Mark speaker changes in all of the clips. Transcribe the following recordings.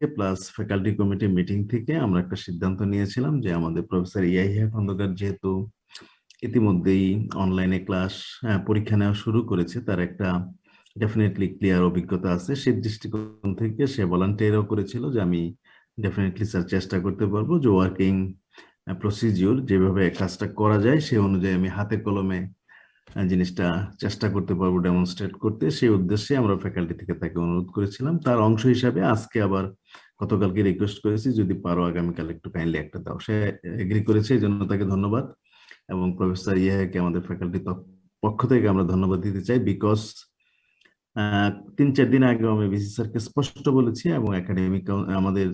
Speaker 1: Plus faculty committee meeting থেকে আমরা একটা সিদ্ধান্ত নিয়েছিলাম যে আমাদের প্রফেসর ইয়াহিয়া খন্দকার যেহেতু ইতিমধ্যেই অনলাইনে ক্লাস পরীক্ষা নেওয়া শুরু করেছে, তার একটা ডেফিনেটলি ক্লিয়ার অভিজ্ঞতা আছে। সেই দৃষ্টিকোণ থেকে সে ভলান্টিয়ারও করেছিল যে আমি ডেফিনেটলি স্যার চেষ্টা করতে পারবো যে ওয়ার্কিং প্রসিজিওর যেভাবে কাজটা করা যায় সেই অনুযায়ী আমি হাতে কলমে জিনিসটা চেষ্টা করতে পারবো ডেমনস্ট্রেট করতে। সেই উদ্দেশ্যে আমরা ফ্যাকাল্টি থেকে তাকে অনুরোধ করেছিলাম। তার অংশ হিসাবে আজকে আবার গতকালকে রিকোয়েস্ট করেছি যদি পারো আগামীকাল একটু কাইন্ডলি একটা দাও। সে এগ্রি করেছে, এই জন্য তাকে ধন্যবাদ। এবং প্রফেসর ইয়াকে আমাদের ফ্যাকাল্টি পক্ষ থেকে আমরা ধন্যবাদ দিতে চাই, বিকজ 3-4 দিন আগে আমি ভিসি স্যারকে স্পষ্ট বলেছি এবং একাডেমিক আমাদের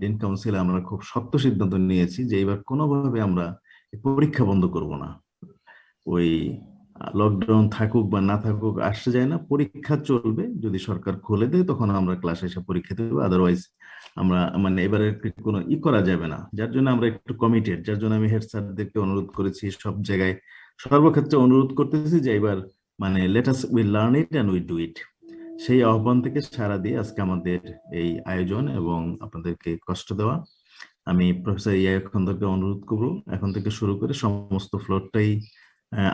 Speaker 1: ডিন কাউন্সিলে আমরা খুব শক্ত সিদ্ধান্ত নিয়েছি যে এবার কোনোভাবে আমরা পরীক্ষা বন্ধ করব না। ওই লকডাউন থাকুক বা না থাকুক আসতে যায় না, পরীক্ষা চলবে। যদি সরকার খুলে দেয় তখন আমরা ক্লাসে এসে পরীক্ষা দেবো, আদারওয়াইজ আমরা মানে এবারে কোনো করা যাবে না। যার জন্য আমরা একটু কমিটেড, যার জন্য আমি হেড স্যারদেরকে অনুরোধ করেছি, সব জায়গায় সর্বক্ষেত্রে অনুরোধ করতেছি যে এবার মানে let us we learn it and we do it. সেই আহ্বান থেকে সাড়া দিয়ে আজকে আমাদের এই আয়োজন এবং আপনাদেরকে কষ্ট দেওয়া। আমি প্রফেসর ইয়া খন্দকারকে অনুরোধ করবো এখন থেকে শুরু করে সমস্ত ফ্লোরটাই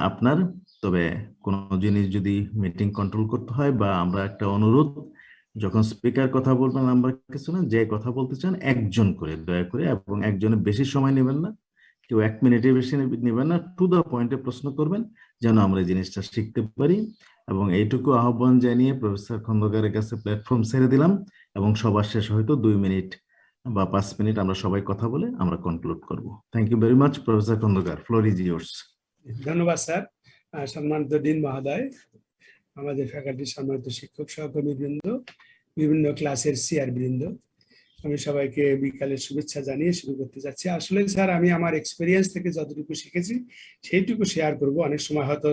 Speaker 1: আপনার। তবে কোনো জিনিস যদি মিটিং কন্ট্রোল করতে হয় বা আমরা একটা অনুরোধ, যখন স্পিকার কথা বলবেন আমরা কিছু না, যে কথা বলতে চান একজন করে দয়া করে, এবং একজনের বেশি সময় নেবেন না, কেউ 1 মিনিটের বেশি নেবেন না, টু দ্য পয়েন্টে প্রশ্ন করবেন যেন আমরা এই জিনিসটা শিখতে পারি। এবং এইটুকু আহ্বান জানিয়ে প্রফেসর খন্দকারের কাছে প্ল্যাটফর্ম ছেড়ে দিলাম এবং সবার শেষ হয়তো 2 মিনিট বা 5 মিনিট আমরা সবাই কথা বলে আমরা কনক্লুড করব। Thank you very much professor Khandakar, floor is yours.
Speaker 2: ধন্যবাদ স্যার। সম্মানিত ডিন মহোদয়, আমাদের ফ্যাকাল্টির সম্মানিত শিক্ষক সহকর্মী বৃন্দ, বিভিন্ন ক্লাসের সিআর বৃন্দ, আমি সবাইকে বিকালের শুভেচ্ছা জানিয়ে শুরু করতে যাচ্ছি। আসলে স্যার আমি আমার এক্সপেরিয়েন্স থেকে যতটুকু শিখেছি সেইটুকু শেয়ার করব। অনেক সময় হয়তো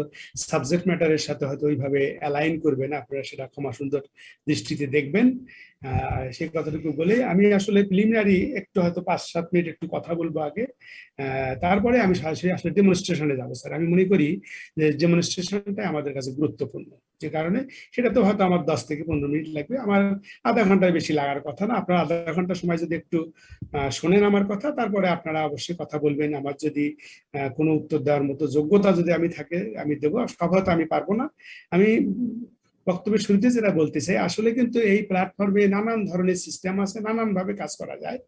Speaker 2: সাবজেক্ট ম্যাটারের সাথে হয়তো ওইভাবে অ্যালাইন করবেন, আপনারা সেটা ক্ষমা সুন্দর দৃষ্টিতে দেখবেন। সেই কথাটুকু বলে আমি আসলে প্রিলিমিনারি একটু হয়তো 5-7 মিনিট একটু কথা বলবো আগে, তারপরে আমি সরাসরি আসলে ডেমনস্ট্রেশনে যাবো। স্যার আমি মনে করি যে ডেমনস্ট্রেশনটা আমাদের কাছে গুরুত্বপূর্ণ, যে কারণে সেটা তো হয়তো আমার 10 থেকে 15 মিনিট লাগবে, আমার আধা ঘন্টার বেশি লাগার কথা না। আপনারা আধা ঘন্টা সময় যদি একটু শোনেন আমার কথা, তারপরে আপনারা অবশ্যই কথা বলবেন। আমার যদি কোনো উত্তর দেওয়ার মতো যোগ্যতা যদি আমি থাকে আমি দেবো, সব হয়তো আমি পারবো না। আমি বক্তব্যের শুরুতে যেটা বলতে চাই, আসলে কিন্তু এই প্ল্যাটফর্মে নানান ধরনের সিস্টেম আছে, নানান ভাবে কাজ করা যায়,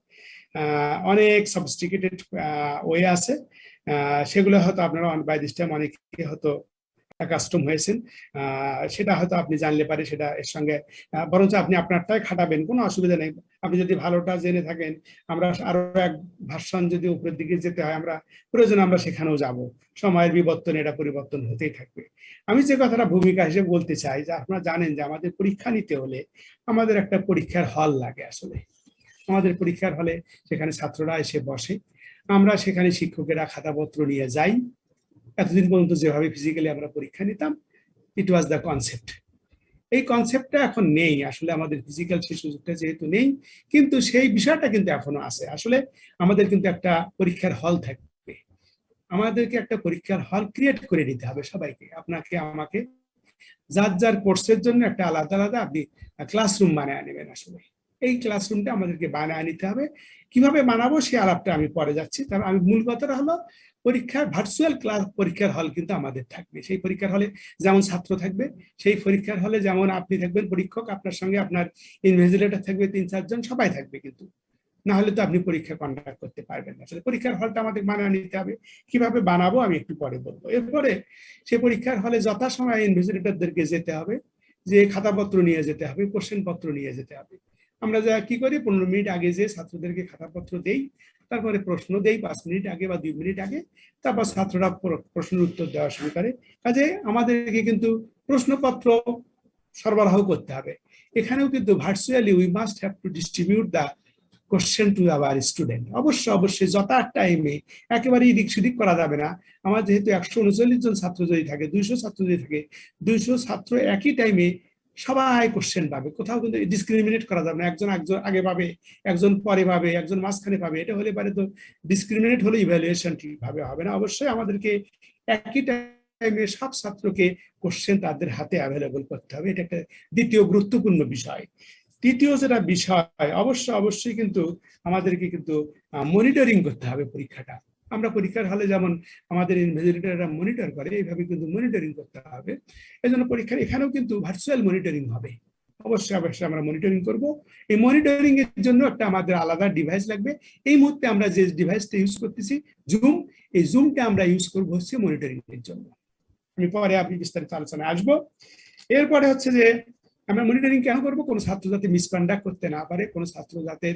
Speaker 2: অনেক সফিস্টিকেটেড ওয়ে আছে। সেগুলো হয়তো আপনারা বাই দিস টাইম অনেকে হয়তো কাস্টম হয়েছেন, সেটা হয়তো আপনি জানলে পারে সেটা এর সঙ্গে বরঞ্চ আপনি আপনারটাই খাটাবেন, কোনো অসুবিধা নেই। আপনি যদি ভালোটা জেনে থাকেন, আমরা আরো এক ভার্সন যদি উপরের দিকে যেতে হয় আমরা প্রয়োজন আমরা সেখানেও যাব। সময়ের বিবর্তনে এটা পরিবর্তন হতেই থাকবে। আমি যে কথাটা ভূমিকা হিসেবে বলতে চাই, যে আপনারা জানেন যে আমাদের পরীক্ষা নিতে হলে আমাদের একটা পরীক্ষার হল লাগে। আসলে আমাদের পরীক্ষার হলে সেখানে ছাত্ররা এসে বসে, আমরা সেখানে শিক্ষকেরা খাতাপত্র নিয়ে যাই। এতদিন পর্যন্ত যেভাবে ফিজিক্যালি আমরা পরীক্ষা নিতাম, ইট ওয়াজ দ্য কনসেপ্ট। এই কনসেপ্টটা এখন নেই, আসলে আমাদের ফিজিক্যাল সেই সুযোগটা যেহেতু নেই, কিন্তু সেই বিষয়টা কিন্তু এখনো আছে। আসলে আমাদের কিন্তু একটা পরীক্ষার হল থাকবে, আমাদেরকে একটা পরীক্ষার হল ক্রিয়েট করে নিতে হবে সবাইকে, আপনাকে আমাকে। যার যার কোর্সের জন্য একটা আলাদা আলাদা আপনি ক্লাসরুম বানায় নেবেন। আসলে এই ক্লাসরুমটা আমাদেরকে বানায় নিতে হবে। কিভাবে বানাবো সেই আলাপটা আমি পরে যাচ্ছি। তবে আমি মূল কথাটা হলো পরীক্ষার ভার্চুয়াল ক্লাস পরীক্ষার হল কিন্তু আমাদের থাকবে। সেই পরীক্ষার হলে যেমন ছাত্র থাকবে, সেই পরীক্ষার হলে যেমন আপনি থাকবেন পরীক্ষক, আপনার সঙ্গে আপনার ইনভিজিলেটর থাকবে 3-4 জন, সবাই থাকবে। কিন্তু না হলে তো আপনি পরীক্ষা কন্ডাক্ট করতে পারবেন না। আসলে পরীক্ষার হলটা আমাদের বানিয়ে নিতে হবে। কিভাবে বানাবো আমি একটু পরে বলবো। এরপরে সে পরীক্ষার হলে যথাসময়ে ইনভিজিলেটরদেরকে যেতে হবে, যে খাতাপত্র নিয়ে যেতে হবে, কোশ্চেন পত্র নিয়ে যেতে হবে। আমরা যা কি করি 15 মিনিট আগে যে ছাত্রদেরকে খাতাপত্র দেই, তারপরে প্রশ্ন দেই 5 মিনিট আগে বা 2 মিনিট আগে, তারপর ছাত্ররা প্রশ্নের উত্তর দেওয়া শুরু করে। কাজে আমাদেরকে কিন্তু প্রশ্নপত্র সরবরাহ করতে হবে। এখানেও কিন্তু virtually we must have to distribute the question to our student. অবশ্যই যথা টাইমে একেবারেই এদিক সেদিক করা যাবে না। আমার যেহেতু 139 জন ছাত্র যদি থাকে, 200 ছাত্র যদি থাকে, 200 ছাত্র একই টাইমে সবাই কোশ্চেন পাবে। কোথাও কিন্তু ডিসক্রিমিনেট করা যাবে না, একজন আগে পাবে, একজন পরে পাবে, একজন মাঝখানে পাবে। এটা হলে পারে তো ডিসক্রিমিনেট হলে ইভ্যালুয়েশন ঠিকভাবে হবে না। অবশ্যই আমাদেরকে একই টাইমে সব ছাত্রকে কোশ্চেন তাদের হাতে অ্যাভেলেবল করতে হবে। এটা একটা দ্বিতীয় গুরুত্বপূর্ণ বিষয়। তৃতীয় যেটা বিষয়, অবশ্যই কিন্তু আমাদেরকে কিন্তু মনিটরিং করতে হবে পরীক্ষাটা। আমরা পরীক্ষার হলে যেমন আমাদের ইনভিজিলেটররা মনিটর করে, এইভাবে কিন্তু মনিটরিং করতে হবে। এই জন্য পরীক্ষার এখানেও কিন্তু ভার্চুয়াল মনিটরিং হবে। অবশ্যই আমরা মনিটরিং করব। এই মনিটরিং এর জন্য একটা আমাদের আলাদা ডিভাইস লাগবে। এই মুহূর্তে আমরা যে ডিভাইসটা ইউজ করতেছি জুম, এই জুমটা আমরা ইউজ করবো হচ্ছে মনিটরিং এর জন্য। আমি পরে আপনি বিস্তারিত আলোচনায় আসবো। এরপরে হচ্ছে যে আমরা মনিটরিং কেন করবো, কোনো ছাত্র যাতে মিসকন্ডাক্ট করতে না পারে, কোনো ছাত্র যাতে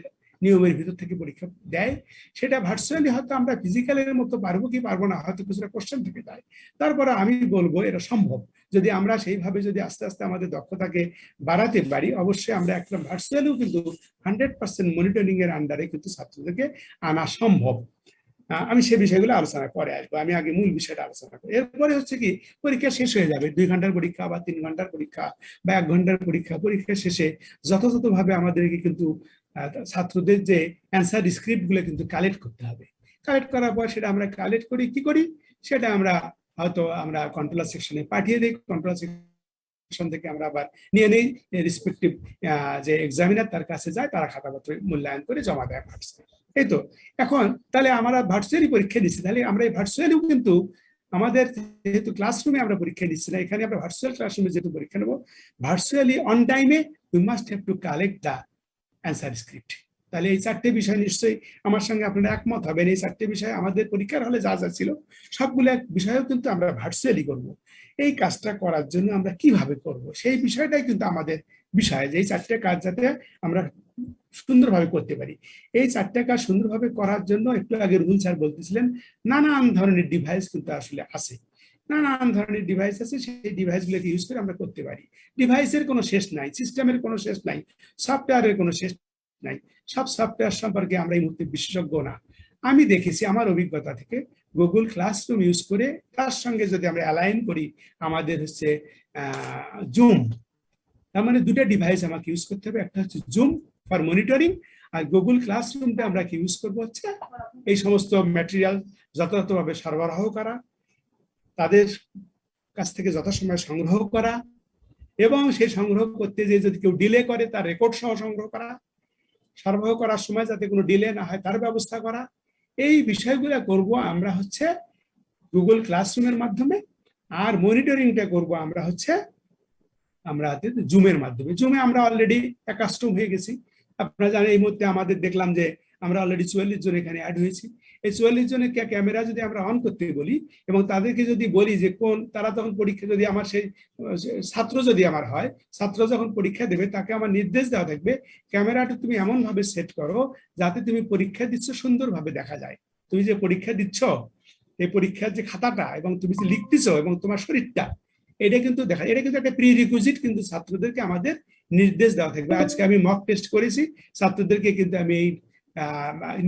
Speaker 2: নিয়মের ভিতর থেকে পরীক্ষা দেয়, সেটা ভার্চুয়ালি হয়তো আমরা ফিজিক্যালের মতো পারবো কি পারবো না, হয়তো কিছুটা কোশ্চেন থেকে যায়। তারপরে আমি বলবো এটা সম্ভব যদি আমরা সেইভাবে যদি আস্তে আস্তে আমাদের দক্ষতাকে বাড়াতে পারি। অবশ্যই আমরা একটা ভার্চুয়ালিও কিন্তু 100% মনিটরিং এর আন্ডারে কিন্তু ছাত্রদেরকে আনা সম্ভব। আমি সে বিষয়গুলো আলোচনা করে আসবো, আমি আগে মূল বিষয়টা আলোচনা করি। এরপরে হচ্ছে কি, পরীক্ষা শেষ হয়ে যাবে, 2 ঘন্টার পরীক্ষা বা 3 ঘন্টার পরীক্ষা বা 1 ঘন্টার পরীক্ষা। পরীক্ষা শেষে যথাযথভাবে আমাদেরকে কিন্তু ছাত্রদের যে অ্যান্সার স্ক্রিপ্ট গুলো কিন্তু কালেক্ট করতে হবে। কালেক্ট করার পর সেটা আমরা কালেক্ট করি কি করি, সেটা আমরা হয়তো আমরা কন্ট্রোলার সেকশনে পাঠিয়ে দিই। কন্ট্রোলার সেকশন থেকে আমরা আবার নিয়ে নেই, রেসপেক্টিভ যে এক্সামিনার তার কাছে যায়, তারা খাতাপত্র মূল্যায়ন করে জমা দেয় মার্কস। এই তো। এখন তাহলে আমরা ভার্চুয়ালি পরীক্ষা দিচ্ছি, তাহলে আমরা এই ভার্চুয়ালিও কিন্তু আমাদের যেহেতু ক্লাসরুমে আমরা পরীক্ষা দিচ্ছি না, এখানে আমরা ভার্চুয়াল ক্লাসরুমে যেহেতু পরীক্ষা নেবো, ভার্চুয়ালি অন টাইমে we must have to collect the answer script. তাহলে এই 4টে বিষয় নিশ্চয়ই আমার সঙ্গে আপনারা একমত হবেন। এই 4টে বিষয় আমাদের পরীক্ষার হলে যা যা ছিল সবগুলো বিষয়ও কিন্তু আমরা ভার্চুয়ালি করব। এই কাজটা করার জন্য আমরা কিভাবে করব, সেই বিষয়টাই কিন্তু আমাদের বিষয়, যে এই 4টে কাজ যাতে আমরা সুন্দরভাবে করতে পারি। এই 4টে কাজ সুন্দরভাবে করার জন্য একটু আগে রুহুল স্যার বলতেছিলেন নানান ধরনের ডিভাইস কিন্তু আসলে আছে, নানান ধরনের ডিভাইস আছে, সেই ডিভাইসগুলোকে ইউজ করে আমরা করতে পারি। ডিভাইসের কোনো শেষ নাই, সিস্টেমের কোনো শেষ নাই, সফটওয়্যারের কোনো শেষ নাই। সব সফটওয়্যার সম্পর্কে আমরা এই মুহূর্তে বিশেষজ্ঞ না। আমি দেখেছি আমার অভিজ্ঞতা থেকে, গুগল ক্লাসরুম ইউজ করে তার সঙ্গে যদি আমরা অ্যালাইন করি আমাদের হচ্ছে জুম, তার মানে 2টা ডিভাইস আমাকে ইউজ করতে হবে। একটা হচ্ছে জুম ফর মনিটরিং, আর গুগল ক্লাসরুমটা আমরা কি ইউজ করবো হচ্ছে এই সমস্ত ম্যাটেরিয়াল যথাযথভাবে সরবরাহ করা, তাদের কাছ থেকে যথাসময়ে সংগ্রহ করা, এবং সেই সংগ্রহ করতে যে যদি কেউ ডিলে করে তার রেকর্ড সহ সংগ্রহ করা, সরবরাহ করার সময় যাতে কোনো ডিলে না হয় তার ব্যবস্থা করা। এই বিষয়গুলো করব আমরা হচ্ছে গুগল ক্লাসরুমের মাধ্যমে, আর মনিটরিংটা করব আমরা হচ্ছে আমরা জুমের মাধ্যমে। জুমে আমরা অলরেডি অ্যাকাস্টম হয়ে গেছি। আপনারা জানেন এই মুহূর্তে আমাদের দেখলাম যে আমরা অলরেডি 44 জন এখানে অ্যাড হয়েছি। এই 44 জনের ক্যামেরা যদি আমরা অন করতে বলি এবং তাদেরকে যদি বলি যে কোন, তারা তখন পরীক্ষা যদি আমার সেই ছাত্র যদি আমার হয়, ছাত্র যখন পরীক্ষা দেবে তাকে আমার নির্দেশ দেওয়া থাকবে ক্যামেরাটা তুমি এমন ভাবে সেট করো যাতে তুমি পরীক্ষা দিচ্ছ সুন্দরভাবে দেখা যায়। তুমি যে পরীক্ষা দিচ্ছ, এই পরীক্ষার যে খাতাটা এবং তুমি যে লিখতেছ এবং তোমার শরীরটা, এটা কিন্তু দেখা, এটা কিন্তু একটা প্রি রিকুইজিট কিন্তু ছাত্রদেরকে আমাদের নির্দেশ দেওয়া থাকবে। আজকে আমি মক টেস্ট করেছি, ছাত্রদেরকে কিন্তু আমি এই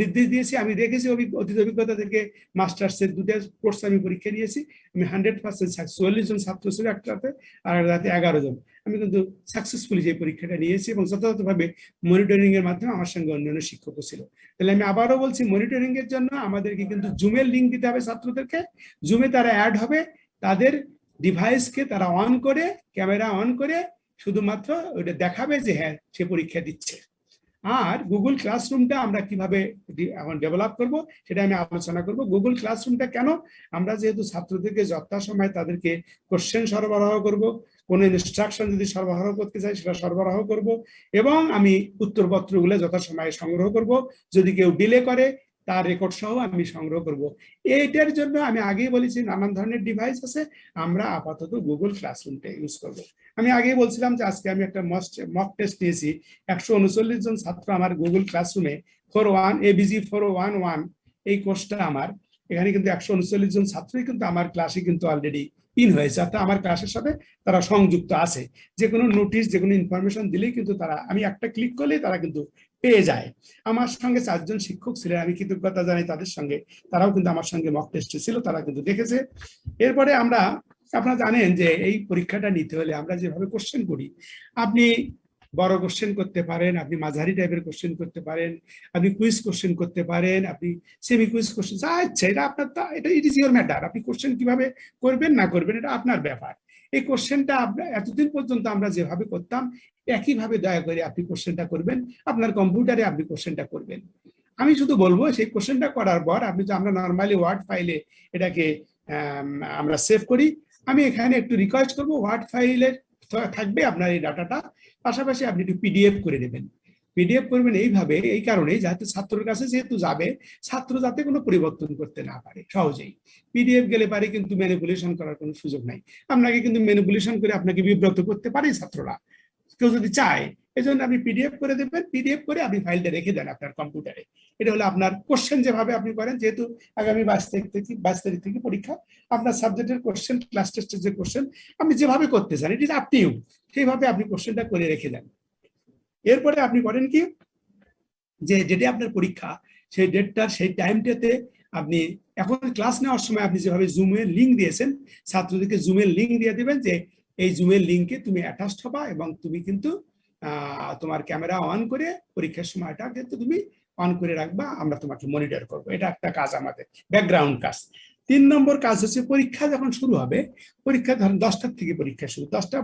Speaker 2: নির্দেশ দিয়েছি। আমি দেখেছি অতীত অভিজ্ঞতা থেকে, মাস্টার্সের 2টা কোর্স আমি পরীক্ষা দিয়েছি, আমি 100% 44 জন ছাত্র ছিল একটাতে, আর রাতে 11 জন। আমি কিন্তু সাকসেসফুলি যে পরীক্ষাটা নিয়েছি এবং যথাযথভাবে মনিটরিং এর মাধ্যমে আমার সঙ্গে অন্যান্য শিক্ষকও ছিল। তাহলে আমি আবারও বলছি, মনিটরিং এর জন্য আমাদেরকে কিন্তু জুমের লিঙ্ক দিতে হবে ছাত্রদেরকে। জুমে তারা অ্যাড হবে, তাদের ডিভাইসকে তারা অন করে, ক্যামেরা অন করে শুধুমাত্র ওটা দেখাবে যে হ্যাঁ সে পরীক্ষা দিচ্ছে। আর গুগল ক্লাসরুমটা আমরা কিভাবে এখন ডেভেলপ করব সেটা আমি আলোচনা করব। গুগল ক্লাসরুমটা কেন, আমরা যেহেতু ছাত্রদেরকে যথাসময়ে তাদেরকে কোশ্চেন সরবরাহ করব, কোন ইনস্ট্রাকশন যদি সরবরাহ করতে চাই সেটা সরবরাহ করব, এবং আমি উত্তরপত্রগুলো যথাসময়ে সংগ্রহ করব। যদি কেউ ডিলে করে তার রেকর্ড সহ আমি সংগ্রহ করব। এইটার জন্য আমি আগেই বলেছি নানান ধরনের ডিভাইস আছে, আমরা আপাতত গুগল ক্লাসরুমটা ইউজ করব। আমি আগেই বলছিলাম যে আজকে আমি একটা মক টেস্ট নিয়েছি, 139 জন ছাত্র আমার গুগল ক্লাসরুমে 41 ABG 411 এই কোর্সটা আমার, এখানে কিন্তু 139 জন ছাত্রই কিন্তু আমার ক্লাসে কিন্তু অলরেডি ইন হয়েছে, অর্থাৎ আমার ক্লাসের সাথে তারা সংযুক্ত আছে। যে কোনো নোটিশ, যে কোনো ইনফরমেশন দিলেই কিন্তু তারা, আমি একটা ক্লিক করলেই তারা কিন্তু পেয়ে যায়। আমার সঙ্গে 4 জন শিক্ষক ছিলেন, আমি কৃতজ্ঞতা জানাই তাদের সঙ্গে, তারাও কিন্তু আমার সঙ্গে মক টেস্টে ছিল, তারা কিন্তু দেখেছে। এরপরে আমরা, আপনারা জানেন যে এই পরীক্ষাটা নিতে হলে আমরা যেভাবে কোশ্চেন করি, আপনি বড় কোশ্চেন করতে পারেন, আপনি মাঝারি টাইপের কোশ্চেন করতে পারেন, আপনি কুইজ কোশ্চেন করতে পারেন, আপনি সেমি কুইজ কোশ্চেন, যা ইচ্ছা, এটা আপনার, এটা ইট ইজ ইওর ম্যাটার। আপনি কোশ্চেন কিভাবে করবেন না করবেন এটা আপনার ব্যাপার। এই কোশ্চেনটা এতদিন পর্যন্ত আমরা যেভাবে করতাম একইভাবে দয়া করে আপনি কোশ্চেনটা করবেন, আপনার কম্পিউটারে আপনি কোশ্চেনটা করবেন। আমি শুধু বলবো সেই কোশ্চেনটা করার পর আপনি তো, আমরা নর্মালি ওয়ার্ড ফাইলে এটাকে আমরা সেভ করি, আমি এখানে একটু রিকোয়েস্ট করবো ওয়ার্ড ফাইলের থাকবে আপনার এই ডাটাটা, পাশাপাশি আপনি একটু পিডিএফ করে নেবেন। পিডিএফ করবেন এইভাবে, এই কারণে যাতে ছাত্রের কাছে যেহেতু যাবে, ছাত্র যাতে কোনো পরিবর্তন করতে না পারে সহজেই। পিডিএফ গেলে পারে কিন্তু ম্যানিপুলেশন করার কোনো সুযোগ নাই, আপনাকে কিন্তু ম্যানিপুলেশন করে আপনাকে বিব্রত করতে পারে ছাত্ররা, কেউ যদি চায়। এই জন্য আপনি পিডিএফ করে দেবেন, পিডিএফ করে আপনি ফাইলটা রেখে দেন আপনার কম্পিউটারে। এটা হলো আপনার কোশ্চেন যেভাবে আপনি করেন, যেহেতু আগামী 22 তারিখ থেকে পরীক্ষা, আপনার সাবজেক্টের কোশ্চেন, ক্লাস টেস্টের যে কোশ্চেন আপনি যেভাবে করতে চান, it is up to you, সেইভাবে আপনি কোশ্চেনটা করে রেখে দেন। এরপরে আপনি করেন কি, যে যেটা আপনার পরীক্ষা সেই ডেটটার সেই টাইমটাতে আপনি এখন ক্লাস নেওয়ার সময় আপনি যেভাবে জুমের লিঙ্ক দিয়েছেন, ছাত্রদেরকে জুমের লিঙ্ক দিয়ে দিবেন যে এই জুমের লিঙ্কে তুমি অ্যাটাচড হবা এবং তুমি কিন্তু তোমার ক্যামেরা অন করে পরীক্ষার সময়টা কিন্তু তুমি অন করে রাখবা, আমরা তোমাকে মনিটর করবো। এটা একটা কাজ, আমাদের ব্যাকগ্রাউন্ড কাজ। 3 নম্বর কাজ হচ্ছে পরীক্ষা যখন শুরু হবে, পরীক্ষা ধরেন 10টার থেকে পরীক্ষা শুরু, 10টা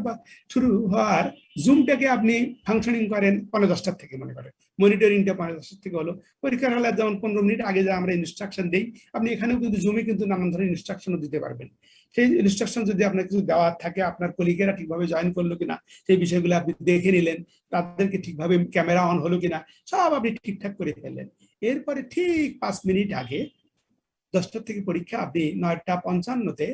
Speaker 2: শুরু হওয়ার জুমটাকে আপনি ফাংশনিং করেন 10:15 থেকে, মনে করেন মনিটরিংটা 10:15 থেকে হলো। পরীক্ষার হলে যেমন 15 মিনিট আগে যা আমরা ইনস্ট্রাকশন দিই, আপনি এখানেও কিন্তু জুমে কিন্তু নানান ধরনের ইনস্ট্রাকশনও দিতে পারবেন। সেই ইনস্ট্রাকশন যদি আপনার কিছু দেওয়ার থাকে, আপনার কলিগেরা ঠিকভাবে জয়েন করলো কিনা সেই বিষয়গুলো আপনি দেখে নিলেন, তাদেরকে ঠিকভাবে ক্যামেরা অন হলো কিনা সব আপনি ঠিকঠাক করে ফেললেন। এরপরে ঠিক 5 মিনিট আগে 10টা থেকে পরীক্ষা, আপনি 9:55-তে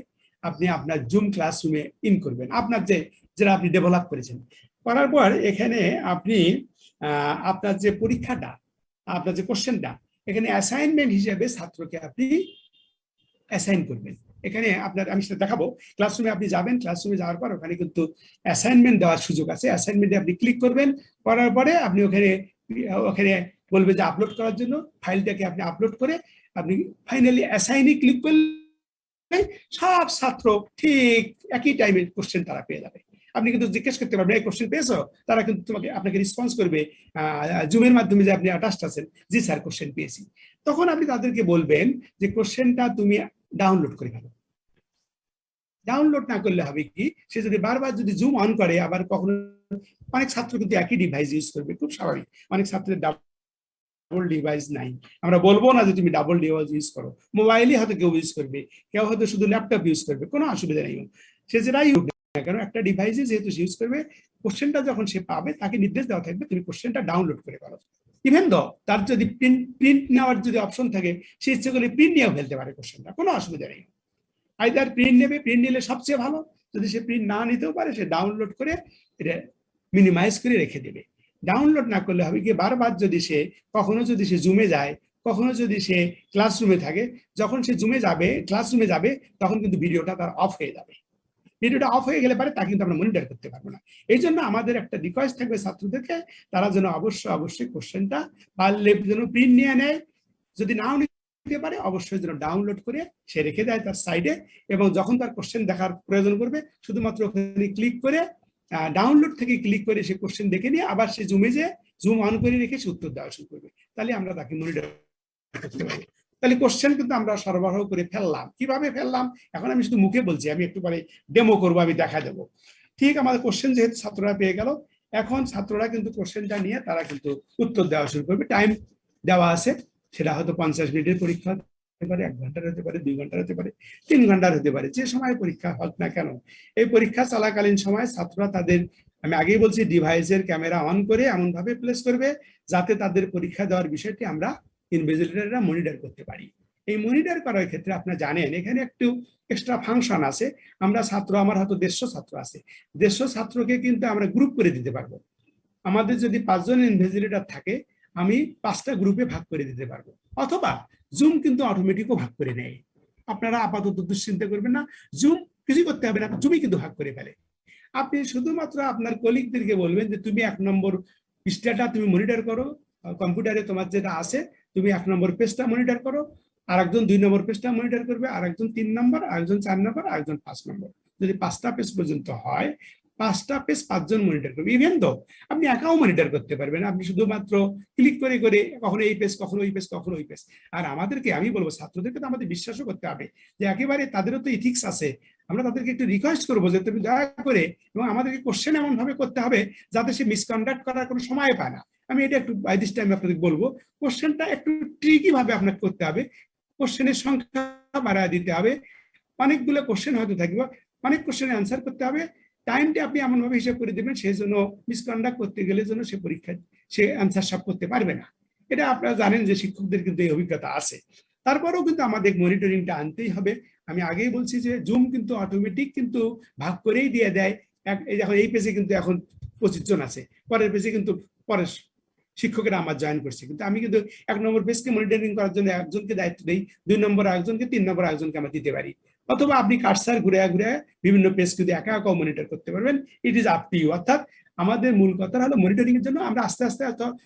Speaker 2: আপনি আপনার জুম ক্লাসরুমে ইন করবেন, আপনার যেটা আপনি ডেভেলপ করেছেন। করার পর এখানে আপনি আপনার যে পরীক্ষাটা, আপনার যে কোশ্চেনটা, এখানে অ্যাসাইনমেন্ট হিসেবে ছাত্রকে আপনি অ্যাসাইন করবেন। এখানে আপনার, আমি সেটা দেখাবো, ক্লাসরুমে আপনি যাবেন, ক্লাসরুমে যাওয়ার পর ওখানে কিন্তু অ্যাসাইনমেন্ট দেওয়ার সুযোগ আছে। অ্যাসাইনমেন্টে আপনি ক্লিক করবেন, করার পরে আপনি ওখানে বলবে যে আপলোড করার জন্য, ফাইলটাকে আপনি আপলোড করে আপনি ফাইনালি অ্যাসাইনে ক্লিক করলে সব ছাত্র ঠিক একই টাইমে কোশ্চেন তারা পেয়ে যাবে। আপনি কিন্তু জিজ্ঞেস করতে পারবেন এই কোশ্চেন পেয়েছো, তারা কিন্তু আপনাকে রেসপন্স করবে জুমের মাধ্যমে যে আপনি অ্যাটাচড আছেন, জি স্যার কোশ্চেন পেয়েছি। তখন আপনি তাদেরকে বলবেন যে কোশ্চেনটা তুমি ডাউনলোড করে ফেলো। ডাউনলোড না করলে হবে কি, সে যদি বারবার যদি জুম অন করে, আবার কখনো অনেক ছাত্র কিন্তু একই ডিভাইস ইউজ করবে, খুব স্বাভাবিক, অনেক ছাত্রের ডাবল ডিভাইস নাই, আমরা বলবো না যে তুমি ডাবল ডিভাইস ইউজ করো, মোবাইলই হয়তো কেউ ইউজ করবে, কেউ হয়তো শুধু ল্যাপটপ ইউজ করবে, কোনো অসুবিধা নেই, সে যেটাই ইউজ কেন একটা ডিভাইসে যেহেতু ইউজ করবে, কোশ্চেনটা যখন সে পাবে তাকে নির্দেশ দেওয়া থাকবে তুমি কোশ্চেনটা ডাউনলোড করে ফেলো। ইভেন দো তার যদি প্রিন্ট নেওয়ার যদি অপশন থাকে, সে ইচ্ছে করলে প্রিন্ট নিয়েও ফেলতে পারে কোশ্চেনটা, কোনো অসুবিধা নেই। আইদার প্রিন্ট নেবে, প্রিন্ট নিলে সবচেয়ে ভালো, যদি সে প্রিন্ট না নিতেও পারে সে ডাউনলোড করে এটা মিনিমাইজ করে রেখে দেবে। ডাউনলোড না করলে হবে কি, বারবার যদি সে কখনো যদি সে জুমে যায়, কখনো যদি সে ক্লাসরুমে থাকে, যখন সে জুমে যাবে, ক্লাসরুমে যাবে, তখন কিন্তু ভিডিওটা তার অফ হয়ে যাবে। ভিডিওটা অফ হয়ে গেলে পারে তা কিন্তু আমরা মনিটর করতে পারবো না। এই জন্য আমাদের একটা রিকোয়েস্ট থাকবে ছাত্রদেরকে, তারা যেন অবশ্যই কোশ্চেনটা পারলে যেন প্রিন্ট নিয়ে নেয়, যদি নাও নিতে পারে অবশ্যই যেন ডাউনলোড করে সে রেখে দেয় তার সাইডে, এবং যখন তার কোশ্চেন দেখার প্রয়োজন করবে শুধুমাত্র ওখানে ক্লিক করে, ডাউনলোড থেকে ক্লিক করে সে কোশ্চেন দেখে নিয়ে আবার সে জুমে যে জুম অন করে রেখে সে উত্তর দেওয়া শুরু করবে, তাহলে আমরা তাকে মনিটর করতে পারবো। তাহলে কোশ্চেন কিন্তু আমরা সরবরাহ করে ফেললাম। কিভাবে ফেললাম এখন আমি শুধু মুখে বলছি, আমি একটু পরে ডেমো করবো, আমি দেখা দেবো। ঠিক আমাদের কোশ্চেন যেহেতু ছাত্ররা পেয়ে গেল, এখন ছাত্ররা কিন্তু কোশ্চেনটা নিয়ে তারা কিন্তু উত্তর দেওয়া শুরু করবে। টাইম দেওয়া আছে, সেটা হয়তো 50 মিনিটের পরীক্ষা হতে পারে, 1 ঘন্টার হতে পারে, 2 ঘন্টার হতে পারে, 3 ঘন্টার হতে পারে, যে সময় পরীক্ষা হোক না কেন। এই পরীক্ষা চলাকালীন সময় ছাত্ররা তাদের, আমি আগেই বলছি, ডিভাইসের ক্যামেরা অন করে এমন ভাবে প্লেস করবে যাতে তাদের পরীক্ষা দেওয়ার বিষয়টি আমরা ইনভিজিলেটররা মনিটর করতে পারি। এই মনিটর করার ক্ষেত্রে আপনারা জানেন এখানে একটু এক্সট্রা ফাংশন আছে। আমরা ছাত্র, আমার হয়তো 150 ছাত্র আছে, 150 ছাত্রকে কিন্তু আমরা গ্রুপ করে দিতে পারবো। আমাদের যদি 5 জন ইনভিজিলেটর থাকে, আমি 5টা গ্রুপে ভাগ করে দিতে পারবো, অথবা জুম কিন্তু অটোমেটিকও ভাগ করে নেয়। আপনারা আপাতত দুশ্চিন্তা করবেন না, জুম কিছু করতে হবে না, জুমই কিন্তু ভাগ করে ফেলে। আপনি শুধুমাত্র আপনার কলিগদেরকে বলবেন যে তুমি 1 নম্বর পৃষ্ঠাটা তুমি মনিটর করো, কম্পিউটারে তোমার যেটা আছে তুমি 1 নম্বর পেজটা মনিটর করো, আর একজন 2 নম্বর পেজটা মনিটর করবে, আর একজন 3 নম্বর, আর একজন 4 নম্বর, আর একজন 5 নম্বর। যদি 5টা পেজ পর্যন্ত হয়, 5টা পেজ 5 জন মনিটর করবে। ইভেন তো আপনি একাও মনিটর করতে পারবেন, আপনি শুধুমাত্র ক্লিক করে করে কখনো এই পেজ, কখনো ওই পেজ, কখনো ওই পেজ। আর আমাদেরকে, আমি বলবো ছাত্রদেরকে তো আমাদের বিশ্বাসও করতে হবে যে একেবারে তাদেরও তো ইথিক্স আছে। আমরা তাদেরকে একটু রিকোয়েস্ট করবো যে তুমি দয়া করে, এবং আমাদেরকে কোশ্চেন এমন ভাবে করতে হবে যাতে সে মিসকন্ডাক্ট করার কোনো সময় পায় না। আমি এটা একটু বাই দিস টাইম আপনাদের বলবো, কোশ্চেনটা একটু ট্রিকি ভাবে আপনাকে করতে হবে, কোশ্চেনের সংখ্যা বাড়ায় দিতে হবে, অনেকগুলো কোশ্চেন হয়তো থাকবে, অনেক কোশ্চেনের অ্যান্সার করতে হবে, টাইমটা আপনি এমন ভাবে হিসাব করে দেবেন সেই জন্য মিসকন্ডাক্ট করতে গেলে যেন সে পরীক্ষায় সে অ্যান্সার সব করতে পারবে না। এটা আপনারা জানেন যে শিক্ষকদের কিন্তু এই অভিজ্ঞতা আছে। তারপরেও কিন্তু আমাদের মনিটরিংটা আনতেই হবে। আমি আগেই বলছি যে জুম কিন্তু অটোমেটিক কিন্তু ভাগ করেই দিয়ে দেয়, এখন এই পেজে কিন্তু এখন 25 জন আছে, পরের পেজে কিন্তু পরের শিক্ষকেরা আমার জয়েন করছে, কিন্তু আমি কিন্তু 1 নম্বর পেজকে মনিটরিং করার জন্য একজনকে দায়িত্ব দিই, 2 নম্বর একজনকে, 3 নম্বর একজনকে আমরা দিতে পারি। অথবা আপনি কার্সার ঘুরে ঘুরে বিভিন্ন পেজ কিন্তু একা একা মনিটর করতে পারবেন। It is up to you. অর্থাৎ আমাদের মূল কথা হলো মনিটরিং এর জন্য আমরা আস্তে আস্তে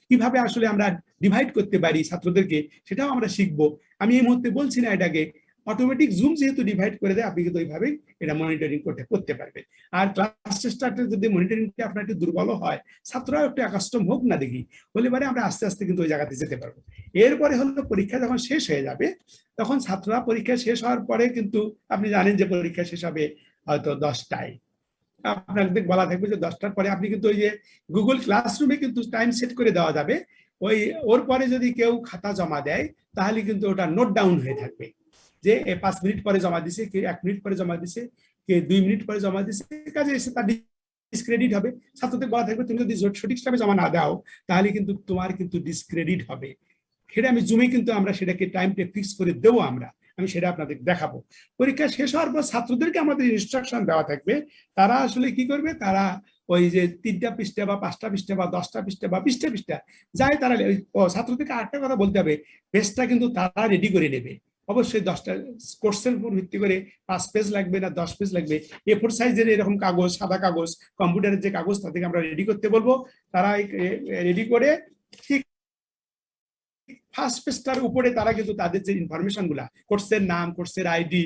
Speaker 2: কিভাবে আসলে আমরা ডিভাইড করতে পারি ছাত্রদেরকে, সেটাও আমরা শিখবো। আমি এই মুহূর্তে বলছি না এটাকে, অটোমেটিক জুম যেহেতু ডিভাইড করে দেয়, আপনি কিন্তু ওইভাবেই এটা মনিটরিং করতে পারবেন। আর ক্লাস স্টার্টে যদি মনিটরিংটা আপনার একটু দুর্বল হয়, ছাত্ররা একটু অ্যাকাস্টম হোক না দেখি, হলে পরে আমরা আস্তে আস্তে কিন্তু ওই জায়গাতে যেতে পারবো। এরপরে হলো পরীক্ষা যখন শেষ হয়ে যাবে, তখন ছাত্ররা পরীক্ষা শেষ হওয়ার পরে কিন্তু আপনি জানেন যে পরীক্ষা শেষ হবে হয়তো 10টায়, আপনাদের বলা থাকবে যে 10টার পরে আপনি কিন্তু ওই যে গুগল ক্লাসরুমে কিন্তু টাইম সেট করে দেওয়া যাবে, ওর পরে যদি কেউ খাতা জমা দেয় তাহলে কিন্তু ওটা নোট ডাউন হয়ে থাকবে যে 5 মিনিট পরে জমা দিছে, কে 1 মিনিট পরে জমা দিছে, কে 2 মিনিট পরে জমা দিছে, কাজে এসে তার ডিসক্রেডিট হবে। ছাত্রদের বলা থাকবে তুমি যদি সঠিক সময়ে জমা না দাও তাহলে কিন্তু তোমার কিন্তু ডিসক্রেডিট হবে। সেটা আমি জুমে কিন্তু আমরা সেটাকে টাইমটা ফিক্স করে দেবো, আমি সেটা আপনাদের দেখাবো। পরীক্ষা শেষ হওয়ার পর ছাত্রদেরকে আমাদের ইনস্ট্রাকশন দেওয়া থাকবে, তারা আসলে কি করবে, তারা ওই যে 3টা পৃষ্ঠা বা 5টা পৃষ্ঠা বা 10টা পৃষ্ঠা বা 20টা পৃষ্ঠা যাই তারা, ছাত্রদেরকে আরেকটা কথা বলতে হবে, পেজটা কিন্তু তারা রেডি করে নেবে। অবশ্যই 10টা কোর্সের উপর ভিত্তি করে 5 পেজ লাগবে না 10 পেজ লাগবে, A4 সাইজের এরকম কাগজ, সাদা কাগজ, কম্পিউটারের যে কাগজ তা থেকে আমরা রেডি করতে বলবো। তারা রেডি করে ঠিক ফার্স্ট পেজটার উপরে তারা কিন্তু তাদের যে ইনফরমেশন গুলা, কোর্সের নাম, কোর্সের আইডি,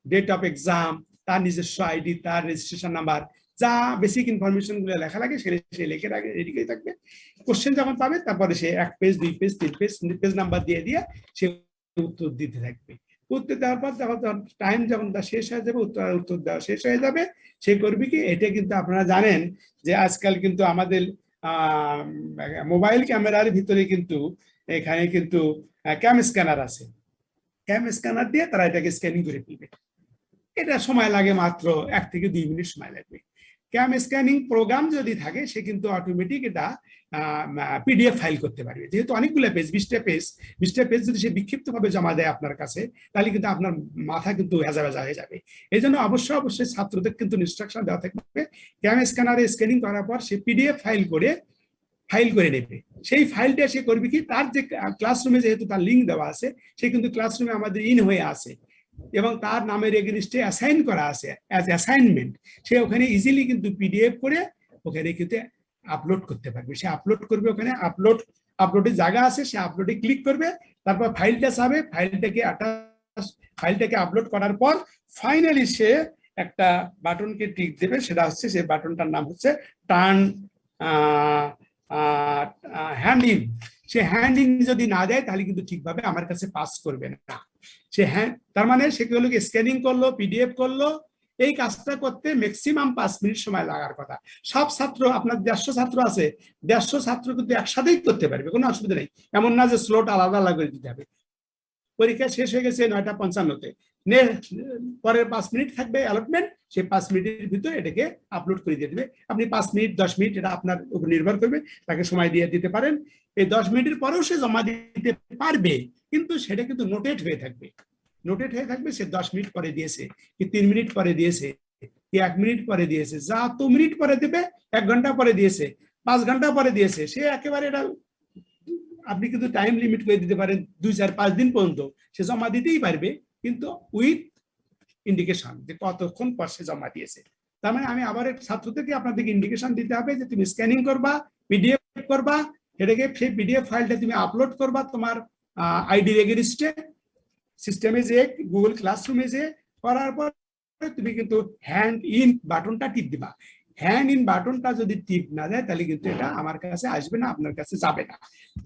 Speaker 2: ডেট অফ এক্সাম, তার নিজস্ব আইডি, তার রেজিস্ট্রেশন নাম্বার, যা বেসিক ইনফরমেশন গুলো লেখা লাগে সে লিখে রাখে, রেডি করে থাকবে। কোশ্চেন যখন পাবে তারপরে সে 1 page 2 page 3 page page number দিয়ে দিয়ে সে উত্তর দিতে থাকবে। উত্তর দেওয়ার পর টাইম যখন তার শেষ হয়ে যাবে, উত্তর দেওয়া শেষ হয়ে যাবে, সে করবে কি, এটা কিন্তু আপনারা জানেন যে আজকাল কিন্তু আমাদের মোবাইল ক্যামেরার ভিতরে কিন্তু এখানে কিন্তু ক্যাম স্ক্যানার আছে, ক্যাম স্ক্যানার দিয়ে তারা এটাকে স্ক্যানিং করে ফেলবে। এটা সময় লাগে মাত্র 1 থেকে 2 মিনিট সময় লাগবে। ক্যাম স্ক্যানিং প্রোগ্রাম যদি থাকে সে কিন্তু অটোমেটিক এটা পিডিএফ ফাইল করতে পারবে। যেহেতু অনেকগুলো পেজ, 20টা পেজ যদি সে বিক্ষিপ্ত ভাবে জমা দেয় আপনার কাছে, তাহলে কিন্তু আপনার মাথা কিন্তু ভেজা হয়ে যাবে। এই জন্য অবশ্যই ছাত্রদের কিন্তু ইনস্ট্রাকশন দেওয়া থাকবে, ক্যাম স্ক্যানারে স্ক্যানিং করার পর সে পিডিএফ ফাইল করে নেবে। সেই ফাইলটা সে করবে কি, তার যে ক্লাসরুমে যেহেতু তার লিঙ্ক দেওয়া আছে, সে কিন্তু ক্লাসরুমে আমাদের ইন হয়ে আছে এবং তার নামের এগেইনস্টে অ্যাসাইন করা আছে অ্যাজ অ্যাসাইনমেন্ট, সে ওখানে ইজিলি কিন্তু পিডিএফ করে ওখানে কিন্তু আপলোড করতে পারবে। সে আপলোড করবে, ওখানে আপলোডের জায়গা আছে, সে আপলোডে ক্লিক করবে, তারপর ফাইলটা চাবে, ফাইলটাকে আপলোড করার পর ফাইনালি সে একটা বাটনকে টিক দেবে, সেটা হচ্ছে, সে বাটনটার নাম হচ্ছে turn hand in. Say hand in যদি না দেয় তাহলে কিন্তু ঠিকভাবে আমার কাছে পাস করবে না। সে তার মানে সে হলো স্ক্যানিং করলো, পিডিএফ করলো, এই কাজটা করতে ম্যাক্সিমাম 5 মিনিট সময় লাগার কথা। সব ছাত্র, আপনার 150 ছাত্র আছে, 150 ছাত্র কিন্তু একসাথেই করতে পারবে, কোনো অসুবিধা নেই। এমন না যে স্লোট আলাদা আলাদা করে দিতে হবে। পরীক্ষা শেষ হয়ে গেছে 9:55-তে, পরের 5 মিনিট থাকবে অ্যালটমেন্ট, সেই 5 মিনিটের ভিতরে এটাকে আপলোড করে দিয়ে দেবে। আপনি 5 মিনিট 10 মিনিট এটা আপনার উপর নির্ভর করবে, তাকে সময় দিয়ে দিতে পারেন। এই 10 মিনিটের পরেও সে জমা দিতে পারবে, কিন্তু সেটা কিন্তু নোটেড হয়ে থাকবে, সে 10 মিনিট পরে দিয়েছে, কি 3 মিনিট পরে দিয়েছে, কি 1 মিনিট পরে দিয়েছে, যত মিনিট পরে দেবে, 1 ঘন্টা পরে দিয়েছে, 5 ঘন্টা পরে দিয়েছে, সে একেবারে এটা আপনি কিন্তু টাইম লিমিট করে দিতে পারেন 2, 4, 5 দিন পর্যন্ত সে জমা দিতেই পারবে, কিন্তু উইথ ইন্ডিকেশন যে কতক্ষণ পর সে জমা দিয়েছে। তার মানে আমি আবার ছাত্রদেরকে আপনাদেরকে ইন্ডিকেশন দিতে হবে যে তুমি স্ক্যানিং করবা, পিডিএফ করবা, এটাকে সেই পিডিএফ ফাইলটা তুমি আপলোড করবা তোমার আইডি এগেইনস্টে, সিস্টেমে যে গুগল ক্লাসরুমে যে করার পর তুমি কিন্তু হ্যান্ড ইন বাটনটা টিপ দিবা। হ্যান্ড ইন বাটনটা যদি টিপ না দেয় তাহলে কিন্তু এটা আমার কাছে আসবে না, আপনার কাছে যাবে না।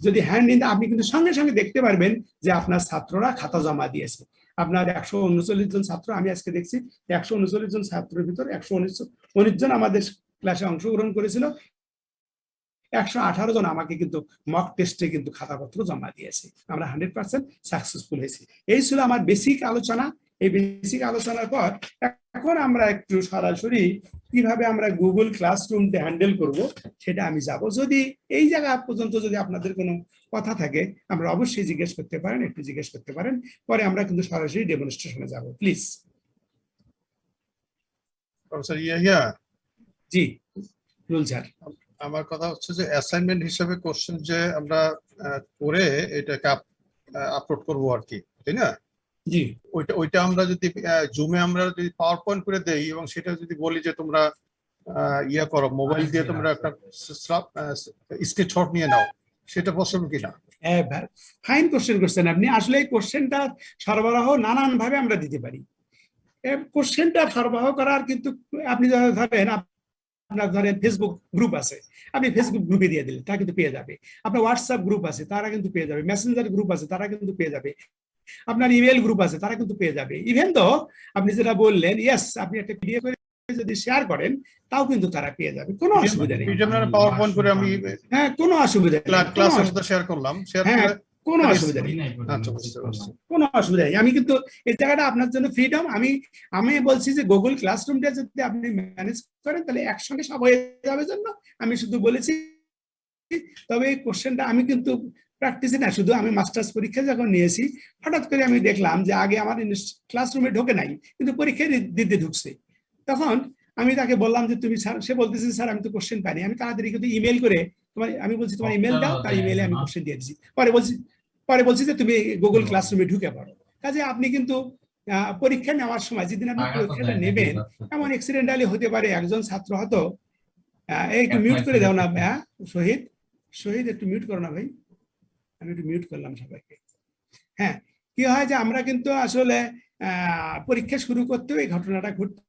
Speaker 2: যদি হ্যান্ড ইন, আপনি কিন্তু সঙ্গে সঙ্গে দেখতে পারবেন যে আপনার ছাত্ররা খাতা জমা দিয়েছে। আপনার 139 জন ছাত্র, আমি আজকে দেখছি 139 জন ছাত্রের ভিতর 119 জন আমাদের ক্লাসে অংশগ্রহণ করেছিল, 118 জন আমাকে কিন্তু মক টেস্টে কিন্তু খাতাপত্র জমা দিয়েছে। আমরা 100% সাকসেসফুল হয়েছি। এই ছিল আমার বেসিক আলোচনা। এই বেসিক আলোচনার পর এখন আমরা একটু সরাসরি কিভাবে আমরা গুগল ক্লাসরুমটা হ্যান্ডেল করব সেটা আমি যাব। যদি এই জায়গা পর্যন্ত যদি আপনাদের কোনো কথা থাকে আমরা অবশ্যই জিজ্ঞেস করতে পারেন, একটু জিজ্ঞেস করতে পারেন, পরে আমরা কিন্তু সরাসরি ডেমনস্ট্রেশনে যাব। Please.
Speaker 3: Professor Yahya,
Speaker 2: G rule sir.
Speaker 3: আমার কথা হচ্ছে যে অ্যাসাইনমেন্ট হিসেবে কোশ্চেন যে আমরা করে এটাকে আপলোড করব আর কি, তাই না?
Speaker 2: জি।
Speaker 3: ওইটা আমরা যদি জুমে আমরা যদি পাওয়ার পয়েন্ট করে দেই এবং সেটা যদি বলি যে তোমরা ইয়া করো, মোবাইল দিয়ে তোমরা একটা স্ক্রিনশট নিয়ে নাও, সেটা পসিবল কিনা?
Speaker 2: ফাইন কোশ্চেন করছেন আপনি। আসলে এই কোশ্চেনটা সরবরাহ নানান ভাবে আমরা দিতে পারি। কোশ্চেনটা সরবরাহ করার কিন্তু আপনি ধরেন আপনার ধরেন ফেসবুক গ্রুপ আছে, আপনি ফেসবুক গ্রুপে দিয়ে দিলেন, তারা কিন্তু পেয়ে যাবে। আপনার হোয়াটসঅ্যাপ গ্রুপ আছে, তারা কিন্তু পেয়ে যাবে। মেসেঞ্জার গ্রুপ আছে, তারা কিন্তু পেয়ে যাবে। আপনার ইমেল গ্রুপ আছে, তারা কিন্তু পেয়ে যাবে। ইভেন তো আপনি যেটা বললেন, ইয়েস, আপনি একটা পিডিএফ যদি শেয়ার করেন তাও কিন্তু তারা পেয়ে যাবে, কোনো অসুবিধা নেই।
Speaker 3: পাওয়ার পয়েন্ট করে আমি
Speaker 2: হ্যাঁ, কোনো অসুবিধা নেই,
Speaker 3: ক্লাসের মধ্যে শেয়ার করলাম, শেয়ার করে
Speaker 2: কোনো অসুবিধা নেই।
Speaker 3: আচ্ছা, বুঝতে পারছি।
Speaker 2: কোনো অসুবিধা নেই। আমি কিন্তু এই জায়গাটা আপনার জন্য ফ্রিডম। আমি বলছি যে গুগল ক্লাসরুমটা যদি আপনি ম্যানেজ করেন তাহলে একসঙ্গে সব হয়ে যাবে জন্য আমি শুধু বলেছি। তবে এই কোশ্চেনটা আমি কিন্তু প্র্যাকটিসে না, শুধু আমি মাস্টার্স পরীক্ষা যখন নিয়েছি হঠাৎ করে আমি দেখলাম যে আগে আমার ক্লাসরুমে ঢোকে নাই কিন্তু পরীক্ষা দিতে ঢুকছে। তখন আমি তাকে বললাম যে তুমি স্যার, সে বলতেছে স্যার আমি তো কোশ্চেন পাইনি। আমি তাড়াতাড়ি কিন্তু ইমেল করে আমি বলছি তোমার ইমেল দাও, তার ইমেলে আমি কোশ্চেন দিয়ে দিচ্ছি। পরে বলছি যে তুমি গুগল ক্লাসরুমে ঢুকে পড়ো। কাজে আপনি কিন্তু পরীক্ষা নেওয়ার সময় যেদিন আপনি পরীক্ষাটা নেবেন, এমন অ্যাক্সিডেন্টালি হতে পারে একজন ছাত্র হয়তো একটু মিউট করে দাও না শহীদ একটু মিউট করো না ভাই। আমি একটু মিউট করলাম সবাইকে। হ্যাঁ, কি হয় যে আমরা কিন্তু আসলে পরীক্ষা শুরু করতেও এই ঘটনাটা ঘটতে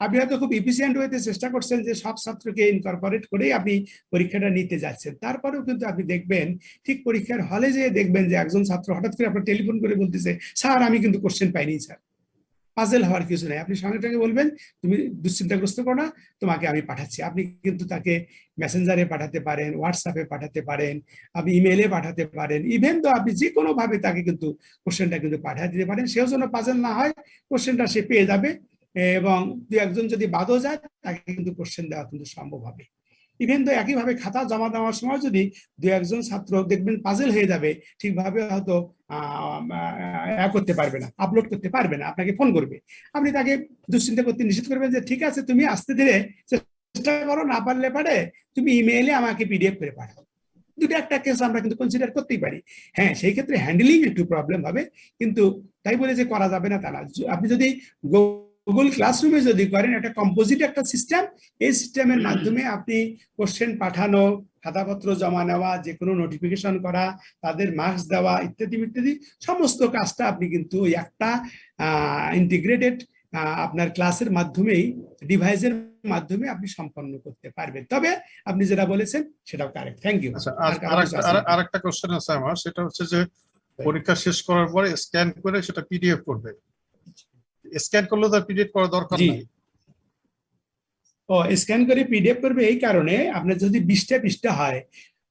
Speaker 2: আপনি হয়তো খুব ইফিসিয়েন্ট ওয়েতে চেষ্টা করছেন যে সব ছাত্রকে ইনকর্পোরেট করেই আপনি পরীক্ষাটা নিতে যাচ্ছেন। তারপরেও কিন্তু আপনি দেখবেন ঠিক পরীক্ষার হলে যেয়ে দেখবেন যে একজন ছাত্র হঠাৎ করে আপনার টেলিফোন করে বলতেছে স্যার আমি কিন্তু কোশ্চেন পাইনি স্যার। পাজেল হওয়ার কিছু নেই, আপনি সঙ্গে সঙ্গে বলবেন তুমি দুশ্চিন্তাগ্রস্ত করো না, তোমাকে আমি পাঠাচ্ছি। আপনি কিন্তু তাকে মেসেঞ্জারে পাঠাতে পারেন, হোয়াটসঅ্যাপে পাঠাতে পারেন, আপনি ইমেলে পাঠাতে পারেন। ইভেন তো আপনি যে কোনো ভাবে তাকে কিন্তু কোশ্চেনটা কিন্তু পাঠিয়ে দিতে পারেন। সেও যেন পাজেল না হয়, কোশ্চেনটা সে পেয়ে যাবে। এবং দু একজন যদি বাদও যায় তাকে কিন্তু কোশ্চেন দেওয়া কিন্তু সম্ভব হবে। ইভেন তো একইভাবে খাতা জমা দেওয়ার সময় যদি দু একজন ছাত্র দেখবেন পাজেল হয়ে যাবে, ঠিকভাবে হয়তো করতে পারবে না, আপলোড করতে পারবে না, আপনাকে ফোন করবে। আপনি তাকে দুশ্চিন্তা করতে নিষেধ করবেন যে ঠিক আছে তুমি আস্তে ধীরে চেষ্টা করো, না পারলে পারে তুমি ইমেইলে আমাকে পিডিএফ করে পাঠাও। দুটো একটা কেস আমরা কিন্তু কনসিডার করতেই পারি। হ্যাঁ, সেই ক্ষেত্রে হ্যান্ডেলিং একটু প্রবলেম হবে, কিন্তু তাই বলে যে করা যাবে না তা না। আপনি যদি গুগল ক্লাসরুমে যদি করেন একটা কম্পোজিট একটা সিস্টেম, এই সিস্টেমের মাধ্যমে আপনি কোশ্চেন পাঠানো, খাতাপত্র জমা নেওয়া, যে কোনো নোটিফিকেশন করা, তাদের মার্কস দেওয়া ইত্যাদি ইত্যাদি সমস্ত কাজটা আপনি কিন্তু ওই একটা ইন্টিগ্রেটেড আপনার ক্লাসের মাধ্যমেই, ডিভাইসের মাধ্যমে আপনি সম্পন্ন করতে পারবেন। তবে আপনি যেটা বলেছেন সেটাও কারেক্ট। Thank you.
Speaker 3: আরেকটা কোশ্চেন আছে আমার, সেটা হচ্ছে যে পরীক্ষা শেষ করার পরে স্ক্যান করে সেটা পিডিএফ করবে। স্ক্যান করলে তো পিডিএফ করা দরকার নাই।
Speaker 2: স্ক্যান করে পিডিএফ করবে এই কারণে, আপনার যদি 20টা পৃষ্ঠা হয়,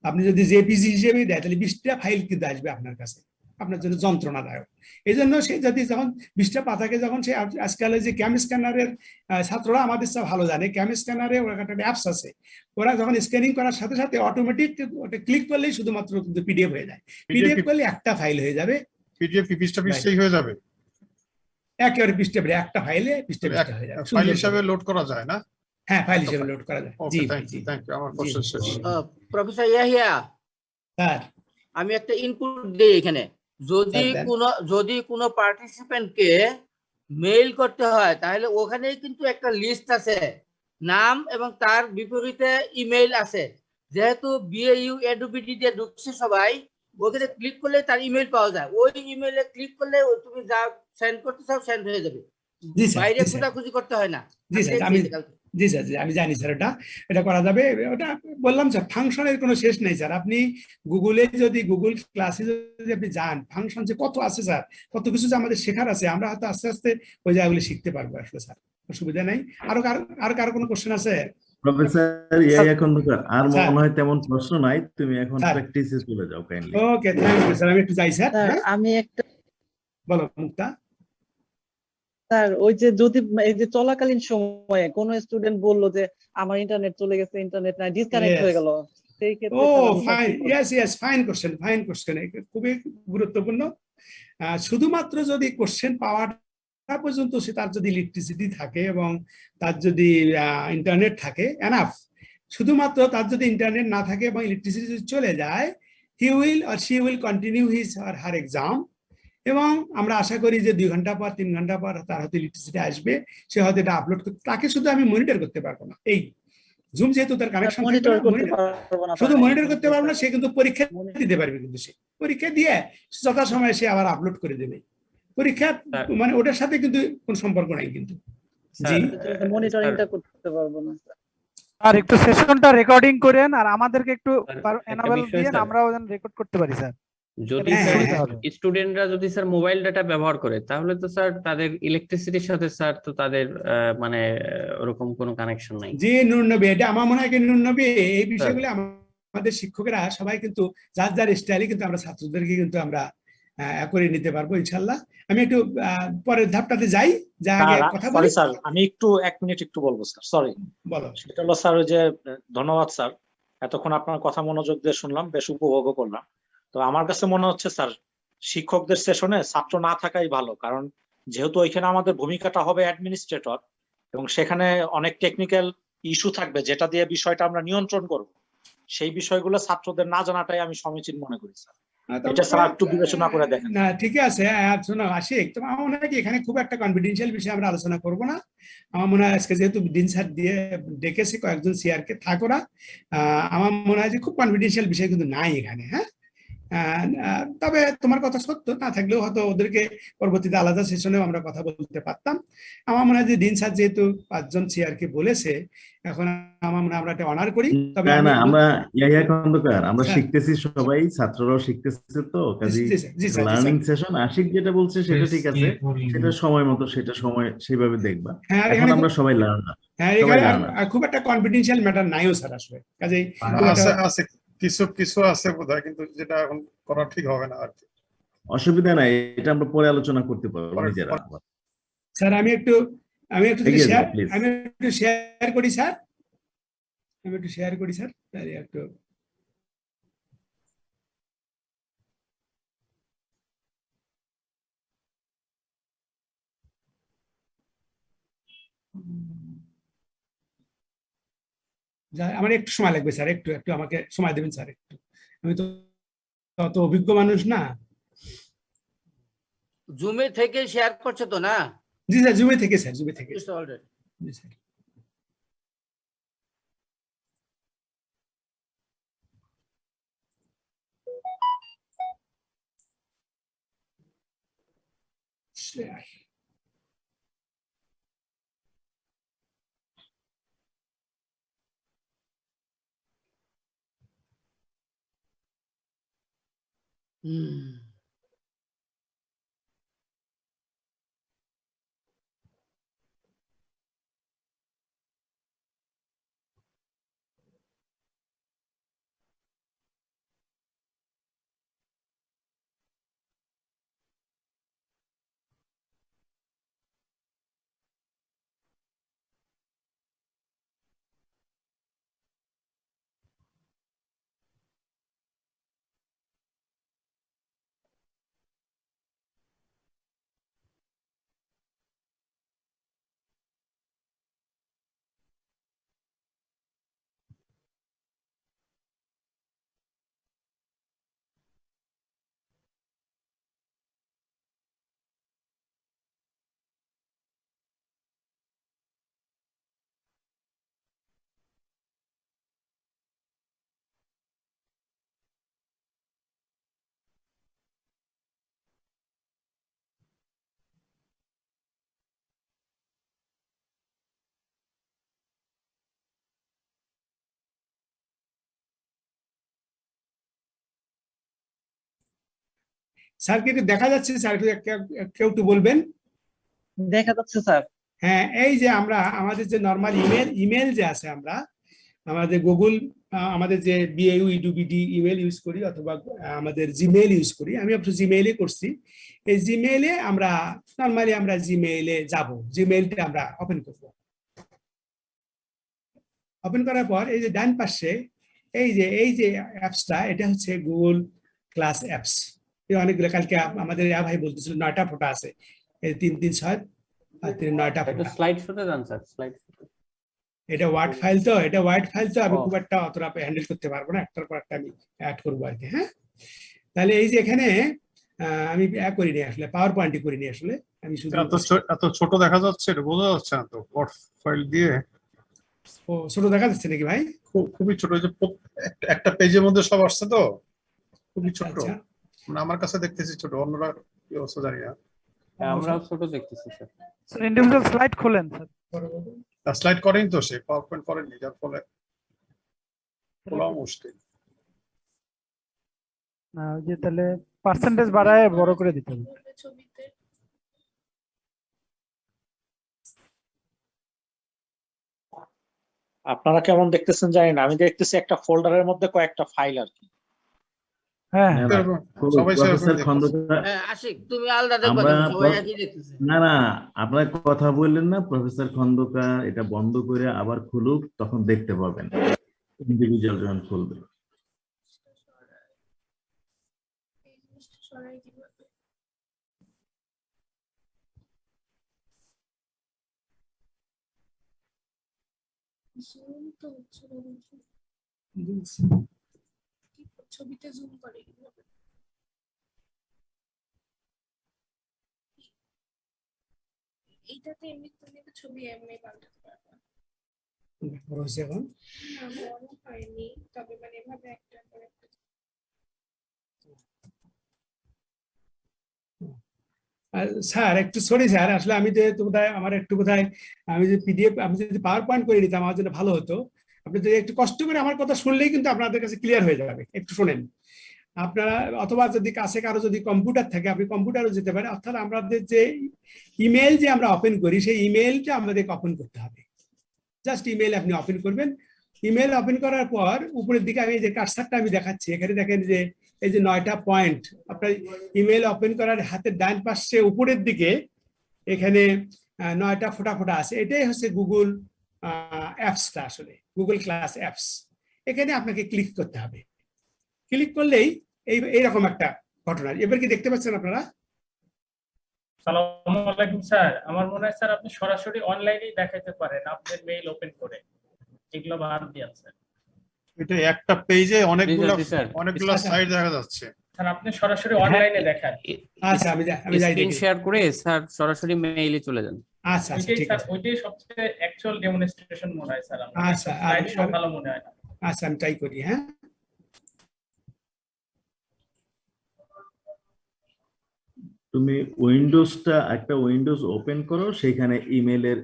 Speaker 2: আপনি যদি জেপিজি হিসেবে দেয় তাহলে 20টা ফাইল কিন্তু আসবে আপনার কাছে, আপনার জন্য যন্ত্রণাদায়ক। এই জন্য সে যদি যখন 20টা পাতাকে যখন সে আজকাল যে ক্যাম স্ক্যানারের ছাত্ররা আমাদের সব ভালো জানে, ক্যাম স্ক্যানারে ওরা একটা অ্যাপস আছে, ওরা যখন স্ক্যানিং করার সাথে সাথে অটোমেটিক ওটা ক্লিক করলেই শুধুমাত্র কিন্তু পিডিএফ হয়ে যায়। পিডিএফ করলে একটা ফাইল হয়ে যাবে।
Speaker 3: পিডিএফ কি 20টা পৃষ্ঠাই হয়ে যাবে?
Speaker 2: একেবারে পৃষ্ঠা একটা ফাইলে 20টা পৃষ্ঠা হয়ে যাবে।
Speaker 3: ফাইল হিসেবে লোড করা যায় না?
Speaker 2: হ্যাঁ, ফাইল হিসেবে লোড করা যায়। জি,
Speaker 3: থ্যাংক ইউ। আমার কোশ্চেন শেষ।
Speaker 4: প্রফেসর ইয়াহিয়া,
Speaker 2: স্যার
Speaker 4: আমি একটা ইনপুট দেই এখানে। যদি কোনো পার্টিসিপেন্টকে মেইল করতে হয় তাহলে ওখানেই কিন্তু একটা লিস্ট আছে, নাম এবং তার বিপরীতে ইমেইল আছে। যেহেতু বিএইউ এডুবিটি দিয়ে ঢুকছে সবাই, ওখানে ক্লিক করলে তার ইমেল পাওয়া যায়, ওই ইমেলে ক্লিক করলে তুমি যা সেন্ড করতে চাও সেন্ড হয়ে যাবে,
Speaker 2: জি স্যার,
Speaker 4: বাইরে
Speaker 2: জি স্যার,
Speaker 4: খোঁজাখুঁজি করতে হয় না।
Speaker 2: জি স্যার, জি স্যার, জি আমি জানি স্যার, এটা করা যাবে। ওটা বললাম স্যার, ফাংশনের কোনো শেষ নেই স্যার। আপনি গুগলে যদি, গুগল ক্লাসে যদি আপনি যান, ফাংশন যে কত আছে স্যার, কত কিছু যে আমাদের শেখার আছে, আমরা হয়তো আস্তে আস্তে ওই জায়গাগুলি শিখতে পারবো আসলে স্যার, অসুবিধা নাই। আর কারো কোনো কোশ্চেন আছে?
Speaker 1: প্রফেসর ইয়াহিয়া খন্দকার, আর
Speaker 2: স্যার,
Speaker 1: মনে হয় তেমন প্রশ্ন নাই, তুমি এখন
Speaker 2: স্যার,
Speaker 1: প্র্যাকটিসে চলে যাও kindly.
Speaker 2: Okay, thank you sir, আমি একটু যাই স্যার।
Speaker 5: স্যার
Speaker 2: হ্যাঁ,
Speaker 5: আমি একটা,
Speaker 2: বলো মুক্তা।
Speaker 5: স্যার ওই যে যদি এই যে চলাকালীন সময়ে কোন স্টুডেন্ট বললো যে আমার ইন্টারনেট চলে গেছে, ইন্টারনেট নাই, ডিসকানেক্ট
Speaker 2: Yes.
Speaker 5: হয়ে গেল, সেই
Speaker 2: ও
Speaker 5: ক্ষেত্রে স্যার আমরা
Speaker 2: ফাইন,
Speaker 5: কি করব?
Speaker 2: Yes yes, fine question, fine question, খুবই গুরুত্বপূর্ণ। শুধুমাত্র যদি কোশ্চেন পাওয়াটা পর্যন্ত সে, তার যদি ইলেকট্রিসিটি থাকে এবং তার যদি ইন্টারনেট থাকে এনাফ, শুধুমাত্র তার যদি ইন্টারনেট না থাকে এবং ইলেকট্রিসিটি যদি চলে যায়, he will or she will continue his or her exam. এবং আমরা আশা করি যে 2 ঘন্টা পর, 3 ঘন্টা পর তার হয়তো ইলেকট্রিসিটি আসবে, সে হয়তো এটা আপলোড করতে, তাকে শুধু আমি মনিটর করতে পারবো না। এই জুম যেহেতু তার কানেকশন থাকবে
Speaker 5: মনিটর
Speaker 2: না,
Speaker 5: করতে পারবো না
Speaker 2: শুধু
Speaker 5: স্যার,
Speaker 2: মনিটর
Speaker 5: এখন
Speaker 2: করতে
Speaker 5: তো
Speaker 2: পারবো না,
Speaker 5: স্যার
Speaker 2: সে কিন্তু পরীক্ষা
Speaker 5: মনিটর
Speaker 2: দিতে পারবে, কিন্তু সে পরীক্ষা দিয়ে যথাসময়ে সে আবার আপলোড করে দেবে পরীক্ষা, মানে ওটার সাথে কিন্তু কোনো সম্পর্ক নাই কিন্তু। জি
Speaker 5: মনিটরিংটা করতে পারবো না স্যার।
Speaker 6: আর একটু সেশনটা রেকর্ডিং করেন আর আমাদেরকে একটু
Speaker 7: স্যার, একটা
Speaker 6: এনাবেল
Speaker 7: বিষয়
Speaker 6: দিন,
Speaker 7: স্যার,
Speaker 6: আমরাও যেন রেকর্ড করতে পারি স্যার।
Speaker 7: যদি
Speaker 2: হ্যাঁ,
Speaker 7: স্যার
Speaker 2: হ্যাঁ,
Speaker 7: স্টুডেন্টরা যদি স্যার মোবাইল ডাটা ব্যবহার করে, তাহলে তো স্যার তাদের ইলেকট্রিসিটির সাথে স্যার তো তাদের মানে ওরকম কোনো কানেকশন নাই।
Speaker 2: জি নূর নবী, এটা আমার মনে হয় কি নূর নবী, এই
Speaker 7: স্যার
Speaker 2: বিষয়গুলো আমাদের শিক্ষকেরা সবাই কিন্তু যার যার স্টাইলে কিন্তু আমরা ছাত্রদেরকে কিন্তু আমরা করে নিতে পারবো ইনশাল্লাহ। আমি একটু পরের ধাপটাতে যাই, যা আগে কথা বলি।
Speaker 8: সরি স্যার, আমি একটু 1 মিনিট একটু বলবো স্যার, সরি।
Speaker 2: বলো।
Speaker 8: সেটা হলো স্যার, ওই যে ধন্যবাদ স্যার, এতক্ষণ আপনার কথা মনোযোগ দিয়ে শুনলাম, বেশ উপভোগ করলাম। তো আমার কাছে মনে হচ্ছে স্যার, শিক্ষকদের সেশনে ছাত্র না থাকাই ভালো, কারণ যেহেতু ওইখানে আমাদের ভূমিকাটা হবে অ্যাডমিনিস্ট্রেটর, এবং সেখানে অনেক টেকনিক্যাল ইস্যু থাকবে যেটা দিয়ে বিষয়টা আমরা নিয়ন্ত্রণ করব, সেই বিষয়গুলো ছাত্রদের না জানাটাই আমি সমীচীন মনে করি স্যার। এটা স্যার একটু বিবেচনা করে দেখেন।
Speaker 2: না ঠিক আছে, শোনো আশিক, তোমার আমার মনে হয় কি এখানে খুব একটা কনফিডেন্সিয়াল বিষয় আমরা আলোচনা করব না। আমার মনে হয় আজকে যেহেতু দিন স্যার দিয়ে ডেকেছে কয়েকজন সিআর কে, থাকোরা, আমার মনে হয় যে খুব কনফিডেন্সিয়াল বিষয় কিন্তু নাই এখানে। হ্যাঁ, তবে তোমার কথা সত্য, না থাকলেও হয়তো ওদেরকে পরবর্তীতে আলাদা সেশনেও আমরা কথা বলতে পারতাম। আমার মনে হয় যে দিন স্যার যেহেতু 5 জন সিআর কে বলেছে, এখন আমার মনে হয় আমরা একটা অনার করি। তবে
Speaker 1: না
Speaker 2: আমি
Speaker 1: না, আমরা ইয়াহিয়া খন্দকার, আমরা
Speaker 2: স্যার,
Speaker 1: শিখতেছি সবাই, ছাত্ররাও শিখতেছে, তো কাজী
Speaker 2: জি স্যার, জি স্যার, জি
Speaker 1: লার্নিং
Speaker 2: স্যার।
Speaker 1: সেশন। আশিক যেটা বলছে সেটা ঠিক আছে, সেটা সময় মতো, সেটা সময় সেইভাবে দেখবা।
Speaker 2: হ্যাঁ,
Speaker 1: এখন
Speaker 2: এখানে
Speaker 1: আমরা সবাই লার্নার,
Speaker 2: হ্যাঁ,
Speaker 1: সবাই
Speaker 2: এখানে
Speaker 1: লার্নার।
Speaker 2: আর খুব একটা কনফিডেন্সিয়াল ম্যাটার নাইও স্যার আসলে, কাজেই খুব একটা
Speaker 3: আছে আছে কিছু কিছু আছে বোধহয়, কিন্তু যেটা এখন করা ঠিক হবে না আর কি।
Speaker 1: অসুবিধা নাই, এটা আমরা পরে আলোচনা করতে পারবো
Speaker 3: পরে-
Speaker 1: নিজেরা।
Speaker 2: স্যার আমি একটু যদি
Speaker 1: এগিয়ে
Speaker 2: শেয়ার,
Speaker 1: যাও প্লিজ।
Speaker 2: আমি একটু শেয়ার করি স্যার, আমি একটু শেয়ার করি স্যার, তাহলে একটু আমার একটু সময় লাগবে স্যার, একটু একটু আমাকে সময় দেবেন স্যার একটু, আমি তো অত অভিজ্ঞ মানুষ না।
Speaker 4: জুমে থেকে শেয়ার করছে তো না?
Speaker 2: জি স্যার, জুমে থেকে স্যার, জুমে থেকে।
Speaker 4: It's already.
Speaker 2: G sir. Share. Sir কি একটু দেখা যাচ্ছে? স্যার কেউ একটু বলবেন?
Speaker 5: দেখা যাচ্ছে স্যার।
Speaker 2: হ্যাঁ, এই যে আমরা আমাদের যে নর্মাল ইমেল যে আছে, আমরা আমাদের গুগল আমাদের যে বিএইউ ইডুবিডি ইমেল ইউজ করি অথবা আমাদের জিমেইল ইউজ করি, আমি আপনার জিমেইলে করছি। এই জিমেইলে আমরা নর্মালি আমরা জিমেইলে যাব, জিমেইলটা আমরা ওপেন করব। ওপেন করার পর এই যে ডান পাশে এই যে অ্যাপসটা, এটা হচ্ছে গুগল ক্লাস অ্যাপস। এই অনেকগুলো, কালকে আমাদের ভাই বলতেছিল 9টা ফটো আছে, এই 3 3 6 আর 9টা
Speaker 7: একটু
Speaker 2: ফটো।
Speaker 7: স্লাইড শোতে যান স্যার, স্লাইড শোতে।
Speaker 2: এটা ওয়ার্ড ফাইল, তো এটা ওয়ার্ড ফাইল, তো আমি
Speaker 7: ও।
Speaker 2: খুব একটা অতটা হ্যান্ডেল করতে পারবো না, একটার পর একটা আমি অ্যাড করবো আর কি। হ্যাঁ, তাহলে এই যে এখানে আমি করিনি আসলে, পাওয়ার পয়েন্টই করিনি আসলে, আমি শুধু
Speaker 3: এত ছোট দেখা যাচ্ছে, এটা বোঝা যাচ্ছে না তো ওয়ার্ড ফাইল দিয়ে।
Speaker 2: ও, ছোট দেখা যাচ্ছে নাকি ভাই?
Speaker 3: খুবই ছোট, যে একটা পেজের মধ্যে সব আসছে তো, খুবই ছোট।
Speaker 2: আচ্ছা,
Speaker 3: মানে আমার কাছে দেখতেছি ছোট, অন্যরা কি অবস্থা জানি না।
Speaker 7: আমরাও ছোট দেখতেছি স্যার।
Speaker 6: স্যার ইন্ডিভিজুয়াল স্লাইড খোলেন স্যার।
Speaker 3: স্লাইড করেনি তো, সে পাওয়ার পয়েন্ট করেনি, যার ফলে খোলা মুশকিল।
Speaker 6: না, ওই যে তাহলে পার্সেন্টেজ বাড়ায় বড় করে দিতে হবে।
Speaker 8: আপনারা কেমন দেখতেছেন জানি না, আমি দেখতেছি একটা ফোল্ডারের মধ্যে কয়েকটা ফাইল আর কি।
Speaker 6: হ্যাঁ,
Speaker 1: না, না,
Speaker 3: সবাই
Speaker 1: প্রফেসর
Speaker 3: সেরকমই
Speaker 1: খন্দকার,
Speaker 4: আশিক তুমি আলাদা দেখবা
Speaker 1: আমরা
Speaker 4: কেন? সবাই একই দেখতেছে।
Speaker 1: না না, আপনার কথা বললেন না, প্রফেসর খন্দকার এটা বন্ধ করে আবার খুলুক, তখন দেখতে পাবেন ইন্ডিভিজুয়াল যখন খুলবে।
Speaker 9: ছবিতে জুম করে এইটাতে এমনি তুমি তো ছবি এমনি পাল্টাতে পারবে
Speaker 2: এখন
Speaker 9: না, বড় হয়নি, তবে মানে এভাবে একটা করে
Speaker 2: স্যার একটু সরি স্যার, আসলে আমি যে বোধহয় আমার একটু বোধহয় আমি যে পিডিএফ, আমি যদি পাওয়ার পয়েন্ট করে নিতাম আমার জন্য ভালো হতো। আপনি যদি একটু কষ্ট করে আমার কথা শুনলেই কিন্তু আপনাদের কাছে ক্লিয়ার হয়ে যাবে। একটু শোনেন আপনারা, অথবা যদি কাছে কারো যদি কম্পিউটার থাকে আপনি কম্পিউটারও যেতে পারেন। অর্থাৎ আমাদের যে ইমেল যে আমরা ওপেন করি, সেই ইমেলটা আমাদেরকে ওপেন করতে হবে। জাস্ট ইমেল আপনি ওপেন করবেন। ইমেল ওপেন করার পর উপরের দিকে আমি যে কার্সারটা আমি দেখাচ্ছি, এখানে দেখেন যে এই যে 9টা পয়েন্ট, আপনার ইমেল ওপেন করার হাতের ডান পাশে উপরের দিকে এখানে 9টা ফোটা ফোটা আছে। এটাই হচ্ছে গুগল অ্যাপসটা, আসলে গুগল ক্লাস অ্যাপস। এখানে আপনাকে ক্লিক করতে হবে। ক্লিক করলেই এইরকম একটা ঘটনা। এবার কি দেখতে পাচ্ছেন আপনারা?
Speaker 10: আসসালামু আলাইকুম স্যার, আমার মনে হয় স্যার আপনি সরাসরি অনলাইনেই দেখাইতে পারেন আপনার মেইল ওপেন করে, এগুলো বাদ দিয়ে স্যার।
Speaker 3: এটা একটা পেজে অনেকগুলো সাইট দেখা যাচ্ছে।
Speaker 10: স্যার আপনি সরাসরি অনলাইনে দেখান।
Speaker 2: আচ্ছা, আমি যাই
Speaker 7: স্ক্রিন শেয়ার করে স্যার সরাসরি মেইলে চলে যান।
Speaker 2: আচ্ছা আচ্ছা, ঠিক আছে।
Speaker 10: ওইটাই সবচেয়ে অ্যাকচুয়াল ডেমনস্ট্রেশন মনে হয় স্যার আমার।
Speaker 2: আচ্ছা,
Speaker 10: স্লাইড শো ভালো মনে হয় না।
Speaker 2: আচ্ছা, আমি ট্রাই করি। হ্যাঁ,
Speaker 1: তুমি একটা উইন্ডোজ ওপেন করো, সেখানে ইমেলের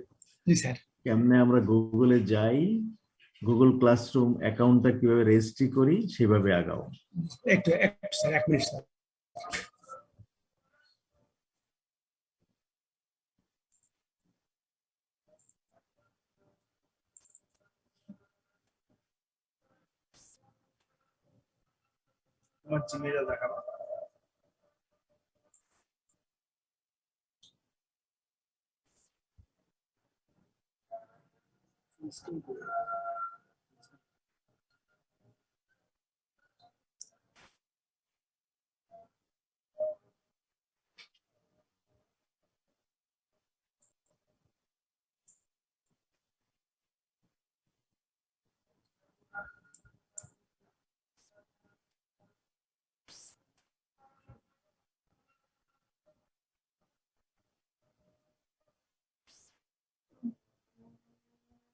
Speaker 2: জি স্যার।
Speaker 1: কেমনে আমরা গুগলে যাই, গুগল ক্লাসরুম অ্যাকাউন্টটা কিভাবে রেজিস্ট্রি করি সেভাবে আগাও।
Speaker 2: একটু স্যার, 1 মিনিট স্যার। আমার জিমেইল দেখাবো।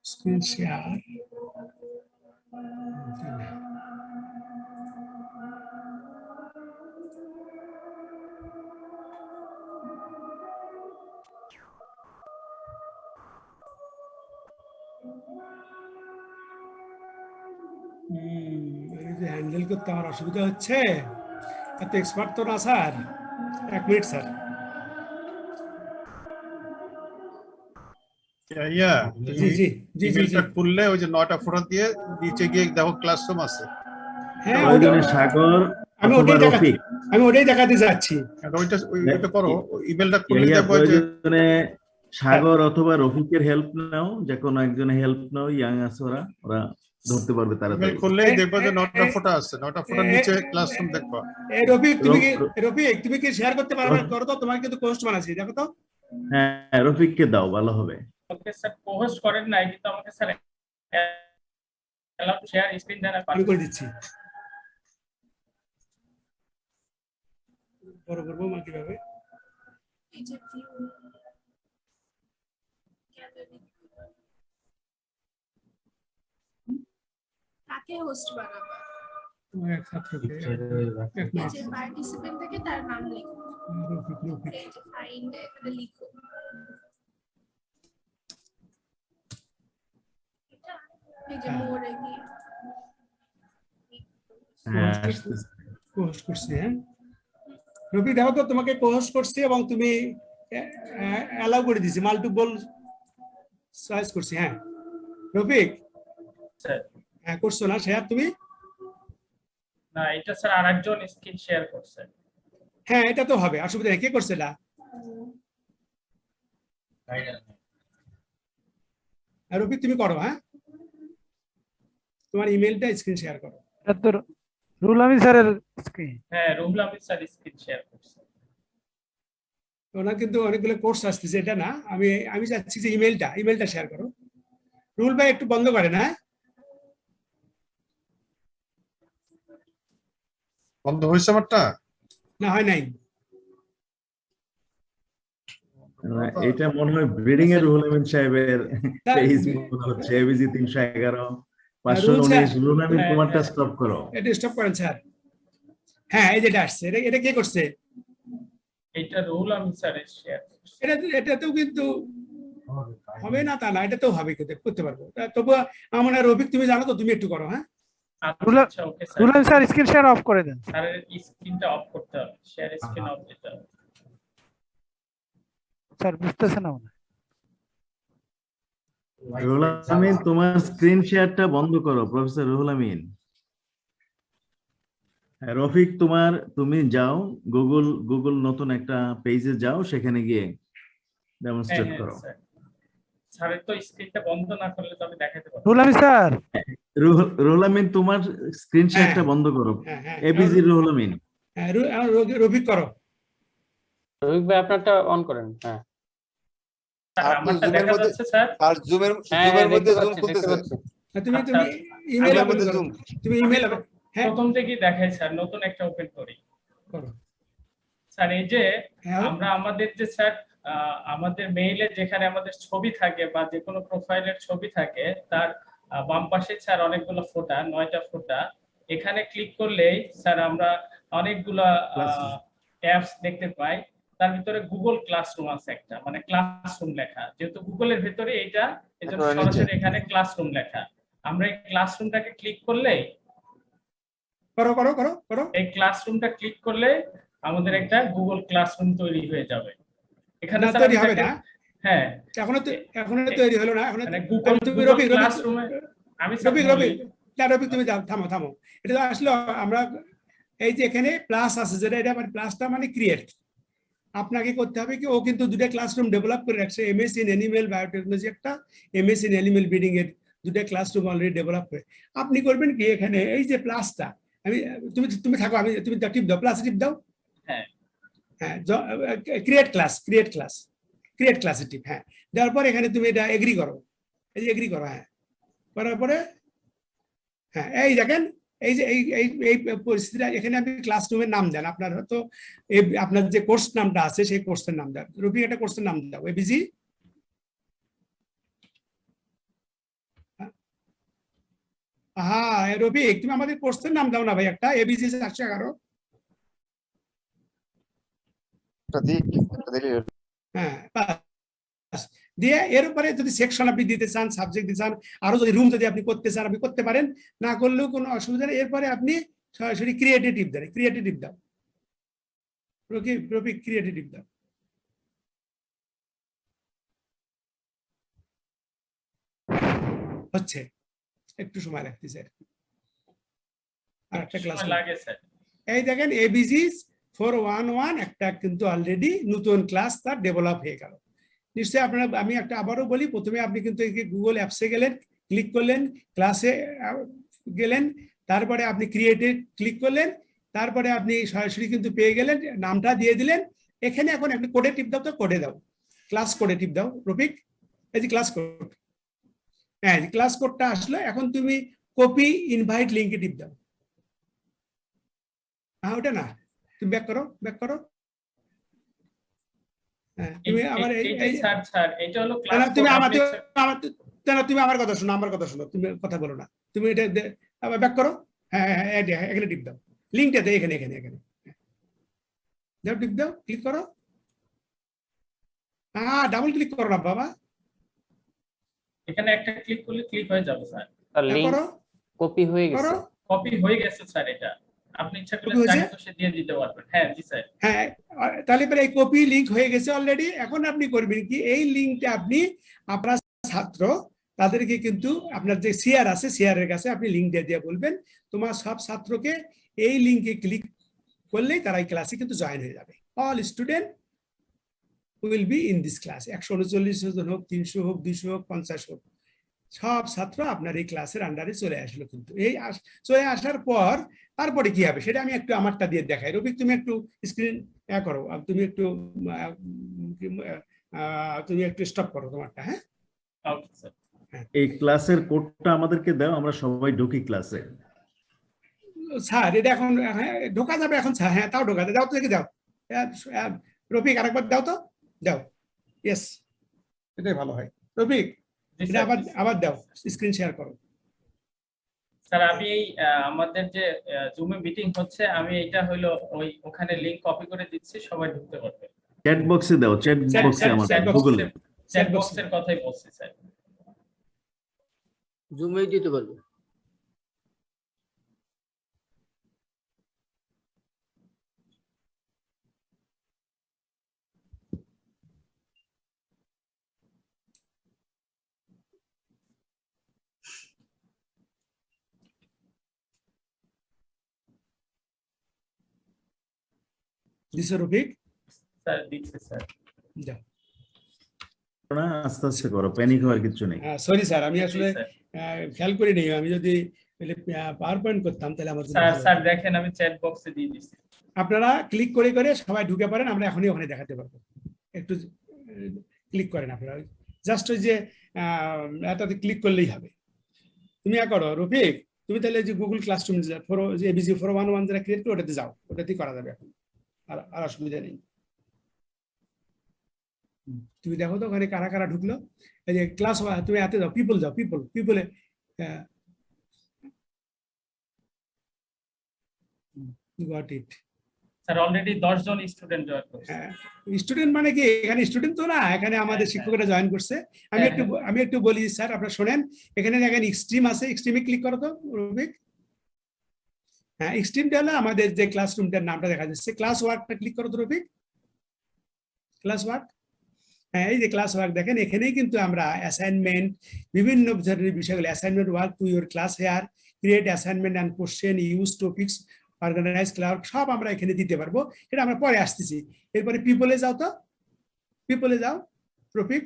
Speaker 2: Screen share. হ্যান্ডেল করতে আমার অসুবিধা হচ্ছে, এত এক্সপার্ট তো না স্যার। 1 minute sir.
Speaker 3: ইয়া
Speaker 2: জি জি জি জি জি
Speaker 3: ইমেলটা খুললে ওই যে 9টা ফোটা দিয়ে নিচে গিয়ে দেখো ক্লাসরুম আছে।
Speaker 2: হ্যাঁ
Speaker 1: প্রয়োজনে সাগর
Speaker 2: আমি
Speaker 1: অথবা
Speaker 2: ওটাই দেখা
Speaker 1: রফিক,
Speaker 2: আমি ওটাই দেখাতে যাচ্ছি।
Speaker 3: ওইটা করো, ইমেলটা খুললে
Speaker 1: ইয়া
Speaker 3: দেখো যে
Speaker 1: প্রয়োজনে সাগর অথবা রফিকের হেল্প নাও, যে কোনো একজনের হেল্প নাও, ইয়াং আছে ওরা, ওরা ধরতে পারবে
Speaker 3: ইমেল
Speaker 1: তাড়াতাড়ি।
Speaker 3: খুললেই দেখবো যে 9টা ফোটা আছে, 9টা ফোটার নিচে ক্লাসরুম দেখবা।
Speaker 2: এই রফিক
Speaker 1: রফ-
Speaker 2: তুমি কি শেয়ার করতে পারবে? করো তো, তোমাকে কিন্তু পোস্ট বানাচ্ছি, দেখো তো।
Speaker 1: হ্যাঁ, রফিককে দাও, ভালো হবে।
Speaker 10: ওকে স্যার পোস্ট করেন নাই, কিন্তু আমাকে sir allow to share screen দেন।
Speaker 2: আমি করে দিচ্ছি। বড় করবো মা কিভাবে?
Speaker 9: এই যে ভিউ গ্যালারি, কাকে হোস্ট বানাবা?
Speaker 2: তোমার এক ছাত্রকে এক
Speaker 9: এই
Speaker 2: মিনিট।
Speaker 9: যে পার্টিসিপেন্ট থেকে তার নাম লিখো,
Speaker 2: রফিক রফিক
Speaker 9: এই যে ফাইন্ড এখানে লিখো এটা, এই যে মোরে গিয়ে
Speaker 1: হ্যাঁ, আসতেছে।
Speaker 2: পোস্ট করছি। হ্যাঁ রফিক দেখো তো, তোমাকে পোস্ট করছি এবং তুমি অ্যালাউ করে দিছি, মাল্টিপল চয়েস করছি। হ্যাঁ রফিক,
Speaker 10: স্যার
Speaker 2: হ্যাঁ করছো না শেয়ার তুমি?
Speaker 10: না, এটা স্যার আরেকজন স্ক্রিন শেয়ার করছে।
Speaker 2: হ্যাঁ এটা তো হবে, অসুবিধা নেই। কে করছে এটা? রফিক তুমি করো। হ্যাঁ তোমার ইমেলটা স্ক্রিন শেয়ার করো।
Speaker 6: এটা তো রুল আমিন স্যারের স্ক্রিন।
Speaker 10: হ্যাঁ, Ruhul Amin sir screen share করছে।
Speaker 2: ওনার কিন্তু অনেকগুলো কোর্স আসতেছে, এটা না। আমি চাচ্ছি যে ইমেলটা শেয়ার করো। রুল ভাই একটু বন্ধ করেন। হ্যাঁ
Speaker 3: বন্ধ হয়েছে আমারটা?
Speaker 2: না হয় নাই।
Speaker 1: এটা মনে হয় ব্রিডিং এর রুহুল আমিন সাহেবের পেজ মনে হচ্ছে, এবিজি 311 519। রুহুল আমিন তোমারটা স্টপ করো।
Speaker 2: এটা স্টপ করেন স্যার। হ্যাঁ এই যেটা আসছে, এটা কে করছে?
Speaker 10: এটা রুহুল আমিন স্যার শেয়ার করছে।
Speaker 2: এটাতেও কিন্তু হবে না তা না, এটাতেও হবে, করতে পারবো। তবু আমার রফিক তুমি জানো তো, তুমি একটু করো। হ্যাঁ
Speaker 10: আচ্ছা okay sir.
Speaker 6: Rule Amin sir screen share of করে দেন।
Speaker 10: স্যারের স্ক্রিনটা অফ করতে হবে, শেয়ার স্ক্রিন অফ দিতে হবে।
Speaker 6: স্যার বুঝতেছে না মনে হয়।
Speaker 1: রুহুল আমিন তোমার স্ক্রিন শেয়ারটা বন্ধ করো, প্রফেসর রুহুল আমিন। হ্যাঁ, রফিক তুমি যাও গুগল নতুন একটা পেজে যাও, সেখানে গিয়ে ডেমনস্ট্রেট করো।
Speaker 10: স্যারের তো স্ক্রিনটা বন্ধ না করলে তো আমি দেখাতে পারবো।
Speaker 6: রুল আমিন স্যার,
Speaker 1: রুহুল আমিন তোমার স্ক্রিন শেয়ারটা বন্ধ করো। এবিজি রুহুল আমিন।
Speaker 2: হ্যাঁ রফিক করো।
Speaker 7: রবিক ভাই আপনারটা অন করেন। হ্যাঁ
Speaker 10: স্যার আমারটা দেখা যাচ্ছে স্যার।
Speaker 11: আর জুমের মধ্যে জুম খুলতেছে।
Speaker 2: তুমি ইমেল হ্যাঁ
Speaker 10: প্রথম থেকেই দেখাই স্যার, নতুন একটা ওপেন করি।
Speaker 2: করো
Speaker 10: স্যার এই যে আমরা আমাদের যে স্যার আমাদের মেইলে যেখানে আমাদের ছবি থাকে বা যে কোনো প্রোফাইলের ছবি থাকে, তার বাম পাশে স্যার অনেকগুলো ফোঁটা, 9টা ফোঁটা। এখানে ক্লিক করলেই স্যার আমরা অনেকগুলা অ্যাপস দেখতে পাই। তার ভিতরে গুগল ক্লাসরুম আছে একটা, মানে ক্লাসরুম লেখা, যেহেতু গুগলের ভিতরে এইটা, এজন্য সরাসরি এখানে ক্লাসরুম লেখা। আমরা এই ক্লাসরুমটাকে ক্লিক করলে
Speaker 2: করো
Speaker 10: এই ক্লাসরুমটা ক্লিক করলে আমাদের একটা গুগল ক্লাসরুম তৈরি হয়ে যাবে। এখানে
Speaker 2: তৈরি হবে না?
Speaker 10: হ্যাঁ
Speaker 2: এখনো তৈরি হলো না। এখন
Speaker 10: গুগল ক্লাসরুমে আমি
Speaker 2: রফিক তুমি থামো। এটা আসলে আমরা এই যে এখানে প্লাস আছে, যেটা এটা মানে প্লাসটা মানে ক্রিয়েট। আপনাকে করতে হবে কি, ও কিন্তু দুটো ক্লাসরুম ডেভেলপ করে রাখছে, এমএসসি ইন অ্যানিমেল বায়োটেকনোলজি একটা, এমএসসি ইন অ্যানিমেল ব্রিডিং এর দুটো ক্লাসরুম অলরেডি ডেভেলপ করে। আপনি করবেন কি, এখানে এই যে প্লাসটা, তুমি থাকো, তুমি টিপ দাও, প্লাস টিপ দাও। হ্যাঁ ক্রিয়েট ক্লাসে টিপ। হ্যাঁ দেওয়ার পর এখানে তুমি এটা এগ্রি করো, এই যে এগ্রি করো। হ্যাঁ করার পরে হ্যাঁ এই দেখেন, এই যে এই পরিস্থিতিটা, এখানে আপনি ক্লাসরুমের নাম দেন। আপনার হয়তো আপনার যে কোর্স নামটা আছে সেই কোর্সের নাম দেন। রফিক একটা কোর্সের নাম দাও, এবিজি। হ্যাঁ রফিক তুমি আমাদের কোর্সের নাম দাও না ভাই, একটা এবিজি 411। হ্যাঁ দিয়ে এর উপরে যদি সেকশন আপনি দিতে চান, সাবজেক্ট দিতে চান, আরো যদি রুম যদি আপনি করতে চান আপনি করতে পারেন, না করলেও কোনো অসুবিধা নেই। এরপরে আপনি সরাসরি ক্রিয়েটিভ দাও। রফিক ক্রিয়েটিভ দাও। হচ্ছে, একটু সময় লাগতেছে আর একটা ক্লাস
Speaker 10: লাগে স্যার।
Speaker 2: এই দেখেন এবিজি 411 একটা কিন্তু অলরেডি নতুন ক্লাস তার ডেভেলপ হয়ে গেল। নিশ্চয়ই আপনারা, আমি একটা আবারও বলি, প্রথমে আপনি কিন্তু গুগল অ্যাপসে গেলেন, ক্লিক করলেন, ক্লাসে গেলেন, তারপরে আপনি ক্রিয়েটে ক্লিক করলেন, তারপরে আপনি সরাসরি কিন্তু পেয়ে গেলেন, নামটা দিয়ে দিলেন। এখানে এখন একটা কোডে টিপ দাও, তো কোডে দাও, ক্লাস কোডে টিপ দাও রফিক, এই যে ক্লাস কোড। হ্যাঁ, ক্লাস কোডটা আসলো, এখন তুমি কপি ইনভাইট লিঙ্কে টিপ দাও। হ্যাঁ, ওটা না, তুমি ব্যাক করো, ব্যাক করো। হ্যাঁ, তুমি আবার
Speaker 10: স্যার এটা হলো ক্লাস কোড।
Speaker 2: তুমি আমার কথা শোনো, আমার কথা শোনো, তুমি কথা বলো না, তুমি এটা আবার ব্যাক করো। হ্যাঁ হ্যাঁ, এখানে টিপ দাও, লিঙ্কটাতে এখানে এখানে এখানে দাও, টিপ দাও, ক্লিক করো। হ্যাঁ, ডাবল ক্লিক করো না বাবা,
Speaker 10: এখানে একটা ক্লিক করলে ক্লিক হয়ে যাবে স্যার।
Speaker 7: লিংক কপি হয়ে গেছে,
Speaker 10: কপি হয়ে গেছে স্যার। এটা আপনি ইচ্ছা করলে চাইলে সে দিয়ে দিতে পারবেন। হ্যাঁ জি স্যার।
Speaker 2: হ্যাঁ, তাহলে পরে এই কপি লিংক হয়ে গেছে অলরেডি। এখন আপনি করবেন কি, এই লিংকটা আপনি আপনার ছাত্র তাদেরকে কিন্তু আপনার যে সিআর আছে, সিআর এর কাছে আপনি লিংক দিয়ে বলবেন তোমার সব ছাত্রকে এই লিংকে ক্লিক করলেই তারা এই ক্লাসে কিন্তু জয়েন হয়ে যাবে। All student will be in this class. 139 জন হোক, 300 হোক, 200 হোক, 50 হোক, সব ছাত্র আপনার এই ক্লাসের আন্ডারে চলে আসলো। কিন্তু এই চলে আসার পর তারপরে কি হবে সেটা আমি একটু আমারটা দিয়ে দেখাই। রফিক, তুমি একটু স্ক্রিন করো, তুমি একটু স্টপ করো তোমারটা। হ্যাঁ,
Speaker 1: এই ক্লাসের কোডটা আমাদেরকে দাও, আমরা সবাই ঢুকি ক্লাসে।
Speaker 2: স্যার এটা এখন ঢোকা যাবে এখন স্যার? হ্যাঁ, তাও ঢোকাতে দাও, তো দাও রফিক, আরেকবার দাও তো, দাও। ইয়েস, এটাই ভালো হয় রফিক, এটা আবার দাও, স্ক্রিন শেয়ার করো।
Speaker 10: স্যার আমি আমাদের যে জুমে মিটিং হচ্ছে, আমি এটা হলো ওখানে লিংক কপি করে দিচ্ছি, সবাই ঢুকতে পারবে।
Speaker 1: চ্যাট বক্সে দাও, চ্যাট বক্সে আমাদের গুগলে
Speaker 10: চ্যাট বক্সের কথাই বলছি স্যার।
Speaker 4: জুমে দিতে পারবে।
Speaker 2: দিছো রফিক?
Speaker 10: স্যার দিচ্ছি স্যার।
Speaker 2: যাও
Speaker 1: না, আস্তে আস্তে করো, প্যানিক হওয়ার কিছু নেই।
Speaker 2: সরি স্যার, আমি আসলে খেয়াল করি নাই। আমি যদি পাওয়ার পয়েন্ট করতাম তাহলে আমার
Speaker 10: স্যার দেখেন আমি চ্যাট বক্সে দিয়ে দিচ্ছি।
Speaker 2: আপনারা ক্লিক করে করে সবাই ঢুকে পারেন, আমরা এখনই ওখানে দেখাতে পারবো। একটু ক্লিক করেন আপনারা, জাস্ট ওই যে এটাতে ক্লিক করলেই হবে। তুমি করো রফিক, তুমি তাহলে যে গুগল ক্লাসরুম যে এবিজি 411 যেটা ক্রিয়েট করে ওটাতে যাও, ওটাতেই করা যাবে এখন, আর অসুবিধা নেই। তুমি দেখো তো ওখানে কারা কারা ঢুকলো। এই যে ক্লাস, তুমি এতে যাও, পিপল যাও, পিপলে গট ইট।
Speaker 10: স্যার অলরেডি 10 জন স্টুডেন্ট জয়েন করছে।
Speaker 2: স্টুডেন্ট মানে কি, এখানে স্টুডেন্ট তো না, এখানে আমাদের শিক্ষকরা জয়েন করছে। আমি একটু বলি স্যার, আপনারা শোনেন। এখানে দেখেন এক্সট্রিম আছে, এক্সট্রিমে ক্লিক করো তো রফিক। হ্যাঁ, এক্সট্রিমটা হলো আমাদের যে ক্লাসরুমটার নামটা দেখা যাচ্ছে। ক্লাস ওয়ার্কটা ক্লিক করো তো রফিক, ক্লাস ওয়ার্ক। হ্যাঁ, এই যে ক্লাস ওয়ার্ক দেখেন, এখানেই কিন্তু আমরা অ্যাসাইনমেন্ট, বিভিন্ন ধরনের বিষয়গুলো, assignment work to your class here, create assignment and question, use topics, organise class, সব আমরা এখানে দিতে পারবো। এটা আমরা পরে আসতেছি। এরপরে পিপলে যাও তো, পিপলে যাও রফিক।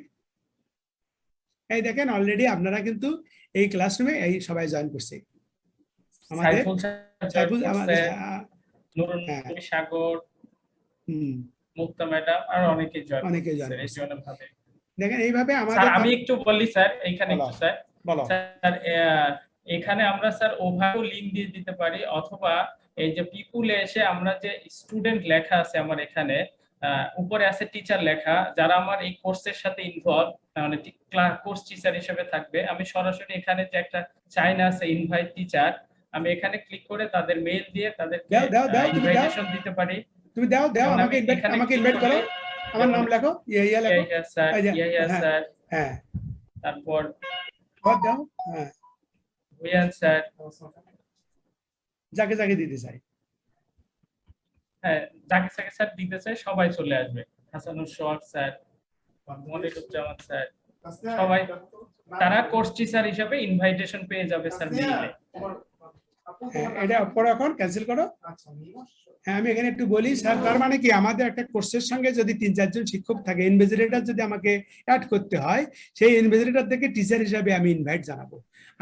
Speaker 2: এই দেখেন অলরেডি আপনারা কিন্তু এই ক্লাসরুমে এই সবাই জয়েন করছে। আমাদের
Speaker 10: সাগর, মুক্তা ম্যাডাম আর অনেকে জয়েন করছে।
Speaker 2: দেখেন এইভাবে আমাদের,
Speaker 10: আমি একটু বলি স্যার এইখানে একটু স্যার বলো স্যার, এখানে আমরা স্যার ওভারও লিংক দিয়ে দিতে পারি, অথবা এই যে পিপুলে এসে আমরা যে স্টুডেন্ট লেখা আছে আমার এখানে উপরে আছে টিচার লেখা, যারা আমার এই কোর্সের সাথে ইনভলভ, মানে কোর্স টিচার হিসেবে থাকবে, আমি সরাসরি এখানে যে একটা চাইনা আছে ইনভাইট টিচার, আমি এখানে ক্লিক করে তাদের মেইল দিয়ে তাদের ইনভাইটেশন দিতে পারি।
Speaker 2: তুমি দাও আমাকে ইনভাইট করো, আমার নাম লেখো, ইয়া লেখো
Speaker 10: স্যার, ইয়া স্যার। হ্যাঁ, তারপর
Speaker 2: দাও, হ্যাঁ
Speaker 10: হুইয়ান স্যার,
Speaker 2: যাকে যাকে দিতে চাই।
Speaker 10: হ্যাঁ যাকে যাকে স্যার দিতে চাই সবাই চলে আসবে, হাসানুর সোহাগ স্যার, মনিরুজ্জামান স্যার, সবাই তারা কোর্স টিচার হিসেবে ইনভাইটেশন পেয়ে যাবে স্যার মেইলে।
Speaker 2: এটা পরে এখন ক্যান্সেল করো। হ্যাঁ আমি এখানে একটু বলি স্যার, তার মানে কি আমাদের একটা কোর্সের সঙ্গে যদি 3-4 জন শিক্ষক থাকে, ইনভিজিলেটর যদি আমাকে অ্যাড করতে হয়, সেই ইনভিজিলেটর থেকে টিচার হিসেবে আমি ইনভাইট জানাবো,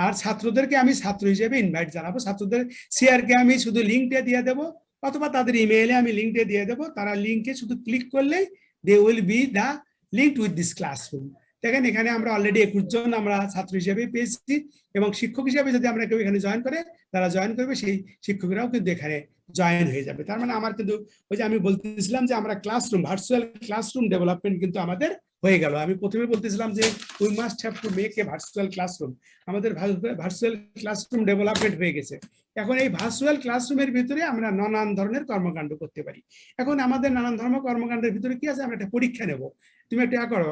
Speaker 2: আর ছাত্রদেরকে আমি ছাত্র হিসেবে ইনভাইট জানাবো। ছাত্রদের সিআরকে আমি শুধু লিঙ্কটা দিয়ে দেবো, অথবা তাদের ইমেইলে আমি লিঙ্কটা দিয়ে দেবো, তারা লিঙ্কে শুধু ক্লিক করলেই they will be the linked with this classroom. দেখেন এখানে আমরা অলরেডি 21 জন আমরা ছাত্র হিসেবে পেয়েছি, এবং শিক্ষক হিসেবে যদি আমরা কেউ এখানে জয়েন করে, তারা জয়েন করবে, সেই শিক্ষকরাও কিন্তু এখানে জয়েন হয়ে যাবে। তার মানে আমার কিন্তু ওই যে আমি বলতেছিলাম যে আমরা ক্লাসরুম, ভার্চুয়াল ক্লাসরুম ডেভেলপমেন্ট কিন্তু আমাদের হয়ে গেল। আমি প্রথমে বলতেছিলাম যে we must have to make a virtual classroom, আমাদের ভার্চুয়াল ক্লাসরুম ডেভেলপমেন্ট হয়ে গেছে। এখন এই ভার্চুয়াল ক্লাসরুমের ভিতরে আমরা নানান ধরনের কর্মকাণ্ড করতে পারি। এখন আমাদের নানান ধরনের কর্মকাণ্ডের ভিতরে কি আছে, আমরা একটা পরীক্ষা নেব। তুমি একটা করো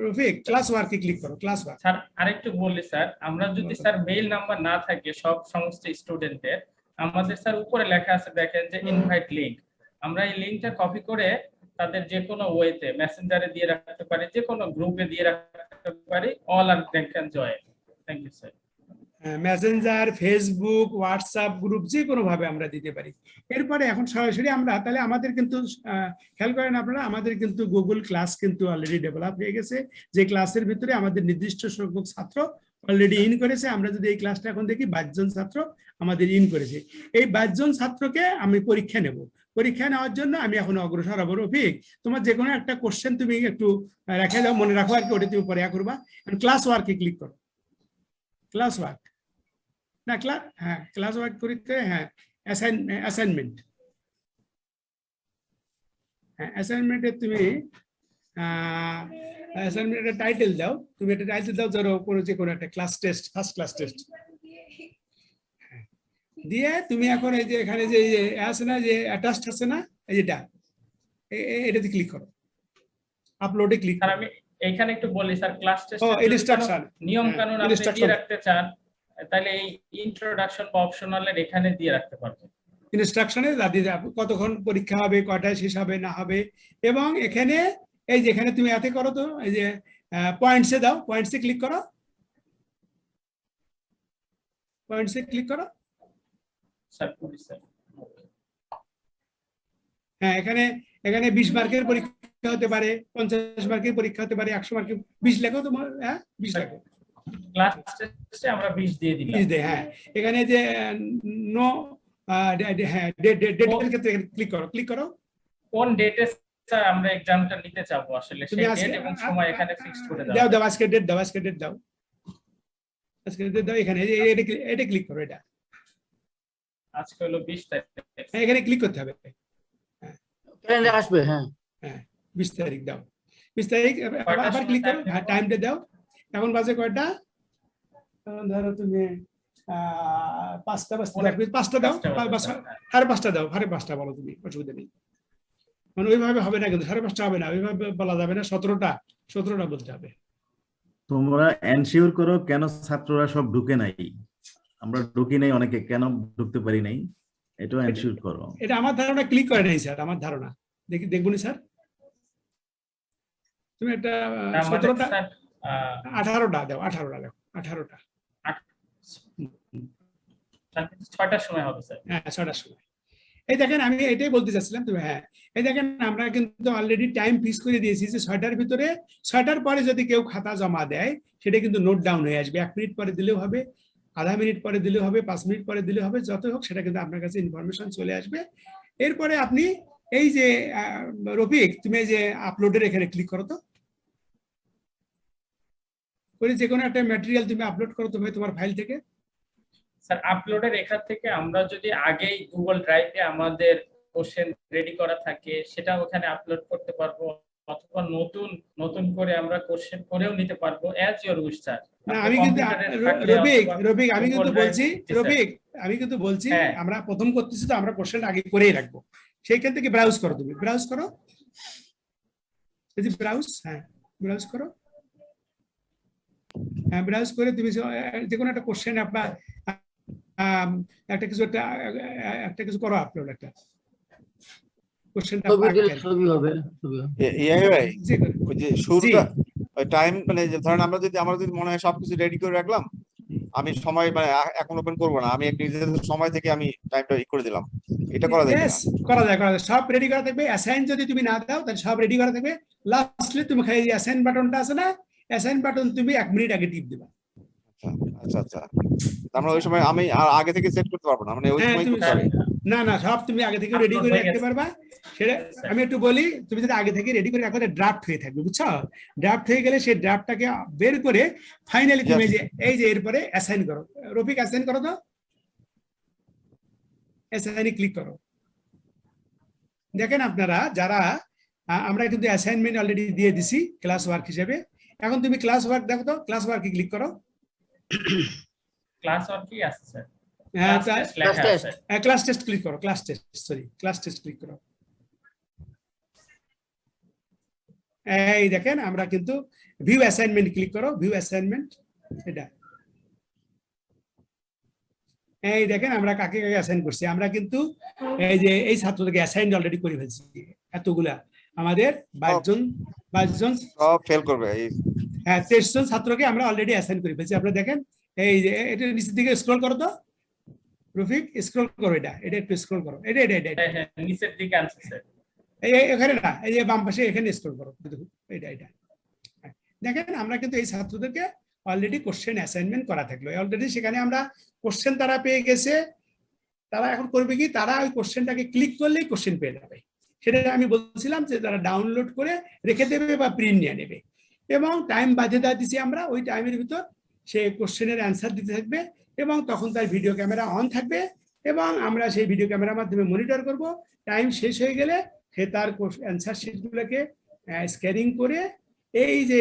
Speaker 2: রফিক, ক্লাস ওয়ার্কে ক্লিক করো, ক্লাস ওয়ার্ক।
Speaker 10: স্যার আরেকটু বলি স্যার, আমরা যদি স্যার মেইল নাম্বার না থাকে সব সমস্ত স্টুডেন্টের, আমাদের স্যার উপরে লেখা আছে দেখেন যে ইনভাইট লিংক, আমরা এই লিংকটা কপি করে তাদের যে কোনো ওয়েতে মেসেঞ্জারে দিয়ে রাখতে পারি, যে কোনো গ্রুপে দিয়ে রাখতে পারি, all are can join. Thank you sir.
Speaker 2: Messenger, Facebook, WhatsApp group যে কোনো ভাবে আমরা দিতে পারি। এরপরে এখন সরাসরি আমরা তাহলে আমাদের কিন্তু খেয়াল করেন আপনারা, আমাদের কিন্তু গুগল ক্লাস কিন্তু অলরেডি ডেভেলপ হয়ে গেছে, যে ক্লাসের ভিতরে আমাদের নির্দিষ্ট সংখ্যক ছাত্র অলরেডি ইন করেছে। আমরা যদি এই ক্লাসটা এখন দেখি 22 জন ছাত্র আমাদের ইন করেছে। এই 22 জন ছাত্রকে আমি পরীক্ষা নেব। পরীক্ষা নেওয়ার জন্য আমি এখন অগ্রসর হবো। রফিক, তোমার যে কোনো একটা কোশ্চেন তুমি একটু রেখে দাও, মনে রাখো আর কি, ওটা তুমি পরে করবা। ক্লাস ওয়ার্কে ক্লিক করো, ক্লাস ওয়ার্ক না ক্লাস, হ্যাঁ ক্লাস ওয়ার্ক করতে, হ্যাঁ অ্যাসাইনমেন্ট, হ্যাঁ অ্যাসাইনমেন্টে তুমি অ্যাসাইনমেন্টের টাইটেল দাও, তুমি একটা টাইটেল দাও, ধরো কোনো যে কোনো একটা class test, first class test দিয়ে তুমি এখন এই যে এখানে যে আছে না, যে অ্যাটাচড আছে না, এই যেটা, এটাতে ক্লিক করো, আপলোডে ক্লিক করো।
Speaker 10: আমি এইখানে একটু বলি স্যার, ক্লাস টেস্ট
Speaker 2: ইনস্ট্রাকশন,
Speaker 10: নিয়ম কানুন আপনি দিয়ে রাখতে চান, তাহলে এই ইন্ট্রোডাকশন বা অপশনালের এখানে দিয়ে রাখতে পারবেন।
Speaker 2: ইনস্ট্রাকশনে কতক্ষণ পরীক্ষা হবে, কয়টায় শেষ হবে না হবে, এবং এখানে এই যেখানে তুমি এতে করো, তো এই যে পয়েন্টসে দাও, পয়েন্টসে ক্লিক করো, পয়েন্টসে ক্লিক করো। হ্যাঁ এখানে 20 মার্কের পরীক্ষা হতে পারে, 50 মার্কের পরীক্ষা হতে পারে, 100 মার্কের 20 লেখো তোমার, হ্যাঁ 20 লেখো।
Speaker 10: ক্লাস টেস্টে আমরা 20 দিয়ে দিলাম।
Speaker 2: 20 দেই, হ্যাঁ এখানে যে নো ডেটের ক্ষেত্রে ক্লিক করো, ক্লিক করো।
Speaker 10: কোন ডেটে স্যার আমরা এক্সামটা নিতে চাবো আসলে, সেই ডেট এবং সময় এখানে ফিক্সড করে দাও।
Speaker 2: দাও আজকে ডেট দাও, আজকে ডেট দাও, আজকে ডেট দাও। এখানে এটা ক্লিক করো, এটা
Speaker 10: আজকে হলো 20 তারিখ,
Speaker 2: হ্যাঁ এখানে ক্লিক করতে হবে,
Speaker 4: ক্যালেন্ডার আসবে, হ্যাঁ
Speaker 2: হ্যাঁ 20 তারিখ দাও, 20 তারিখ আবার ক্লিক করো, হ্যাঁ টাইমটা দাও। এখন বাজে কয়টা, ধরো তুমি 5টা বাজতে, 5টা দাও, 5:30 দাও, 5:30 বলো তুমি, অসুবিধা নেই। মানে ওইভাবে হবে না কিন্তু, 5:30 হবে না, ওইভাবে বলা যাবে না, 17টা বলতে হবে।
Speaker 1: তোমরা এনশিওর করো কেন ছাত্ররা সব ঢুকে নাই, আমরা ঢুকি নাই, অনেকে কেন ঢুকতে পারি নাই, এটাও এনশিওর করো।
Speaker 2: এটা আমার ধারণা ক্লিক করে নাই স্যার, আমার ধারণা দেখবনি স্যার, তুমি এটা 17টা 18টা দাও, 18টা দাও, 18টা
Speaker 10: 6টার সময় হবে স্যার।
Speaker 2: হ্যাঁ 6টার সময়। এই দেখেন আমি এটাই বলতে চাচ্ছিলাম, তুমি হ্যাঁ এই দেখেন আমরা কিন্তু অলরেডি টাইম ফিক্স করে দিয়েছি যে 6টার ভিতরে, 6টার পরে যদি কেউ খাতা জমা দেয় সেটা কিন্তু নোট ডাউন হয়ে আসবে। 1 মিনিট পরে দিলেও হবে, আধা মিনিট পরে দিলেও হবে, 5 মিনিট পরে দিলেও হবে, যত হোক সেটা কিন্তু আপনার কাছে ইনফরমেশন চলে আসবে। এরপরে আপনি এই যে রফিক, তুমি এই যে আপলোডের এখানে ক্লিক করো, তো করে যে কোনো একটা ম্যাটেরিয়াল তুমি আপলোড করো তোমার ফাইল থেকে।
Speaker 10: স্যার আপলোডের এখান থেকে আমরা যদি আগেই গুগল ড্রাইভে আমাদের কোশ্চেন রেডি করা থাকে সেটা ওখানে আপলোড করতে পারবো, অথবা নতুন করে আমরা কোশ্চেন করেও নিতে পারবো, অ্যাজ ইওর উইশ স্যার।
Speaker 2: আমি কিন্তু রফিক আমি কিন্তু বলছি আমরা প্রথম করতেছি, তো আমরা কোশ্চেন আগে করেই রাখবো। সেইখান থেকে ব্রাউজ করো, তুমি ব্রাউজ করো, ব্রাউজ, হ্যাঁ ব্রাউজ করো, হ্যাঁ ব্রাউজ করে তুমি যে কোনো একটা কোশ্চেন আপনার একটা কিছু করো, আপলোড একটা কোশ্চেনটা
Speaker 4: ছবি
Speaker 2: পাক
Speaker 4: দিলে
Speaker 2: করে।
Speaker 4: ছবি হবে, ছবি হবে।
Speaker 11: ভাই
Speaker 2: জি করে।
Speaker 11: ওই যে
Speaker 2: জি
Speaker 11: শুরুটা টাইম মানে যে ধরেন আমরা যদি আমার যদি মনে হয় সবকিছু রেডি করে রাখলাম, আমি সময় মানে এখন ওপেন করবো না, আমি একটা নিজেদের সময় থেকে আমি টাইমটা করে দিলাম, এটা করা যায়
Speaker 2: ইয়েস
Speaker 11: কিনা?
Speaker 2: করা যায়, করা যায়, সব রেডি করা থাকবে। অ্যাসাইন যদি তুমি না দাও তাহলে সব রেডি করা থাকবে, লাস্টলি তুমি খালি অ্যাসাইন বাটনটা আছে না, অ্যাসাইন বাটন তুমি 1 মিনিট আগে টিপ দিবা।
Speaker 11: আচ্ছা আচ্ছা, আমরা ওই সময় আমি আর আগে থেকে সেট করতে পারবো না, মানে ওই
Speaker 2: হ্যাঁ
Speaker 11: সময়
Speaker 2: তুমি
Speaker 11: করতে হবে।
Speaker 2: না না সব তুমি আগে থেকে রেডি করে রাখতে পারবা। সেটা আমি একটু বলি, তুমি যদি আগে থেকে রেডি করে রাখো ড্রাফট হয়ে থাকবে, বুঝছো? ড্রাফট হয়ে গেলে সেই ড্রাফটটাকে বের করে ফাইনালি তুমি এই যে এরপরে অ্যাসাইন করো। রফিক অ্যাসাইন করো তো, অ্যাসাইনে ক্লিক করো। দেখেন আপনারা যারা আমরা কিন্তু অ্যাসাইনমেন্ট অলরেডি দিয়ে দিছি ক্লাস ওয়ার্ক হিসেবে। এখন তুমি ক্লাস ওয়ার্ক দেখো তো, ক্লাস ওয়ার্কে ক্লিক করো।
Speaker 10: ক্লাস ওয়ার্ক কি আছে স্যার?
Speaker 2: হ্যাঁ
Speaker 4: class test
Speaker 2: class test click করো, class test, sorry class test click করো। এই দেখেন আমরা কিন্তু ভিউ অ্যাসাইনমেন্ট ক্লিক করো, ভিউ অ্যাসাইনমেন্ট, এটা এই দেখেন আমরা কাকে কাকে অ্যাসাইন করছি। আমরা কিন্তু এই যে এই ছাত্রদেরকে অ্যাসাইন অলরেডি করে ফেলছি এতগুলা, আমাদের 22 জন
Speaker 11: সব ফেল করবে এই।
Speaker 2: হ্যাঁ 23 জন ছাত্রকে আমরা অলরেডি অ্যাসাইন করে ফেলছি। আপনারা দেখেন এই যে এটা নিচের দিকে স্ক্রল করো তো রফিক, স্ক্রল করো, এটা একটু স্ক্রল করো, এটা
Speaker 10: হ্যাঁ নিচের দিকে আছে স্যার,
Speaker 2: এই এখানে না, এই যে বাম পাশে এখানে স্ক্রল করো, দেখুন এটা দেখেন আমরা কিন্তু এই ছাত্রদেরকে অলরেডি কোশ্চেন অ্যাসাইনমেন্ট করা থাকলো অলরেডি। সেখানে আমরা কোশ্চেন তারা পেয়ে গেছে, তারা এখন করবে কি, তারা ওই কোশ্চেনটাকে ক্লিক করলেই কোশ্চেন পেয়ে যাবে। সেটা আমি বলছিলাম যে তারা ডাউনলোড করে রেখে দেবে বা প্রিন্ট নিয়ে নেবে, এবং টাইম বাধ্যতা দিছি আমরা, ওই টাইমের ভিতর সে কোশ্চেনের অ্যান্সার দিতে থাকবে, এবং তখন তার ভিডিও ক্যামেরা অন থাকবে, এবং আমরা সেই ভিডিও ক্যামেরার মাধ্যমে মনিটর করব। টাইম শেষ হয়ে গেলে সে তার অ্যান্সার শিটগুলোকে স্ক্যানিং করে এই যে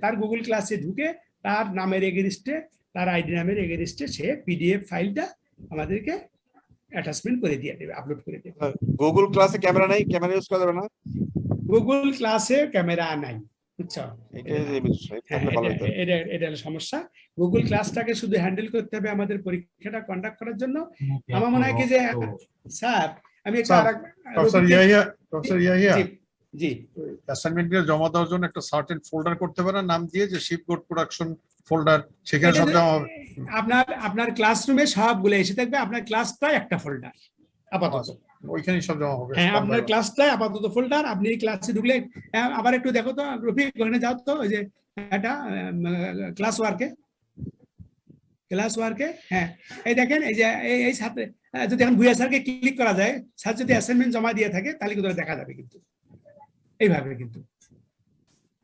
Speaker 2: তার গুগল ক্লাসে ঢুকে তার নামের এগেইনস্টে, তার আইডি নামের এগেইনস্টে সে পিডিএফ ফাইলটা আমাদেরকে অ্যাটাচমেন্ট করে দিয়ে দেবে, আপলোড করে দেবে।
Speaker 11: গুগল ক্লাসে ক্যামেরা নাই, ক্যামেরা ইউজ করা যাবে না?
Speaker 2: গুগল ক্লাসে ক্যামেরা নাই, বুঝছো? এটা হলো সমস্যা। গুগল ক্লাসটাকে শুধু হ্যান্ডেল করতে হবে আমাদের পরীক্ষাটা কন্ডাক্ট করার জন্য। আমার মনে হয় কি যে স্যার আমি একটা
Speaker 3: প্রফেসর ইয়াহিয়া
Speaker 2: জি
Speaker 3: অ্যাসাইনমেন্টগুলো জমা দেওয়ার জন্য একটা সার্টেন ফোল্ডার করতে পারেন নাম দিয়ে, যে শিপকোড প্রোডাকশন ফোল্ডার, সেখানে সব জমা হবে।
Speaker 2: আপনার ক্লাসরুমে সবগুলো এসে থাকবে, আপনার ক্লাসটাই একটা ফোল্ডার আপাতত,
Speaker 3: ওইখানেই সব জমা হবে।
Speaker 2: হ্যাঁ আপনার ক্লাসটাই আপাতত ফোল্ডার। আপনি ক্লাসে ঢুকলে আবার একটু দেখো তো রফিক, ওখানে যাও তো, ওই যে এটা ক্লাস ওয়ার্কে, হ্যাঁ এই দেখেন এই যে এই ছাত্র যদি এখন ভুয়া স্যারকে ক্লিক করা যায়, স্যার যদি অ্যাসাইনমেন্ট জমা দিয়ে থাকে তাহলে কিন্তু দেখা যাবে কিন্তু এইভাবে কিন্তু।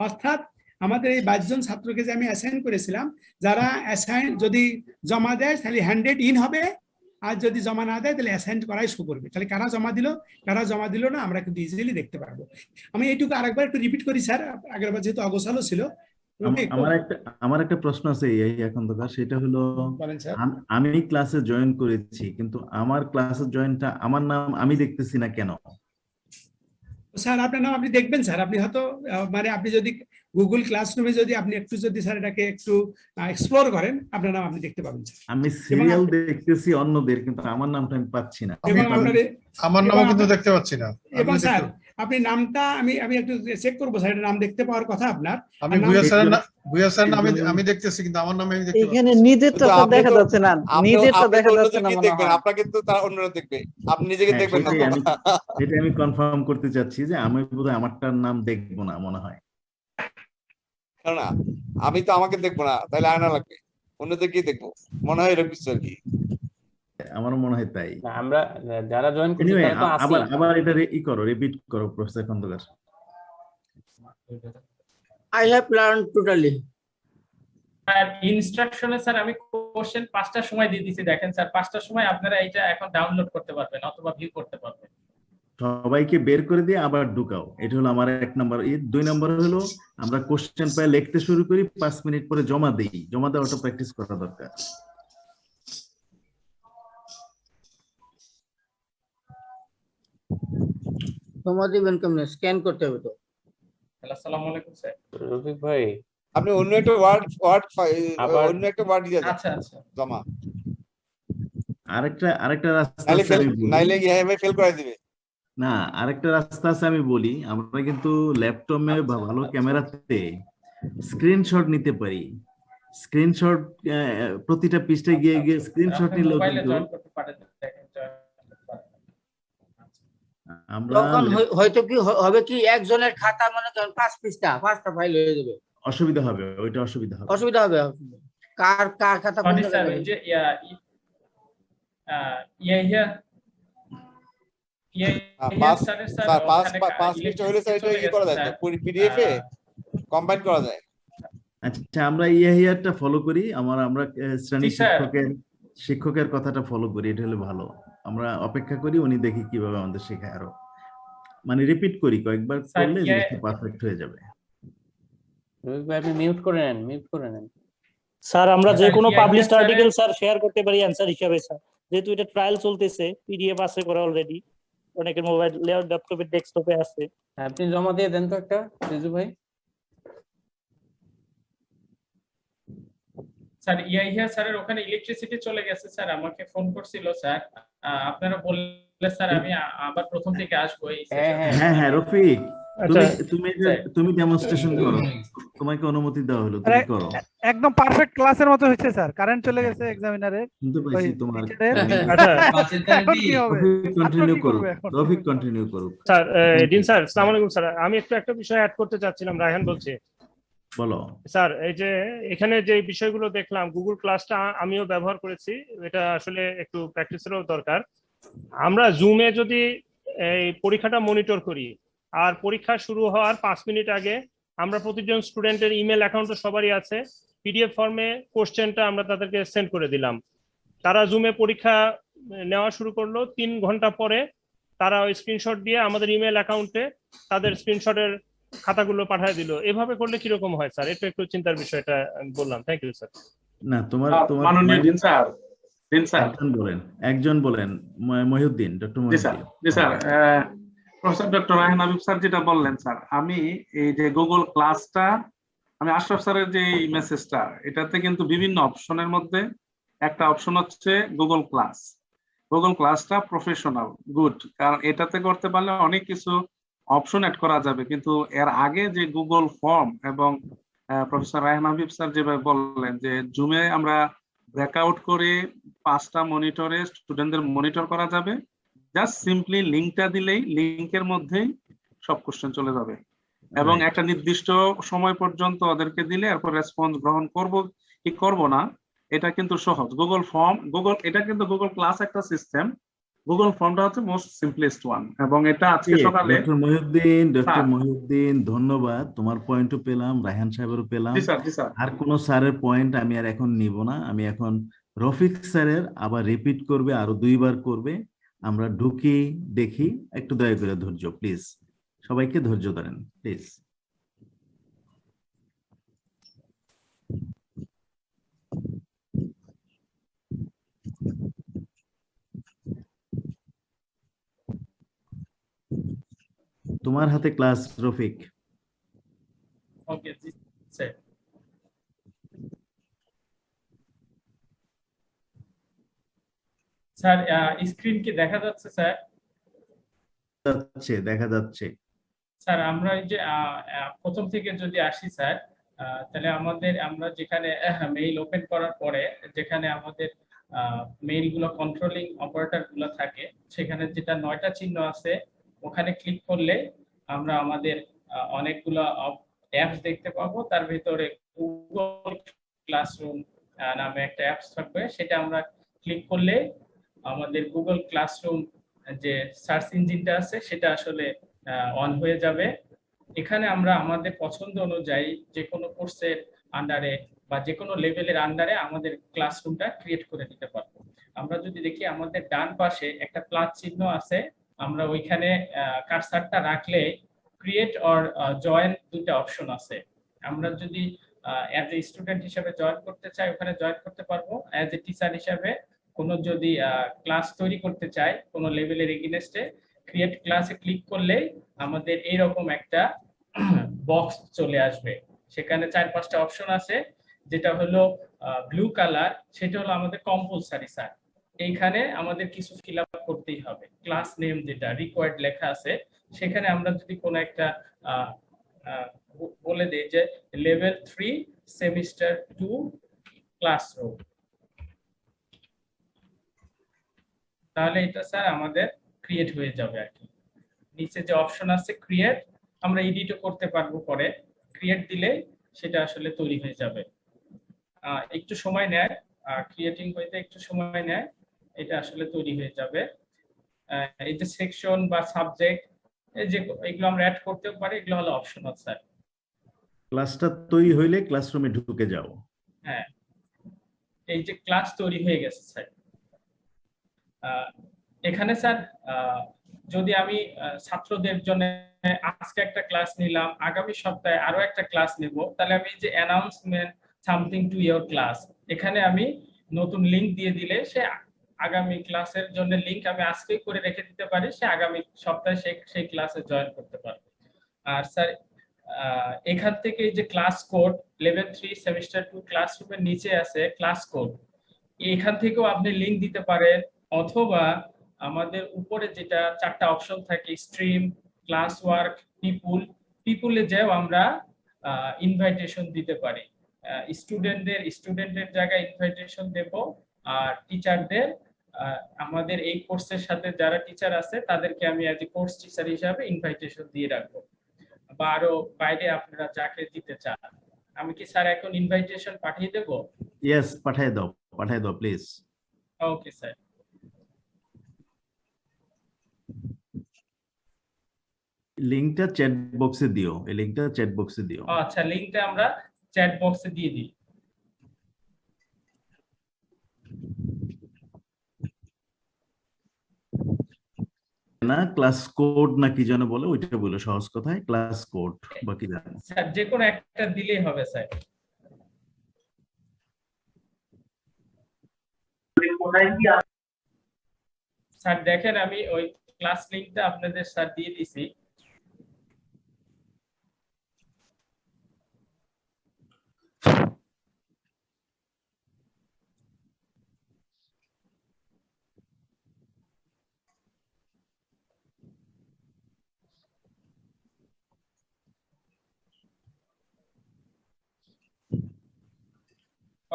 Speaker 2: অর্থাৎ আমাদের এই 22 জন ছাত্রকে যে আমি অ্যাসাইন করেছিলাম, যারা অ্যাসাইন যদি জমা দেয় তাহলে 100 ইন হবে, আর যদি জমা না দেয় তাহলে অ্যাসাইন করাই শো করবে। তাহলে কারা জমা দিল না আমরা কিন্তু ইজিলি দেখতে পারবো। আমি এইটুকু আরেকবার একটু রিপিট করি স্যার, আগেরবার যেহেতু অগোছালো ছিল।
Speaker 1: আমার একটা প্রশ্ন আছে এই এখন তো, সেটা হলো আমি ক্লাসে জয়েন করেছি, কিন্তু আমার ক্লাসে জয়েনটা আমার নাম আমি দেখতেছি না কেন?
Speaker 2: স্যার আপনার নাম আপনি দেখবেন স্যার, আপনি হয়তো মানে আপনি যদি গুগল ক্লাসরুমে যদি আপনি একটু যদি স্যার এটাকে একটু এক্সপ্লোর করেন, আপনার নাম আপনি দেখতে পাবেন স্যার।
Speaker 1: আমি সিরিয়াল দেখতেছি অন্যদের, কিন্তু আমার নামটা আমি পাচ্ছি না।
Speaker 3: আমার নামও কিন্তু দেখতে পাচ্ছি না।
Speaker 2: এবং স্যার আপনি নামটা আমি একটু চেক করবো স্যার, নাম দেখতে পাওয়ার কথা আপনার।
Speaker 3: আমি ভুয়া স্যার নামে আমি দেখতেছি, কিন্তু আমার নামে আমি দেখতে পাচ্ছি।
Speaker 5: এখানে নিজেরটা তো দেখা যাচ্ছে না, নিজেরটা দেখা যাচ্ছে না মনে হয়।
Speaker 11: আপনারা কিন্তু তার অন্যরা দেখবে, আপনি নিজেকে দেখবেন না।
Speaker 1: এটা আমি কনফার্ম করতে চাচ্ছি যে আমি বোধহয় আমারটার নাম দেখবো না মনে হয়।
Speaker 11: না আমি তো আমাকে দেখবো না, তাহলে আয়না লাগবে, অন্যদের কি দেখবো? মনে হয় এরকম কিছু আর কি,
Speaker 1: আমারও মনে হয় তাই।
Speaker 7: আমরা যারা জয়েন করছি তারা তো আছি।
Speaker 1: আবার এটা রিপিট করো professor Khandakar.
Speaker 4: I have learned totally.
Speaker 10: আর ইনস্ট্রাকশনে স্যার আমি কোশ্চেন 5টার সময় দিয়ে দিয়েছি, দেখেন স্যার 5টার সময় আপনারা এটা এখন ডাউনলোড করতে পারবেন অথবা ভিউ করতে পারবেন।
Speaker 1: সবাইকে বের করে দিয়ে আবার ঢুকাও, এটা হলো আমার 1 নম্বর। 2 নম্বর হলো আমরা কোশ্চেন পাই লিখতে শুরু করি, 5 মিনিট পরে জমা দেই, জমা দেওয়াটা প্র্যাকটিস করা দরকার।
Speaker 4: জমা দিবেন কেমনে? স্ক্যান করতে হবে তো।
Speaker 10: আসসালামু আলাইকুম স্যার।
Speaker 7: রফিক ভাই
Speaker 11: আপনি অন্য একটা ওয়ার্ড দিয়ে দেন।
Speaker 10: আচ্ছা
Speaker 11: জমা
Speaker 1: আরেকটা রাস্তা
Speaker 11: নাইলে ফেল করাই দিবে।
Speaker 1: না, আরেকটা রাস্তা আছে, আমি বলি। আমরা কিন্তু ল্যাপটপে বা ভালো ক্যামেরাতে স্ক্রিনশট নিতে পারি। স্ক্রিনশট প্রতিটা পৃষ্ঠায় গিয়ে গিয়ে স্ক্রিনশট
Speaker 10: আপনি
Speaker 1: নিলেও
Speaker 10: মোবাইলে
Speaker 1: কিন্তু
Speaker 10: জয়েন করতে পারেন, দেখেন join করতে পারেন।
Speaker 1: আমরা
Speaker 4: তখন হয়তো কি হবে কি, একজনের খাতা মনে করেন 5 পৃষ্ঠা, 5টা ফাইল হয়ে যাবে,
Speaker 1: অসুবিধা হবে, ওইটা অসুবিধা হবে।
Speaker 4: অসুবিধা হবে। কার কার খাতা কোন
Speaker 10: সরি স্যার,
Speaker 4: জায়গায়
Speaker 10: ওই
Speaker 4: যাবে?
Speaker 10: যে ইয়া
Speaker 11: পাঁচ
Speaker 10: স্যারের স্যার
Speaker 11: স্যার
Speaker 10: ওখানে
Speaker 11: পাঁচ পৃষ্ঠা হলে স্যার এটা
Speaker 10: চলে
Speaker 11: ই
Speaker 10: গেছে
Speaker 11: করা যায়,
Speaker 10: স্যার।
Speaker 11: পিডিএফ এ কম্বাইন করা যায়।
Speaker 1: আচ্ছা, আমরা হিয়ারটা ফলো করি। আমরা শ্রেণী
Speaker 10: জি, স্যার।
Speaker 1: শিক্ষকের কথাটা ফলো করি, এটা হলে ভালো। আমরা অপেক্ষা করি, উনি দেখি কিভাবে আমাদের শেখায়, আরো মানে রিপিট করি, কয়েকবার
Speaker 10: স্যার,
Speaker 1: করলে জিনিসটা পারফেক্ট হয়ে যাবে।
Speaker 7: রোহিত ভাই আপনি মিউট করে নেন, মিউট করে নেন।
Speaker 12: স্যার আমরা যে
Speaker 10: স্যার,
Speaker 12: কোনো
Speaker 10: ইয়া
Speaker 12: পাবলিশড
Speaker 10: স্যারের-
Speaker 12: আর্টিকেল স্যার শেয়ার করতে পারি অ্যানসার হিসাবে স্যার, যেহেতু এটা ট্রায়াল চলতেছে, পিডিএফ আছে করা অলরেডি, অনেকের মোবাইল ল্যাপটপে ডেস্কটপে আছে।
Speaker 7: আপনি জমা দিয়ে দেন তো একটা, রিজু ভাই।
Speaker 10: স্যার ইয়া স্যারের ওখানে ইলেকট্রিসিটি চলে গেছে স্যার, আমাকে ফোন করছিল স্যার। আপনারা বললে স্যার আমি আবার প্রথম থেকে আসবো এই
Speaker 7: হ্যাঁ,
Speaker 10: session-এ।
Speaker 1: হ্যাঁ হ্যাঁ, রফিক,
Speaker 12: আচ্ছা।
Speaker 1: তুমি ডেমনস্ট্রেশন করো, তোমাকে অনুমতি দেওয়া হলো, তুমি করো।
Speaker 6: একদম পারফেক্ট ক্লাসের মতো হয়েছে স্যার, কারেন্ট চলে গেছে এক্সামিনারে।
Speaker 1: শুনতে পাইছি তোমার। কন্টিনিউ করুক, রফিক কন্টিনিউ করুক।
Speaker 12: স্যার ডিন স্যার, আসসালামু আলাইকুম স্যার, আমি একটা বিষয় অ্যাড করতে চাচ্ছিলাম, রায়হান বলছি।
Speaker 1: বলো
Speaker 12: স্যার এই যে এখানে যে বিষয়গুলো দেখলাম, গুগল ক্লাসটা আমিও ব্যবহার করেছি, এটা আসলে একটু প্র্যাকটিসেরও দরকার। আমরা জুমে যদি এই পরীক্ষাটা মনিটর করি, আর পরীক্ষা শুরু হওয়ার 5 মিনিট আগে আমরা প্রতিজন স্টুডেন্টের ইমেল অ্যাকাউন্টে সবারই আছে, পিডিএফ ফর্মে কোশ্চেনটা আমরা তাদেরকে সেন্ড করে দিলাম। তারা জুমে পরীক্ষা নেওয়া শুরু করলো, 3 ঘন্টা পরে তারা ওই স্ক্রিনশট দিয়ে আমাদের ইমেল অ্যাকাউন্টে তাদের স্ক্রিনশটের খাতাগুলো পাঠিয়ে দিল। এভাবে করলে কিরকম হয় স্যার? এটা একটু চিন্তার বিষয়, এটা আমি বললাম। Thank you sir.
Speaker 1: না, তোমার
Speaker 13: মাননীয় ডিন স্যার,
Speaker 1: একজন বলেন, মহিউদ্দিন, ডক্টর
Speaker 13: জি স্যার,
Speaker 1: মহিউদ্দিন।
Speaker 13: জি sir, professor doctor Raihan Habib sir যেটা বললেন স্যার, আমি এই যে গুগল ক্লাসটা, আমি আশরাফ স্যারের যে মেসেজটা, এটাতে কিন্তু বিভিন্ন অপশনের মধ্যে একটা অপশন হচ্ছে গুগল ক্লাস। গুগল ক্লাসটা প্রফেশনাল, গুড, কারণ এটাতে করতে পারলে অনেক কিছু অপশন অ্যাড করা যাবে। কিন্তু এর আগে যে গুগল ফর্ম এবং প্রফেসর রায়হান হাবিব স্যার যেভাবে বললেন যে জুমে আমরা ব্রেকআউট করে 5টা মনিটরে স্টুডেন্টদের মনিটর করা যাবে, জাস্ট সিম্পলি লিঙ্কটা দিলেই লিঙ্কের মধ্যেই সব কোশ্চেন চলে যাবে, এবং একটা নির্দিষ্ট সময় পর্যন্ত ওদেরকে দিলে এরপর রেসপন্স গ্রহণ করব কি করব না, এটা কিন্তু সহজ। গুগল ফর্ম, এটা কিন্তু গুগল ক্লাস একটা সিস্টেম, গুগল ফর্মটা হচ্ছে মোস্ট সিম্পলেস্ট ওয়ান, এবং এটা আজকে সকালে
Speaker 1: ডক্টর মহিউদ্দিন, ধন্যবাদ। তোমার পয়েন্টও পেলাম, রায়হান সাহেবেরও পেলাম। আর কোন স্যারের পয়েন্ট আমি আর এখন নিব না, আমি এখন রফিক স্যারের আবার রিপিট করবে, আরো 2বার করবে, আমরা ঢুকি দেখি। একটু দয়া করে ধৈর্য প্লিজ, সবাইকে ধৈর্য ধরেন প্লিজ। তোমার হাতে ক্লাস, রফিক।
Speaker 10: ওকে জি স্যার। স্যার স্ক্রিন কি দেখা যাচ্ছে স্যার?
Speaker 1: দেখা যাচ্ছে।
Speaker 10: স্যার আমরা এই যে প্রথম থেকে যদি আসি স্যার, তাহলে আমরা যেখানে মেইল ওপেন করার পরে যেখানে আমাদের মেইল গুলো কন্ট্রোলিং অপারেটর গুলো থাকে, সেখানে যেটা 9টা চিহ্ন আছে, ওখানে ক্লিক করলে আমরা আমাদের অনেকগুলো অ্যাপস দেখতে পাবো। তার ভিতরে গুগল ক্লাসরুম নামে একটা অ্যাপস থাকবে, সেটা আমরা ক্লিক করলে আমাদের গুগল ক্লাসরুম যে সার্চ ইঞ্জিনটা আছে সেটা আসলে অন হয়ে যাবে। এখানে আমরা আমাদের পছন্দ অনুযায়ী যে কোনো কোর্সের আন্ডারে বা যে কোনো লেভেলের আন্ডারে আমাদের ক্লাসরুমটা ক্রিয়েট করে নিতে পারবো। আমরা যদি দেখি আমাদের ডান পাশে একটা প্লাস চিহ্ন আছে, আমরা ওইখানে কার্সারটা রাখলে ক্রিয়েট অর জয়েন 2টা অপশন আছে। আমরা যদি অ্যাজ এ স্টুডেন্ট হিসেবে জয়েন করতে চাই, ওখানে জয়েন করতে পারবো। অ্যাজ এ টিচার হিসেবে কোনো যদি ক্লাস তৈরি করতে চাই কোনো লেভেলের এগেইনস্টে, ক্রিয়েট ক্লাসে ক্লিক করলে আমাদের এইরকম একটা বক্স চলে আসবে। সেখানে 4-5টা অপশন আছে, যেটা হলো ব্লু কালার, সেটা হলো আমাদের কম্পালসারি স্যার। এইখানে আমাদের কিছু ফিল আপ করতেই হবে। ক্লাস নেম যেটা রিকোয়ার্ড লেখা আছে, সেখানে আমরা যদি কোনো একটা বলে দেই যে লেভেল 3 সেমিস্টার 2 ক্লাসরুম, তাহলে এটা স্যার আমাদের ক্রিয়েট হয়ে যাবে আর কি। নিচে যে অপশন আছে ক্রিয়েট, আমরা এডিটও করতে পারবো পরে। ক্রিয়েট দিলে সেটা আসলে তৈরি হয়ে যাবে। একটু সময় নেয়, ক্রিয়েটিং হইতে একটু সময় নেয়, এটা আসলে তৈরি হয়ে যাবে। এই যে সেকশন বা সাবজেক্ট, এই যে এগুলো আমরা অ্যাড করতেও পারি, এগুলো হলো অপশনাল স্যার।
Speaker 1: ক্লাসটা তৈরি হইলে ক্লাসরুমে ঢুকে যাও।
Speaker 10: হ্যাঁ, এই যে ক্লাস তৈরি হয়ে গেছে স্যার। এখানে স্যার যদি আমি ছাত্রদের জন্য আজকে একটা ক্লাস নিলাম, আগামী সপ্তাহে আরো একটা ক্লাস নেব, তাহলে আমি যে announcement something to your class, এখানে আমি নতুন লিংক দিয়ে দিলে সে আগামী ক্লাসের জন্য লিংক আমি আজকেই করে রেখে দিতে পারি, সে আগামী সপ্তাহে সেই ক্লাসে জয়েন করতে পারবে। আর স্যার এখান থেকে এই যে ক্লাস কোড লেভেল 3 সেমিস্টার 2 ক্লাসরুমের নিচে আছে ক্লাস কোড, এখান থেকেও আপনি লিংক দিতে পারেন, অথবা আমাদের উপরে যেটা 4টা অপশন থাকে স্ট্রিম, ক্লাস ওয়ার্ক, পিপুলে যেও আমরা ইনভাইটেশন দিতে পারি। স্টুডেন্টের জায়গায় ইনভাইটেশন দেব, আর টিচারদের আমাদের এই কোর্সের সাথে যারা টিচার আছে তাদেরকে আমি অ্যাজ এ কোর্স টিচার হিসাবে ইনভাইটেশন দিয়ে রাখবো, বা আরো বাইরে আপনারা যাকে দিতে চান। আমি কি স্যার এখন ইনভাইটেশন পাঠিয়ে দেব?
Speaker 1: ইয়েস, পাঠিয়ে দাও প্লিজ।
Speaker 10: Okay sir.
Speaker 1: লিংকটা চ্যাট বক্সে দিও, এই লিংকটা চ্যাট বক্সে দিও।
Speaker 10: আচ্ছা, লিংকটা আমরা চ্যাট বক্সে দিয়ে দিই।
Speaker 1: না ক্লাস কোড না কি যেন বলে, ওইটা বলে সহজ কথায় ক্লাস কোড বা কি জানো
Speaker 10: স্যার যে কোনো একটা দিলেই হবে স্যার। স্যার দেখেন আমি ওই ক্লাস লিংকটা আপনাদের স্যার দিয়ে দিছি।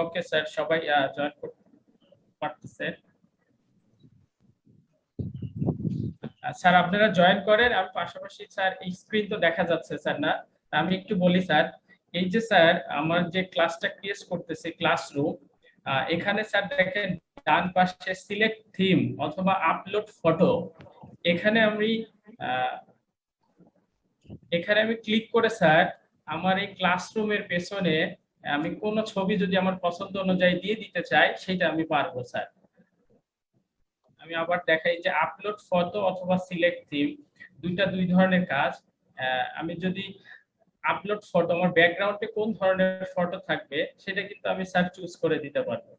Speaker 10: ওকে স্যার, সবাই জয়েন করতে পারতেছে। স্যার আপনারা জয়েন করেন, আমি পাশাপাশি স্যার এই স্ক্রিন তো দেখা যাচ্ছে স্যার না, আমি একটু বলি স্যার। এই যে স্যার আমার যে ক্লাসটা ক্রিয়েট করতেছে ক্লাসরুম, এখানে স্যার দেখেন ডান পাশে সিলেক্ট থিম অথবা আপলোড ফটো, এখানে আমি ক্লিক করে স্যার আমার এই ক্লাসরুমের পেছনে আমি কোন ছবি যদি আমার পছন্দ অনুযায়ী দিয়ে দিতে চাই সেটা আমি পারবো স্যার। আমি আবার দেখাই যে আপলোড ফটো অথবা সিলেক্ট থিম, দুই ধরনের কাজ। আমি যদি আপলোড ফটো, আমার ব্যাকগ্রাউন্ডে কোন ধরনের ফটো থাকবে সেটা কিন্তু আমি স্যার চুজ করে দিতে পারবো।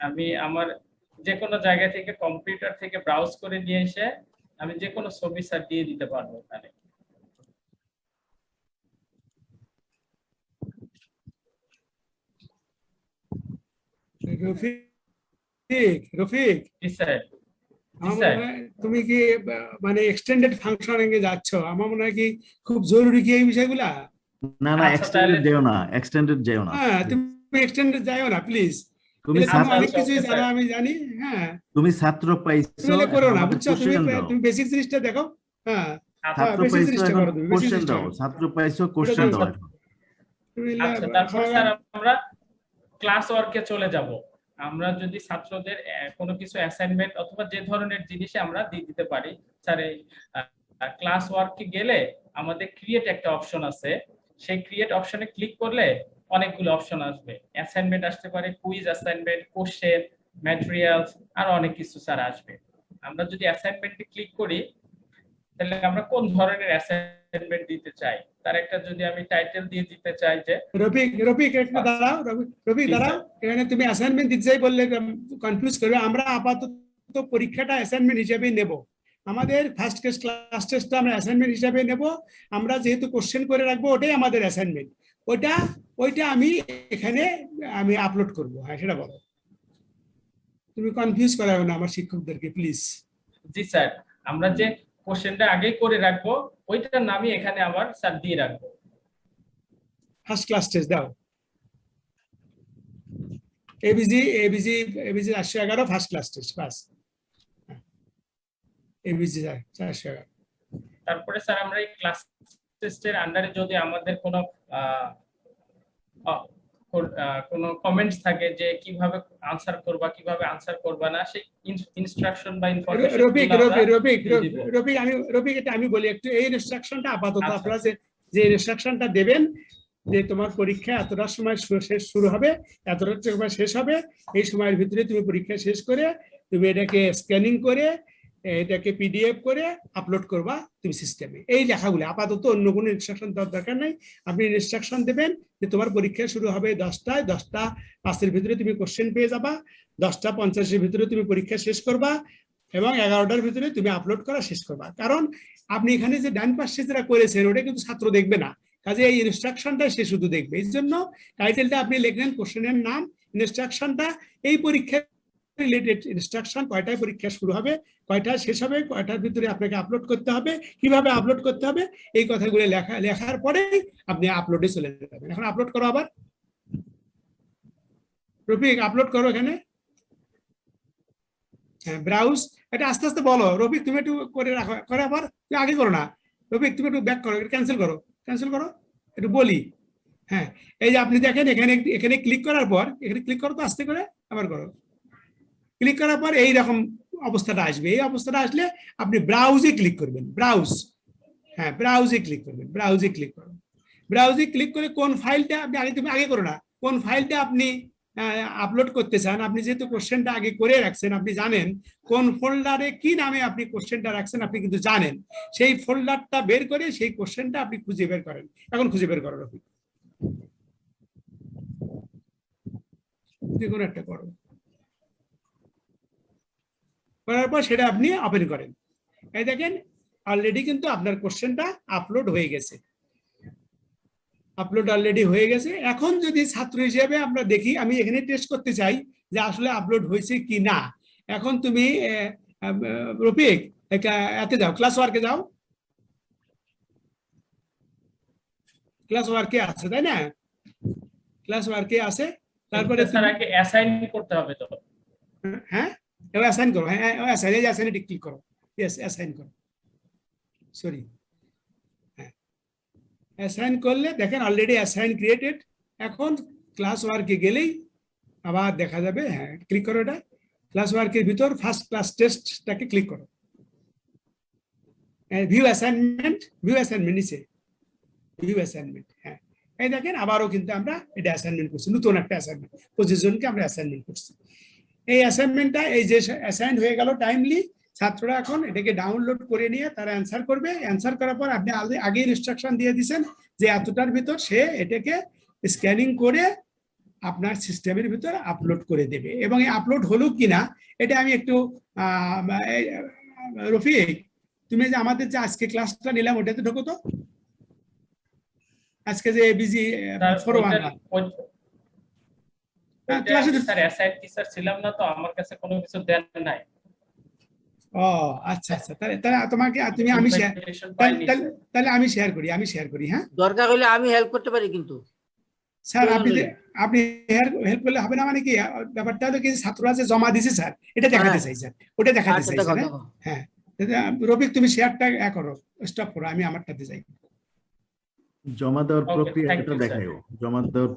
Speaker 10: আমি আমার যে কোনো জায়গা থেকে কম্পিউটার থেকে ব্রাউজ করে নিয়ে এসে আমি যে কোনো ছবি স্যার দিয়ে দিতে পারবো এখানে।
Speaker 2: রফিক
Speaker 10: স্যার
Speaker 2: তুমি কি মানে এক্সটেন্ডেড ফাংশনিং এ যাচ্ছ? আমার মনে হয় কি খুব জরুরি কি এই বিষয়গুলা?
Speaker 1: না এক্সটেন্ডেড যেও না, এক্সটেন্ডেড যেও না।
Speaker 2: হ্যাঁ, তুমি এক্সটেন্ডেড যাও না প্লিজ।
Speaker 1: তুমি
Speaker 2: অনেক কিছুই জানো আমি জানি। হ্যাঁ,
Speaker 1: তুমি ছাত্র পাইছো,
Speaker 2: তুমি করো না, বুঝছো? তুমি বেসিক জিনিসটা দেখো। হ্যাঁ,
Speaker 1: ছাত্র পাইছো, কোশ্চেন দাও। ছাত্র পাইছো, কোশ্চেন দাও।
Speaker 10: আচ্ছা, তারপর স্যার আমরা ক্লাস ওয়ার্কে চলে যাব। আমরা যদি ছাত্রদের কোনো কিছু অ্যাসাইনমেন্ট অথবা যে ধরনের জিনিসে আমরা দিয়ে দিতে পারি স্যার, এই ক্লাস ওয়ার্কে গেলে আমাদের ক্রিয়েট একটা অপশন আছে, সেই ক্রিয়েট অপশনে ক্লিক করলে অনেকগুলো অপশন আসবে। অ্যাসাইনমেন্ট আসতে পারে, কুইজ অ্যাসাইনমেন্ট, কোশ্চেন, ম্যাটেরিয়ালস, আর অনেক কিছু স্যার আসবে। আমরা যদি অ্যাসাইনমেন্টে ক্লিক করি তাহলে আমরা কোন ধরনের অ্যাসাইনমেন্ট দিতে চাই তার একটা যদি আমি টাইটেল দিয়ে দিতে চাই যে
Speaker 2: রফিক একটু দাঁড়াও, রফিক দাঁড়াও। এখানে তুমি অ্যাসাইনমেন্ট দিতে চাই বললে কনফিউজ করবে। আমরা আপাতত পরীক্ষাটা অ্যাসাইনমেন্ট হিসেবে নেব। আমাদের ফার্স্ট ক্লাস টেস্টটা আমরা অ্যাসাইনমেন্ট হিসেবে নেব। আমরা যেহেতু কোশ্চেন করে রাখবো, ওটাই আমাদের অ্যাসাইনমেন্ট। ওইটা আমি এখানে আপলোড করব। হ্যাঁ, সেটা বলো। তুমি কনফিউজ করাবে না আমার শিক্ষকদেরকে প্লিজ।
Speaker 10: জি স্যার, আমরা যে কোশ্চেনটা আগে করে রাখবো ওইটার নামই এখানে আবার স্যার দিয়ে রাখবো।
Speaker 2: ফার্স্ট ক্লাস টেস্ট দাও, এবিজি 811 ফার্স্ট ক্লাস টেস্ট বাস, এবিজি 411।
Speaker 10: তারপরে স্যার আমরা এই ক্লাস টেস্টের আন্ডারে যদি আমাদের কোনো কোনো কমেন্টস থাকে যে কিভাবে আনসার করবা কিভাবে আনসার করবা না, সেই ইনস্ট্রাকশন বা ইনফরমেশন
Speaker 2: রফিক এটা আমি বলি একটু, এই ইনস্ট্রাকশনটা আপাতত আপনারা যে ইনস্ট্রাকশনটা দেবেন যে তোমার পরীক্ষা এতটার সময় শুরু হবে, এতটার সময় শেষ হবে, এই সময়ের ভিতরে তুমি পরীক্ষা শেষ করে তুমি এটাকে স্ক্যানিং করে এটাকে পিডিএফ করে আপলোড করবা তুমি সিস্টেমে। এই লেখাগুলো আপাতত অন্য কোনো ইনস্ট্রাকশন দেওয়ার দরকার নাই। আপনি ইনস্ট্রাকশন দেবেন যে তোমার পরীক্ষা শুরু হবে 10টায়, 10:05 ভিতরে তুমি কোশ্চেন পেয়ে যাবা, 10:50 ভিতরে তুমি পরীক্ষা শেষ করবা এবং 11টার ভিতরে তুমি আপলোড করা শেষ করবা। কারণ আপনি এখানে যে ডান পাশে যেটা করেছেন ওটা কিন্তু ছাত্র দেখবে না, কাজে এই ইনস্ট্রাকশনটা সে শুধু দেখবে। এই জন্য টাইটেলটা আপনি লিখলেন কোশ্চেনের নাম, ইনস্ট্রাকশনটা এই পরীক্ষা রিলেটেড ইনস্ট্রাকশন, কয়টায় পরীক্ষা শুরু হবে, কয়টায় শেষ হবে, কয়টার ভিতরে আপনাকে আপলোড করতে হবে, কিভাবে আপলোড করতে হবে, এই কথাগুলো লেখার পরে আপনি আপলোডে চলে যাবেন। এখন আপলোড করো আবার, রফিক আপলোড করো এখানে। হ্যাঁ ব্রাউজ, এটা আস্তে আস্তে বলো রফিক, তুমি একটু করে রাখো, করে আবার তুমি আগে করো না রফিক, তুমি একটু ব্যাক করো, ক্যান্সেল করো একটু বলি। হ্যাঁ এই যে আপনি দেখেন এখানে ক্লিক করার পর, এখানে ক্লিক করো তো আস্তে করে, আবার করো, ক্লিক করার পর এইরকম অবস্থাটা আসবে। এই অবস্থাটা আসলে আপনি ব্রাউজে ক্লিক করবেন, ব্রাউজে ক্লিক করবেন, ব্রাউজে ক্লিক করে কোন ফাইলটা আপনি আগে করো না, কোন ফাইলটা আপনি আপলোড করতে চান। আপনি যেহেতু কোশ্চেনটা আগে করে রাখছেন, আপনি জানেন কোন ফোল্ডারে কি নামে আপনি কোশ্চেনটা রাখছেন, আপনি কিন্তু জানেন। সেই ফোল্ডারটা বের করে সেই কোশ্চেনটা আপনি খুঁজে বের করেন। এখন খুঁজে বের করো রফিক, যে কোনো একটা করো, করার পর সেটা আপনি ওপেন করেন। এই দেখেন অলরেডি কিন্তু আপনার কোশ্চেনটা আপলোড হয়ে গেছে, এখন যদি ছাত্র হিসেবে আমরা দেখি, আমি এখানে টেস্ট করতে চাই যে আসলে আপলোড হয়েছে কি না। এখন তুমি রফিক এতে যাও, ক্লাস ওয়ার্কে যাও, ক্লাস ওয়ার্কে আছে তাই না, ক্লাস ওয়ার্কে আছে। তারপরে
Speaker 10: স্যার আগে অ্যাসাইন করতে হবে তো।
Speaker 2: হ্যাঁ অ্যাসাইন করো, অ্যাসাইনে ক্লিক করো, ইয়েস অ্যাসাইন করো, সরি অ্যাসাইন করলে দেখেন অলরেডি অ্যাসাইন ক্রিয়েটেড। এখন ক্লাস ওয়ার্কে গেলেই আবার দেখা যাবে, হ্যাঁ ক্লিক করো, এটা ক্লাস ওয়ার্কের ভিতর ফার্স্ট ক্লাস টেস্টটাকে ক্লিক করো, ভিউ অ্যাসাইনমেন্ট নিচে ভিউ অ্যাসাইনমেন্ট। হ্যাঁ এই দেখেন আবারও কিন্তু আমরা এটা অ্যাসাইনমেন্ট করছি, নতুন একটা অ্যাসাইনমেন্ট, 25 জনকে আমরা অ্যাসাইনমেন্ট করছি। এই অ্যাসাইনমেন্টটা এই যে অ্যাসাইন হয়ে গেল টাইমলি, ছাত্ররা এখন এটাকে ডাউনলোড করে নিয়ে তারা অ্যান্সার করবে। অ্যান্সার করার পর আপনি আগে ইনস্ট্রাকশন দিয়ে দিয়েছেন যে এতটার ভিতর সে এটাকে স্ক্যানিং করে আপনার সিস্টেমের ভিতর আপলোড করে দেবে। এবং এই আপলোড হলো কিনা এটা আমি একটু রফিক, তুমি যে আমাদের যে আজকে ক্লাসটা নিলাম ওটাতে ঢোকো তো, আজকে যে এবিজি
Speaker 10: ছিলাম না তো, আমার কাছে কোনো কিছু দেন নাই।
Speaker 2: ও আচ্ছা আচ্ছা, তাহলে তোমাকে তুমি তাহলে আমি শেয়ার করি। হ্যাঁ
Speaker 4: দরকার হলে আমি হেল্প করতে পারি, কিন্তু
Speaker 2: স্যার আপনি হেল্প করলে হবে না, মানে কি ব্যাপারটা হলো কি ছাত্ররা যে জমা দিছে স্যার এটা দেখাতে চাই স্যার, ওটা দেখাতে চাই স্যার। হ্যাঁ রফিক তুমি শেয়ারটা করো, স্টপ করো, আমি আমারটাতে যাই।
Speaker 1: জমা দেওয়ার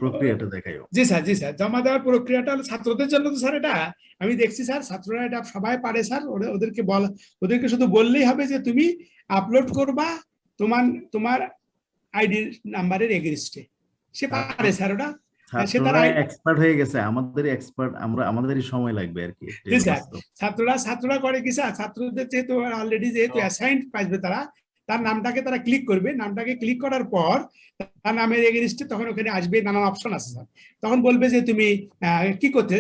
Speaker 1: প্রক্রিয়াটা দেখাইও।
Speaker 2: জি স্যার জমা দেওয়ার প্রক্রিয়াটা হলো ছাত্রদের জন্য তো স্যার, এটা আমি দেখছি স্যার ছাত্ররা এটা সবাই পারে স্যার। ওদেরকে শুধু বললেই হবে যে তুমি আপলোড করবা তোমার আইডি নাম্বারের এগেইনস্টে, সে পারে স্যার। ওটা
Speaker 1: ছাত্ররা এক্সপার্ট হয়ে গেছে, আমাদেরই সময় লাগবে আর কি।
Speaker 2: জি স্যার ছাত্ররা করে কি স্যার, ছাত্রদের যেহেতু অলরেডি অ্যাসাইন্ড পাইবে, তার নামটাকে তারা ক্লিক করবে, নামটাকে ক্লিক করার পর তার নামের এগেইনস্টে তখন ওখানে আসবে নানান অপশন আছে স্যার। তখন বলবে যে তুমি কি করতে,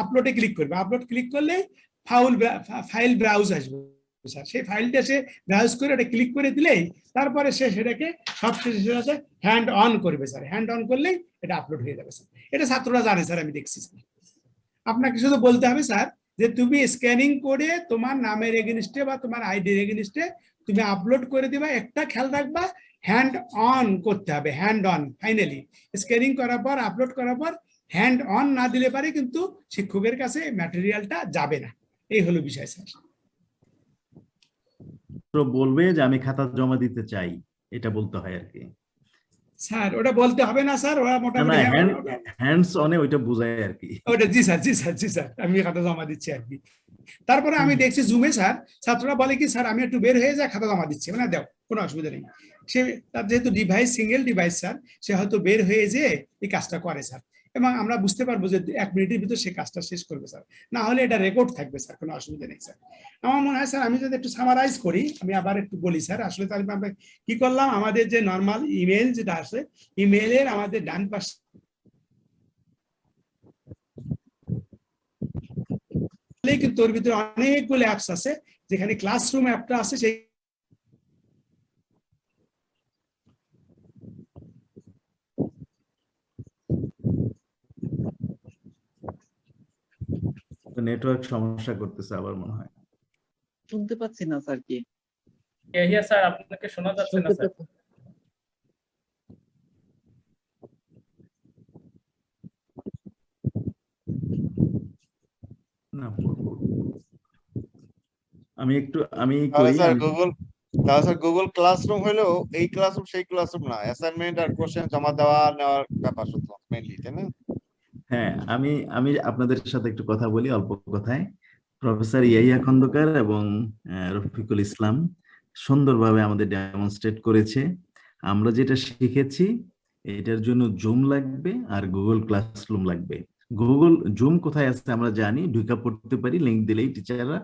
Speaker 2: আপলোডে ক্লিক করবে। আপলোড ক্লিক করলে ফাইল ব্রাউজ আসবে স্যার, সেই ফাইলটা সে ব্রাউজ করে ওটা ক্লিক করে দিলেই তারপরে সে সেটাকে সবশেষে হ্যান্ড অন করবে স্যার। হ্যান্ড অন করলেই এটা আপলোড হয়ে যাবে স্যার। এটা ছাত্ররা জানে স্যার, আমি দেখছি স্যার। আপনাকে শুধু বলতে হবে স্যার যে তুমি স্ক্যানিং করে তোমার নামের এগেনস্টে বা তোমার আইডির এগেনস্টে তুমি আপলোড করে দিবা। একটা খেয়াল রাখবা, হ্যান্ড অন করতে হবে, হ্যান্ড অন। ফাইনালি স্ক্যানিং করার পর আপলোড করার পর হ্যান্ড অন না দিলে পারে কিন্তু শিক্ষকের কাছে ম্যাটেরিয়ালটা যাবে না। এই হলো বিষয় স্যার।
Speaker 1: বলবে যে আমি খাতা জমা দিতে চাই, এটা বলতে হয় আর কি
Speaker 2: স্যার। ওটা বলতে হবে না স্যার, ওরা মোটামুটি
Speaker 1: হ্যান্ডস অনে ওইটা বোঝায় আর কি।
Speaker 2: ওটা জি স্যার, জি স্যার, জি স্যার, আমি খাতা জমা দিচ্ছি আর কি। তারপরে আমি দেখছি জুমে স্যার ছাত্ররা বলে কি স্যার আমি একটু বের হয়ে যাই, খাতা জমা দিচ্ছি, মানে দাও, কোনো অসুবিধা নেই। সে তার যেহেতু ডিভাইস সিঙ্গেল ডিভাইস স্যার, সে হয়তো বের হয়ে যে এই কাজটা করে স্যার, এবং আমরা বুঝতে পারবো যে 1 মিনিটের ভিতর সে কাজটা শেষ করবে স্যার। না হলে এটা রেকর্ড থাকবে স্যার, কোনো অসুবিধা নেই স্যার। আমার মনে হয় স্যার আমি যদি একটু সামারাইজ করি, আমি আবার একটু বলি স্যার। আসলে তাহলে আমরা কি করলাম, আমাদের যে নর্মাল ইমেল যেটা আছে, ইমেলের আমাদের ডান পাশে কিন্তু ওর ভিতরে অনেকগুলো অ্যাপস আছে, যেখানে ক্লাসরুম অ্যাপটা আছে সেই
Speaker 1: নেটওয়ার্ক সমস্যা করতেছে আবার মনে হয়।
Speaker 5: শুনতে পাচ্ছি না স্যার। কি
Speaker 10: ইয়াহিয়া স্যার আপনাকে শোনা যাচ্ছে না স্যার?
Speaker 1: না, আমি
Speaker 11: তাহলে স্যার গুগল ক্লাসরুম হলো এই ক্লাসরুম সেই ক্লাসরুম না, অ্যাসাইনমেন্ট আর কোশ্চেন জমা দেওয়া নেওয়ার ব্যাপার শুধু মেইনলি, তাই না?
Speaker 1: হ্যাঁ, আমি আপনাদের সাথে একটু কথা বলি অল্প কথায়। প্রফেসর ইয়াহিয়া খন্দকার এবং রফিকুল ইসলাম সুন্দরভাবে আমাদের ডেমনস্ট্রেট করেছে। আমরা যেটা শিখেছি এটার জন্য জুম লাগবে আর গুগল ক্লাসরুম লাগবে। গুগল জুম কোথায় আছে আমরা জানি, ঢুকে পড়তে পারি, লিংক দিলেই টিচাররা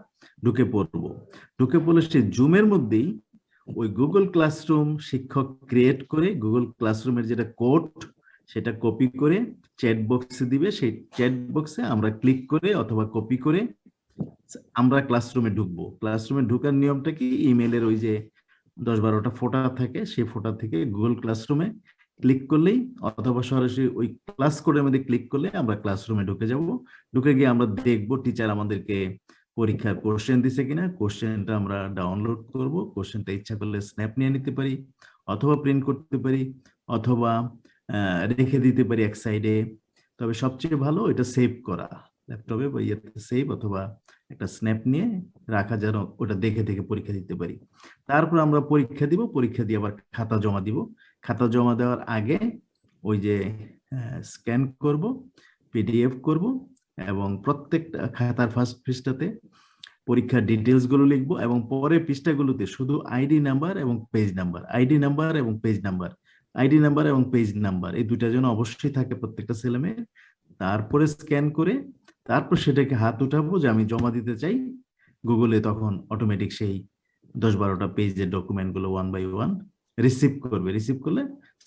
Speaker 1: ঢুকে পড়বো। ঢুকে পড়লে সেই জুমের মধ্যেই ওই গুগল ক্লাসরুম শিক্ষক ক্রিয়েট করে গুগল ক্লাসরুমের যেটা কোড সেটা কপি করে চ্যাট বক্সে দিবে। সেই চ্যাট বক্সে আমরা ক্লিক করে অথবা কপি করে আমরা ক্লাসরুমে ঢুকবো। ক্লাসরুমে ঢুকার নিয়মটা কি, ইমেলের ওই যে 10-12টা ফোটা থাকে, সেই ফোটা থেকে গুগল ক্লাসরুমে ক্লিক করলেই অথবা সরাসরি ওই ক্লাস কোডের মধ্যে ক্লিক করলে আমরা ক্লাসরুমে ঢুকে যাব। ঢুকে গিয়ে আমরা দেখবো টিচার আমাদেরকে পরীক্ষার কোশ্চেন দিছে কিনা। কোশ্চেনটা আমরা ডাউনলোড করব। কোশ্চেনটা ইচ্ছা করলে স্ন্যাপ নিয়ে নিতে পারি, অথবা প্রিন্ট করতে পারি, অথবা রেখে দিতে পারি এক সাইডে। তবে সবচেয়ে ভালো এটা সেভ করা, ল্যাপটপে বা ইয়েতে সেভ, অথবা একটা স্ন্যাপ নিয়ে রাখা, যেন ওটা দেখে দেখে পরীক্ষা দিতে পারি। তারপর আমরা পরীক্ষা দিব, পরীক্ষা দিয়ে আবার খাতা জমা দিব। খাতা জমা দেওয়ার আগে ওই যে স্ক্যান করব, পিডিএফ করব, এবং প্রত্যেকটা খাতার ফার্স্ট পৃষ্ঠাতে পরীক্ষার ডিটেলস গুলো লিখবো, এবং পরে পৃষ্ঠাগুলোতে শুধু আইডি নাম্বার এবং পেজ নাম্বার, আইডি নাম্বার এবং পেজ নাম্বার, আইডি নাম্বার এবং পেজ নাম্বার, এই দুইটা যেন অবশ্যই থাকে প্রত্যেকটা ছেলেমেয়ের। তারপরে স্ক্যান করে তারপর সেটাকে হাত উঠাবো যে আমি জমা দিতে চাই গুগলে। তখন অটোমেটিক সেই 10-12টা পেজের ডকুমেন্ট গুলো 1 by 1 রিসিভ করবে। রিসিভ করলে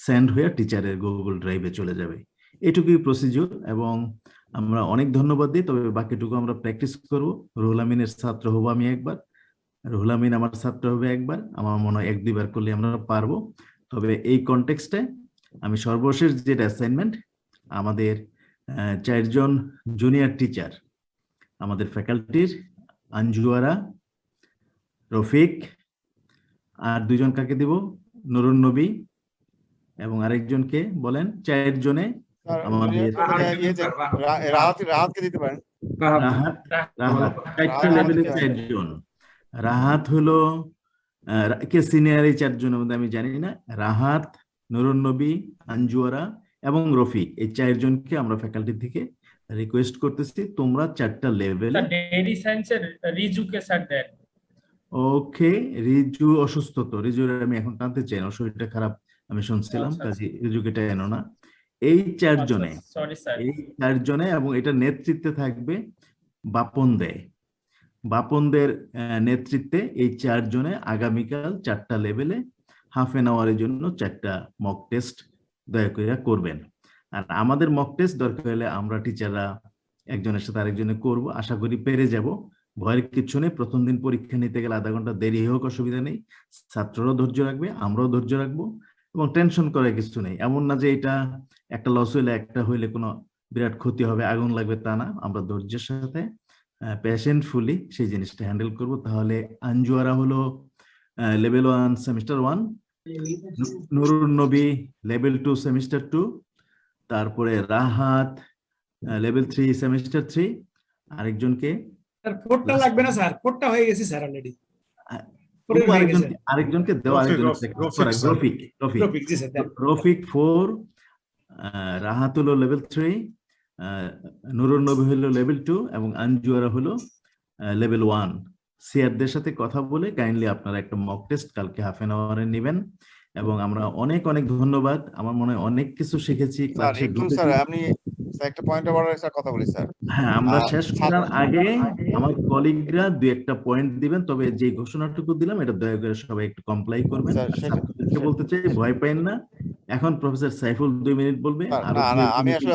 Speaker 1: সেন্ড হয়ে টিচারের গুগল ড্রাইভে চলে যাবে। এটুকুই প্রসিডিউর, এবং আমরা অনেক ধন্যবাদ দিই। তবে বাকিটুকু আমরা প্র্যাকটিস করবো। রুহুল আমিনের ছাত্র হবো আমি একবার, রুহুল আমিন আমার ছাত্র হবে একবার। আমার মনে হয় 1-2 বার করলে আমরা পারবো। তবে এই কনটেক্সটে আমি সর্বশেষ যেটা অ্যাসাইনমেন্ট, আমাদের 4 জন জুনিয়র টিচার আমাদের ফ্যাকাল্টির, আঞ্জুয়ারা, রফিক, আর 2 জন কাকে দিব, নুরুন নবী, এবং আরেকজনকে বলেন। 4 জনে আমাদের
Speaker 11: রাহাতকে দিতে পারেন।
Speaker 1: রাহাত 4টা লেভেলে 4 জন। রাহাত হলো কে সিনিয়র, এই 4 জনের মধ্যে আমি জানি না। রাহাত, নুরুন নবী, আঞ্জুয়ারা এবং রফিক, এই 4 জনকে আমরা ফ্যাকাল্টি থেকে রিকোয়েস্ট করতেছি তোমরা 4টা লেভেলে।
Speaker 10: ডেইরি সায়েন্সের রিজুকে স্যার দেন।
Speaker 1: ওকে, রিজু অসুস্থ, তো রিজুর আমি এখন টানতে চাই না, শরীরটা খারাপ আমি শুনছিলাম, কাজে রিজুকে টানো না। এই 4 জনে, এই 4 জনে, এবং এটা নেতৃত্বে থাকবে বাপন দে। বাপনদের নেতৃত্বে এই 4 জনে আগামীকাল 4টা লেভেলে হাফ এন আওয়ারের জন্য 4টা মক টেস্ট দয়া করে করবেন। আর আমাদের মক টেস্ট দরকার হলে আমরা টিচাররা একজনের সাথে আরেকজনে করব, আশা করি পেরে যাব। ভয়ের কিছু নেই। প্রথম দিন পরীক্ষা নিতে গেলে আধা ঘন্টা দেরি হোক অসুবিধা নেই। ছাত্ররাও ধৈর্য রাখবে, আমরাও ধৈর্য রাখবো, এবং টেনশন করার কিছু নেই। এমন না যে এটা একটা লস হইলে, একটা হইলে কোনো বিরাট ক্ষতি হবে, আগুন লাগবে, তা না। আমরা ধৈর্যের সাথে পেশেন্টফুলি সেই জিনিসটা হ্যান্ডেল করব। তাহলে আঞ্জুয়ারা হলো লেভেল 1 সেমিস্টার 1, নুরুন নবী লেভেল 2 সেমিস্টার 2, তারপরে রাহাত লেভেল 3 সেমিস্টার 3, আরেকজনকে
Speaker 2: স্যার ফোরটা লাগবে না স্যার, ফোরটা হয়ে গেছে স্যার অলরেডি।
Speaker 1: আরেকজনকে দেওয়া, রফিক
Speaker 2: জি স্যার।
Speaker 1: রফিক 4, রাহাত হলো লেভেল 3, নুরুন নবী হলো লেভেল 2 এবং আঞ্জুয়ারা হলো লেভেল 1। সিআরদের সাথে কথা বলে কাইন্ডলি আপনারা একটা মক টেস্ট কালকে হাফ এন আওয়ারে নেবেন। এবং আমরা অনেক অনেক ধন্যবাদ, আমার মনে হয় অনেক কিছু শিখেছি ক্লাসে।
Speaker 11: স্যার আমি একটা পয়েন্ট অফ অর্ডার স্যার কথা বলি স্যার।
Speaker 1: হ্যাঁ, আমরা শেষ করার আগে আমার কলিগরা দুই একটা পয়েন্ট দিবেন, তবে যে ঘোষণাটুকু দিলাম এটা দয়া করে সবাই একটু কমপ্লাই করবেন। ছাত্রদেরকে বলতে চাই ভয় পাইন না, এখন প্রফেসর সাইফুল 2 মিনিট বলবে।
Speaker 11: আমি আসলে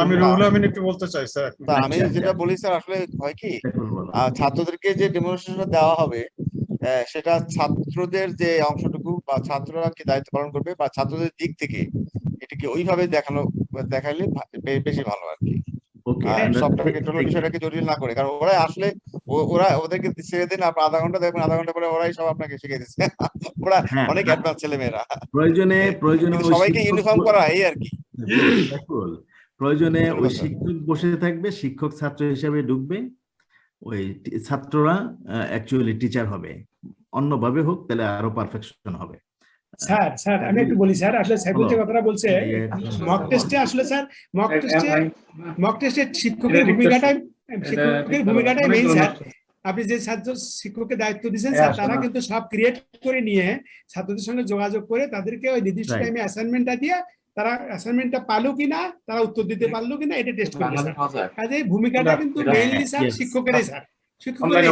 Speaker 3: আমি রুহুল আমিন একটু বলতে চাই স্যার।
Speaker 11: আমি যেটা বলি স্যার, আসলে হয় কি ছাত্রদেরকে যে ডেমনস্ট্রেশন দেওয়া হবে সেটা ছাত্রদের যে অংশটুকু বা ছাত্ররা কি দায়িত্ব পালন করবে বা ছাত্রদের দিক থেকে এটাকে ওইভাবে দেখালে বেশি ভালো আর কি। সবটাকে টোটাল বিষয়টাকে জটিল না করে, কারণ ওরা আসলে ওদেরকে ছেড়ে দিন, আপনি আধা ঘন্টা দেখবেন, আধা ঘন্টা পরে ওরাই সব আপনাকে শিখিয়ে দিচ্ছে। ওরা অনেক অ্যাডভান্স ছেলে মেয়েরা,
Speaker 1: প্রয়োজনে
Speaker 11: সবাইকে ইউনিফর্ম করা এই আর কি।
Speaker 1: প্রয়োজনে ওই শিক্ষক বসে থাকবে, শিক্ষক ছাত্র হিসেবে ঢুকবে, ওই ছাত্ররা অ্যাকচুয়ালি টিচার হবে, অন্যভাবে হোক তাহলে আরো পারফেকশন হবে।
Speaker 2: স্যার আমি একটু বলি স্যার, আসলে সাইফুল যে কথাটা বলছে মক টেস্টে, আসলে স্যার মক টেস্টে শিক্ষকের ভূমিকাটাই মেইন স্যার। আপনি যে ছাত্র শিক্ষককে দায়িত্ব দিচ্ছেন স্যার, তারা কিন্তু সব ক্রিয়েট করে নিয়ে ছাত্রদের সঙ্গে যোগাযোগ করে তাদেরকে ওই নির্দিষ্ট টাইমে অ্যাসাইনমেন্টটা দিয়ে তারা অ্যাসাইনমেন্টটা পালো কিনা, তারা উত্তর দিতে পারলো কিনা এটা টেস্ট করবে স্যার। কাজে ভূমিকাটা কিন্তু মেইনলি স্যার শিক্ষকেরই, স্যার শিক্ষকেরই।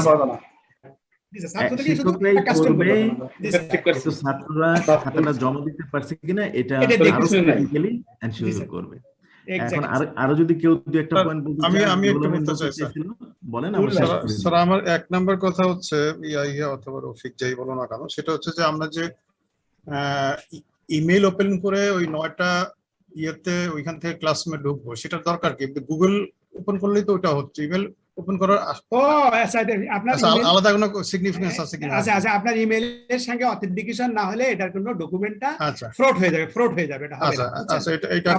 Speaker 1: ছাত্ররা খাতাটা জমা দিতে পারছে কিনা এটা করবে। এখন আরো যদি কেউ একটা পয়েন্ট
Speaker 3: আমি একটু বলতে চাই
Speaker 1: বলেন।
Speaker 3: স্যার আমার 1 নাম্বার কথা হচ্ছে ইয়া অথবা রফিক যাই বলো না কেন, সেটা হচ্ছে যে আমরা যে ইমেল ওপেন করে ওই 9টা ইয়েতে ওইখান থেকে ক্লাসরুমে ঢুকবো, সেটার দরকার কি? গুগল ওপেন করলেই তো ওটা হচ্ছে। ইমেল ওপেন করার আপনার আলাদা কোনো সিগনিফিকেন্স আছে কিনা?
Speaker 2: আচ্ছা আপনার ইমেইলের সঙ্গে অথেন্টিকেশন না হলে এটার কোনো ডকুমেন্টটা ফ্রড হয়ে যাবে এটা হবে না।
Speaker 3: আচ্ছা এটা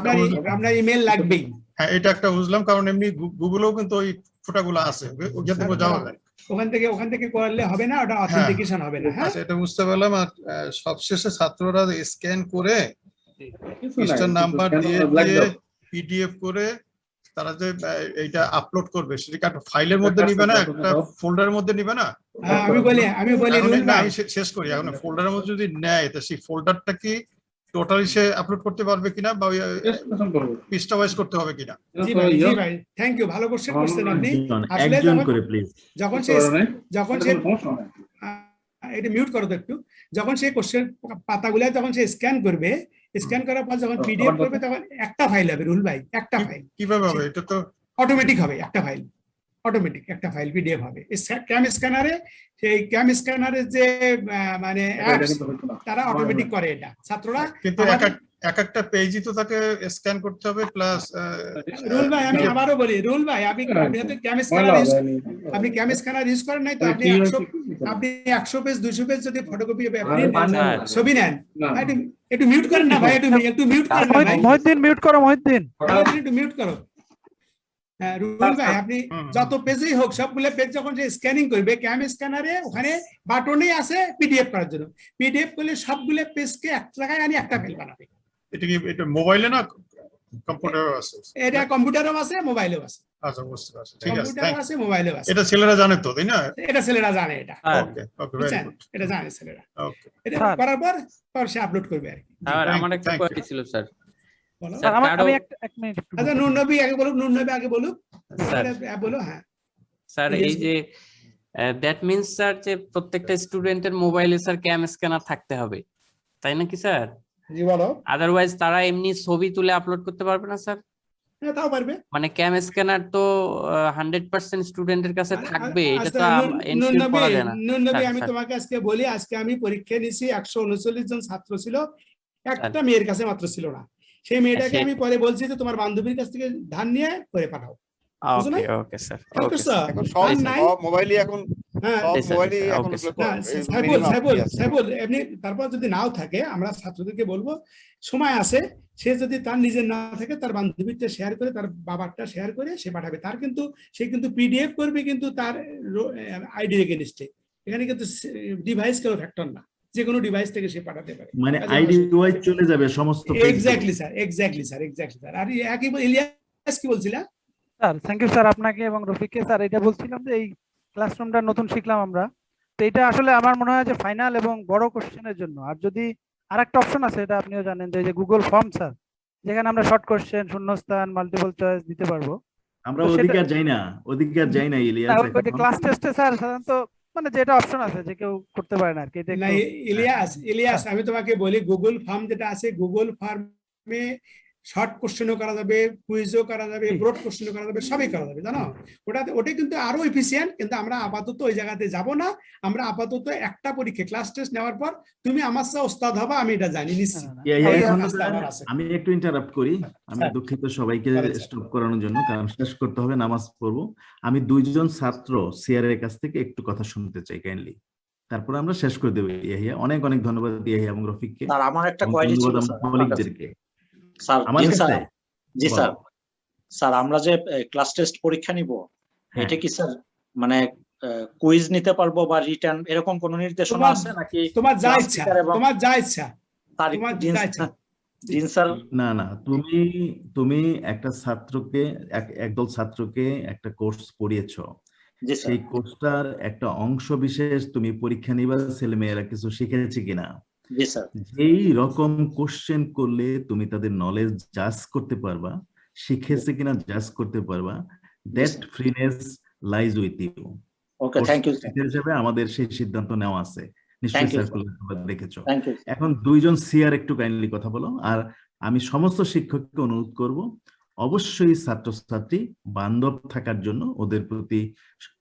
Speaker 2: আপনার ইমেল লাগবেই।
Speaker 3: হ্যাঁ, এটা একটা বুঝলাম, কারণ এমনি গুগলেও কিন্তু ওই ফটোগুলো আছে, ওখান থেকে যাওয়া যায়,
Speaker 2: ওখান থেকে করলে হবে না, ওটা অথেন্টিকেশন হবে না। হ্যাঁ,
Speaker 3: এটা বুঝতে পারলাম। আর সবশেষে ছাত্ররা স্ক্যান করে পৃষ্ঠার নাম্বার দিয়ে পিডিএফ করে তারা যে এইটা আপলোড করবে, সেটা একটা ফাইলের মধ্যে নিবে না, একটা ফোল্ডারের মধ্যে নিবে না?
Speaker 2: আমি বলি
Speaker 3: শেষ করি। এখন ফোল্ডারের মধ্যে যদি নেয়, তো সেই ফোল্ডারটা কি টোটালি সে আপলোড করতে পারবে কিনা, বা পৃষ্ঠা ওয়াইজ করতে হবে কিনা?
Speaker 2: জি ভাই থ্যাংক ইউ, ভালো কোশ্চেন করছেন আপনি। আসলে যখন সে এটা মিউট করো তো একটু, যখন সে কোশ্চেন পাতাগুলো যখন সে স্ক্যান করবে, স্ক্যান করার পর যখন পিডিএফ করবে তখন একটা ফাইল হবে রুল ভাই, একটা ফাইল।
Speaker 3: কিভাবে হবে এটা? তো
Speaker 2: অটোমেটিক হবে, একটা ফাইল অটোমেটিক একটা ফাইল পিডিএফ হবে। ক্যাম স্ক্যানারে, সেই ক্যাম স্ক্যানারে যে মানে অ্যাপস তারা অটোমেটিক করে এটা ছাত্ররা।
Speaker 3: কিন্তু এক একটা পেজই তো তাকে স্ক্যান করতে হবে প্লাস।
Speaker 2: রুল ভাই আমি আবারও বলি, রুল ভাই আপনি তো ক্যাম স্ক্যানার ইউজ করেন নাই তো, আপনি 100 পেজ 200 পেজ যদি ফটোকপি ছবি নেন, একটু মিউট করেন না ভাই, একটু মিউট করেন না ভাই।
Speaker 6: মহিউদ্দিন মিউট করো, মহিউদ্দিন
Speaker 2: একটু মিউট করো। হ্যাঁ রুল ভাই, আপনি যত পেজেই হোক সবগুলো পেজ যখন সে স্ক্যানিং করবে ক্যাম স্ক্যানারে, ওখানে বাটনেই আছে পিডিএফ করার জন্য। পিডিএফ করলে সবগুলো পেজকে এক জায়গায় আনি একটা ফাইল বানাবে।
Speaker 3: এটা মোবাইলে না কম্পিউটারও আছে?
Speaker 2: এটা কম্পিউটারও আছে, মোবাইলেও আছে।
Speaker 3: আচ্ছা বুঝতে পারছি, ঠিক আছে।
Speaker 2: কম্পিউটারও আছে, মোবাইলেও আছে।
Speaker 3: এটা ছেলেরা জানে তো, তাই না?
Speaker 2: এটা ছেলেরা জানে, এটা
Speaker 3: ওকে ভেরি গুড,
Speaker 2: এটা জানে ছেলেরা।
Speaker 3: ওকে,
Speaker 2: এটা করার পর সে আপলোড করবে আর কি।
Speaker 7: আর আমার একটা কোয়েরি ছিল স্যার।
Speaker 6: স্যার আমি এক মিনিট।
Speaker 2: আচ্ছা নূর নবী আগে বলুক, নূর নবী আগে বলুক। বলো। হ্যাঁ
Speaker 7: স্যার, এই যে দ্যাট মিন্স স্যার যে প্রত্যেকটা স্টুডেন্টের মোবাইলে স্যার ক্যাম স্ক্যানার থাকতে হবে, তাই নাকি স্যার?
Speaker 2: জি বলো।
Speaker 7: আদারওয়াইজ তারা এমনি ছবি তুলে আপলোড করতে পারবে না স্যার?
Speaker 2: হ্যাঁ তাও পারবে।
Speaker 7: মানে ক্যাম স্ক্যানার তো 100% স্টুডেন্টের কাছে থাকবে, এটা তো এনশিওর করা যায় না।
Speaker 2: নূর নবী আমি তোমাকে আজকে বলি, আজকে আমি পরীক্ষা নিয়েছি, 139 জন ছাত্র ছিল, একটা মেয়ের কাছে মাত্র ছিল না। সেই মেয়েটাকে আমি পরে বলছি যে তোমার বান্ধবীর কাছ থেকে ধার নিয়ে করে পাঠাও। বুঝছো না?
Speaker 7: ওকে ওকে স্যার
Speaker 2: খেয়াল
Speaker 7: ওকে
Speaker 2: করছো?
Speaker 11: এখন সব
Speaker 2: আর নাই
Speaker 11: সব মোবাইলই এখন
Speaker 2: হ্যাঁ
Speaker 11: সব
Speaker 7: জি স্যার,
Speaker 11: মোবাইলই
Speaker 7: স্যার,
Speaker 11: এখন
Speaker 7: ওকে স্যার।
Speaker 2: না সাইবুল এমনি তারপর যদি নাও থাকে আমরা ছাত্রদেরকে বলবো সময় আছে, সে যদি তার নিজের না থাকে তার বান্ধবীটা শেয়ার করে, তার বাবারটা শেয়ার করে সে পাঠাবে। তার কিন্তু সে কিন্তু পিডিএফ করবে কিন্তু তার আইডি এগেইনস্টে। এখানে কিন্তু ডিভাইস কেউ ফ্যাক্টর না, যে কোনো ডিভাইস থেকে সে পাঠাতে পারে।
Speaker 1: মানে আইডি ওয়াইজ চলে যাবে সমস্ত page.
Speaker 2: Exactly sir, exactly sir, exactly sir. আর একই ইলিয়াস কি বলছিলা?
Speaker 6: স্যার থ্যাংক ইউ স্যার আপনাকে এবং রফিককে। স্যার এটা বলছিলাম যে এই ক্লাসরুমটা নতুন শিখলাম আমরা, তো এটা আসলে আমার মনে হয় যে ফাইনাল এবং বড় কোশ্চেনের জন্য। আর যদি আরেকটা অপশন আছে, এটা আপনিও জানেন, যে গুগল ফর্ম স্যার, যেখানে আমরা শর্ট কোশ্চেন, শূন্যস্থান, মাল্টিপল চয়েস দিতে পারবো।
Speaker 1: আমরা
Speaker 6: তো সেটা-
Speaker 1: ওদিকে আর যাই না ইলিয়াস। এখন
Speaker 6: ক্লাস টেস্টে স্যার সাধারণত মানে যেটা অপশন আছে যে কেউ করতে পারে না আর কি, এটা
Speaker 2: না ইলিয়াস আমি তোমাকে বলি, গুগল ফর্ম যেটা আছে, গুগল ফর্মে শর্ট কোশ্চেনও করা যাবে, কুইজও করা যাবে, ব্রড কোশ্চেনও করা যাবে, সবই করা যাবে, জানো? ওটা কিন্তু আরো এফিসিয়েন্ট। কিন্তু আমরা আপাতত ওই জায়গাতে যাব না। আমরা আপাতত একটা পরীক্ষা ক্লাস টেস্ট নেওয়ার পর তুমি আমার সাথে ওস্তাদ হবা, আমি এটা জানি নিশ্চিত।
Speaker 1: আমি একটু ইন্টারাপ্ট করি, আমি দুঃখিত সবাইকে স্টপ করানোর জন্য, কারণ শেষ করতে হবে, নামাজ পড়বো। আমি দুইজন ছাত্র সিআর এর কাছ থেকে একটু কথা শুনতে চাই কাইন্ডলি, তারপর আমরা শেষ করে দেবো। ইয়াহিয়া, অনেক অনেক ধন্যবাদ ইয়াহিয়া এবং রফিককে।
Speaker 8: স্যার আমার একটা কোয়েরি ছিল স্যার
Speaker 1: কলিগদেরকে।
Speaker 8: স্যার জি স্যার, স্যার আমরা যে ক্লাস টেস্ট পরীক্ষা নিব, এটা কি স্যার মানে কুইজ নিতে পারবো বা রিটার্ন এরকম কোন নির্দেশনা আছে নাকি?
Speaker 2: তোমার যা ইচ্ছা, তোমার যা ইচ্ছা,
Speaker 8: তোমার যা ইচ্ছা। জি স্যার।
Speaker 1: না তুমি একটা ছাত্রকে, একদল ছাত্রকে একটা কোর্স পড়িয়েছো, সেই কোর্সটার একটা অংশ বিশেষ তুমি পরীক্ষা নিবা, ছেলেমেয়েরা কিছু শিখেছে কিনা। যেই রকম কোশ্চেন করলে তুমি তাদের নলেজ জাজ করতে পারবা, শিখেছে কিনা জাজ করতে পারবা, that freeness lies with you.
Speaker 8: Okay, thank you
Speaker 1: হিসেবে আমাদের সেই সিদ্ধান্ত নেওয়া আছে, নিশ্চয়ই সার্কুলার দেখেছো। এখন দুইজন সিআর একটু কাইন্ডলি কথা বলো। আর আমি সমস্ত শিক্ষককে অনুরোধ করব, অবশ্যই ছাত্রছাত্রী বান্ধব থাকার জন্য ওদের প্রতি,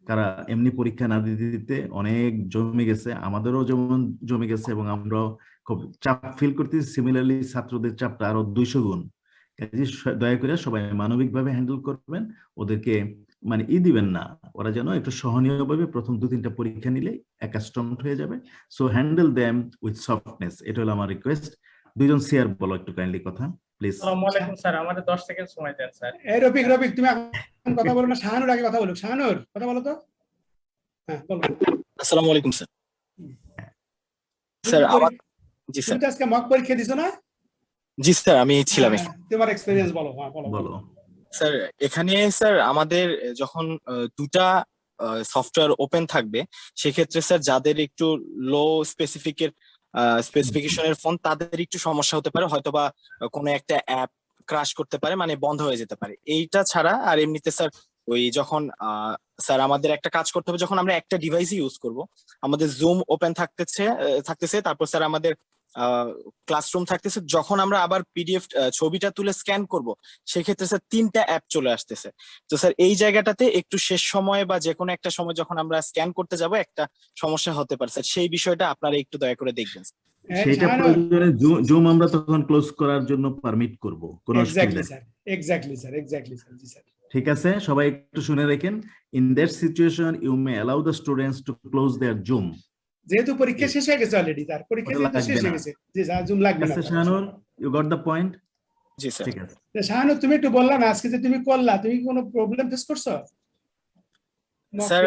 Speaker 1: তারা এমনি পরীক্ষা না দিতে অনেক জমে গেছে, আমাদেরও যেমন জমে গেছে এবং আমরাও খুব চাপ ফিল করতেছি, সিমিলারলি ছাত্রদের চাপটা আরো 200 গুণ। দয়া করে সবাই মানবিকভাবে হ্যান্ডেল করবেন, ওদেরকে মানে দিবেন না, ওরা যেন একটু সহনীয়ভাবে প্রথম 2-3টা পরীক্ষা নিলে অ্যাকাস্টমড হয়ে যাবে। So handle them with softness, এটা হলো আমার রিকোয়েস্ট। দুইজন সিআর বলো একটু কাইন্ডলি কথা প্লিজ।
Speaker 10: আসসালামু আলাইকুম স্যার, আমাদের 10 সেকেন্ড সময় দেন স্যার।
Speaker 2: এই রফিক তুমি এখন কথা বলো না, শাহানুর আগে কথা বলো। শাহানুর কথা বলো তো। হ্যাঁ বলো।
Speaker 14: আসসালামু আলাইকুম স্যার। স্যার আমার জি স্যার,
Speaker 2: তুমি আজকে মক পরীক্ষা দিছো না?
Speaker 14: জি স্যার আমি ছিলাম।
Speaker 2: তোমার এক্সপেরিয়েন্স বলো। হ্যাঁ বলো।
Speaker 14: স্যার এখানে স্যার আমাদের যখন দুটা সফটওয়্যার ওপেন থাকবে, সেক্ষেত্রে স্যার যাদের একটু লো স্পেসিফিকেশনের ফোন, তাদের একটু সমস্যা হতে পারে, হয়তোবা কোনো একটা অ্যাপ ক্রাশ করতে পারে, মানে বন্ধ হয়ে যেতে পারে। এইটা ছাড়া আর এমনিতে স্যার ওই যখন স্যার আমাদের একটা কাজ করতে হবে, যখন আমরা একটা ডিভাইসই ইউজ করব, আমাদের জুম ওপেন থাকতেছে, তারপর স্যার আমাদের ক্লাসরুম থাকতেছে, যখন আমরা আবার পিডিএফ ছবিটা তুলে স্ক্যান করব, সেক্ষেত্রে স্যার 3টা অ্যাপ চলে আসতেছে। তো স্যার এই জায়গাটাতে একটু শেষ সময় বা যে কোনো একটা সময় যখন আমরা স্ক্যান করতে যাব, একটা সমস্যা হতে পারে স্যার, সেই বিষয়টা আপনারা একটু দয়া করে দেখবেন।
Speaker 1: সেটা প্রয়োজনে জুম আমরা তখন ক্লোজ করার জন্য পারমিট করব, কোনো অসুবিধা নেই।
Speaker 2: এক্স্যাক্টলি স্যার জি স্যার।
Speaker 1: ঠিক আছে, সবাই একটু শুনে রাখেন। In that situation you may allow the students to close their Zoom.
Speaker 2: যেহেতু পরীক্ষা শেষ হয়ে গেছে অলরেডি, তার পরীক্ষা শেষ হয়ে গেছে, জি স্যার জুম লাগবে না।
Speaker 1: Shahanur, you got the point?
Speaker 14: জি স্যার।
Speaker 1: ঠিক আছে
Speaker 2: শাহানুর, তুমি একটু বললা না আজকে যে তুমি করলা, তুমি কোনো প্রবলেম ফেস করছো?
Speaker 14: স্যার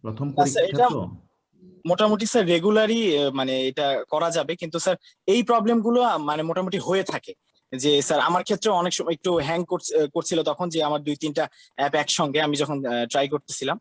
Speaker 1: প্রথম পরীক্ষা তো
Speaker 14: মোটামুটি স্যার রেগুলারই মানে এটা করা যাবে, কিন্তু স্যার এই প্রবলেম গুলো মানে মোটামুটি হয়ে থাকে। যে স্যার আমার ক্ষেত্রে অনেক সময় একটু হ্যাং করছিল তখন, যে আমার 2-3টা অ্যাপ একসঙ্গে আমি যখন ট্রাই করতেছিলাম।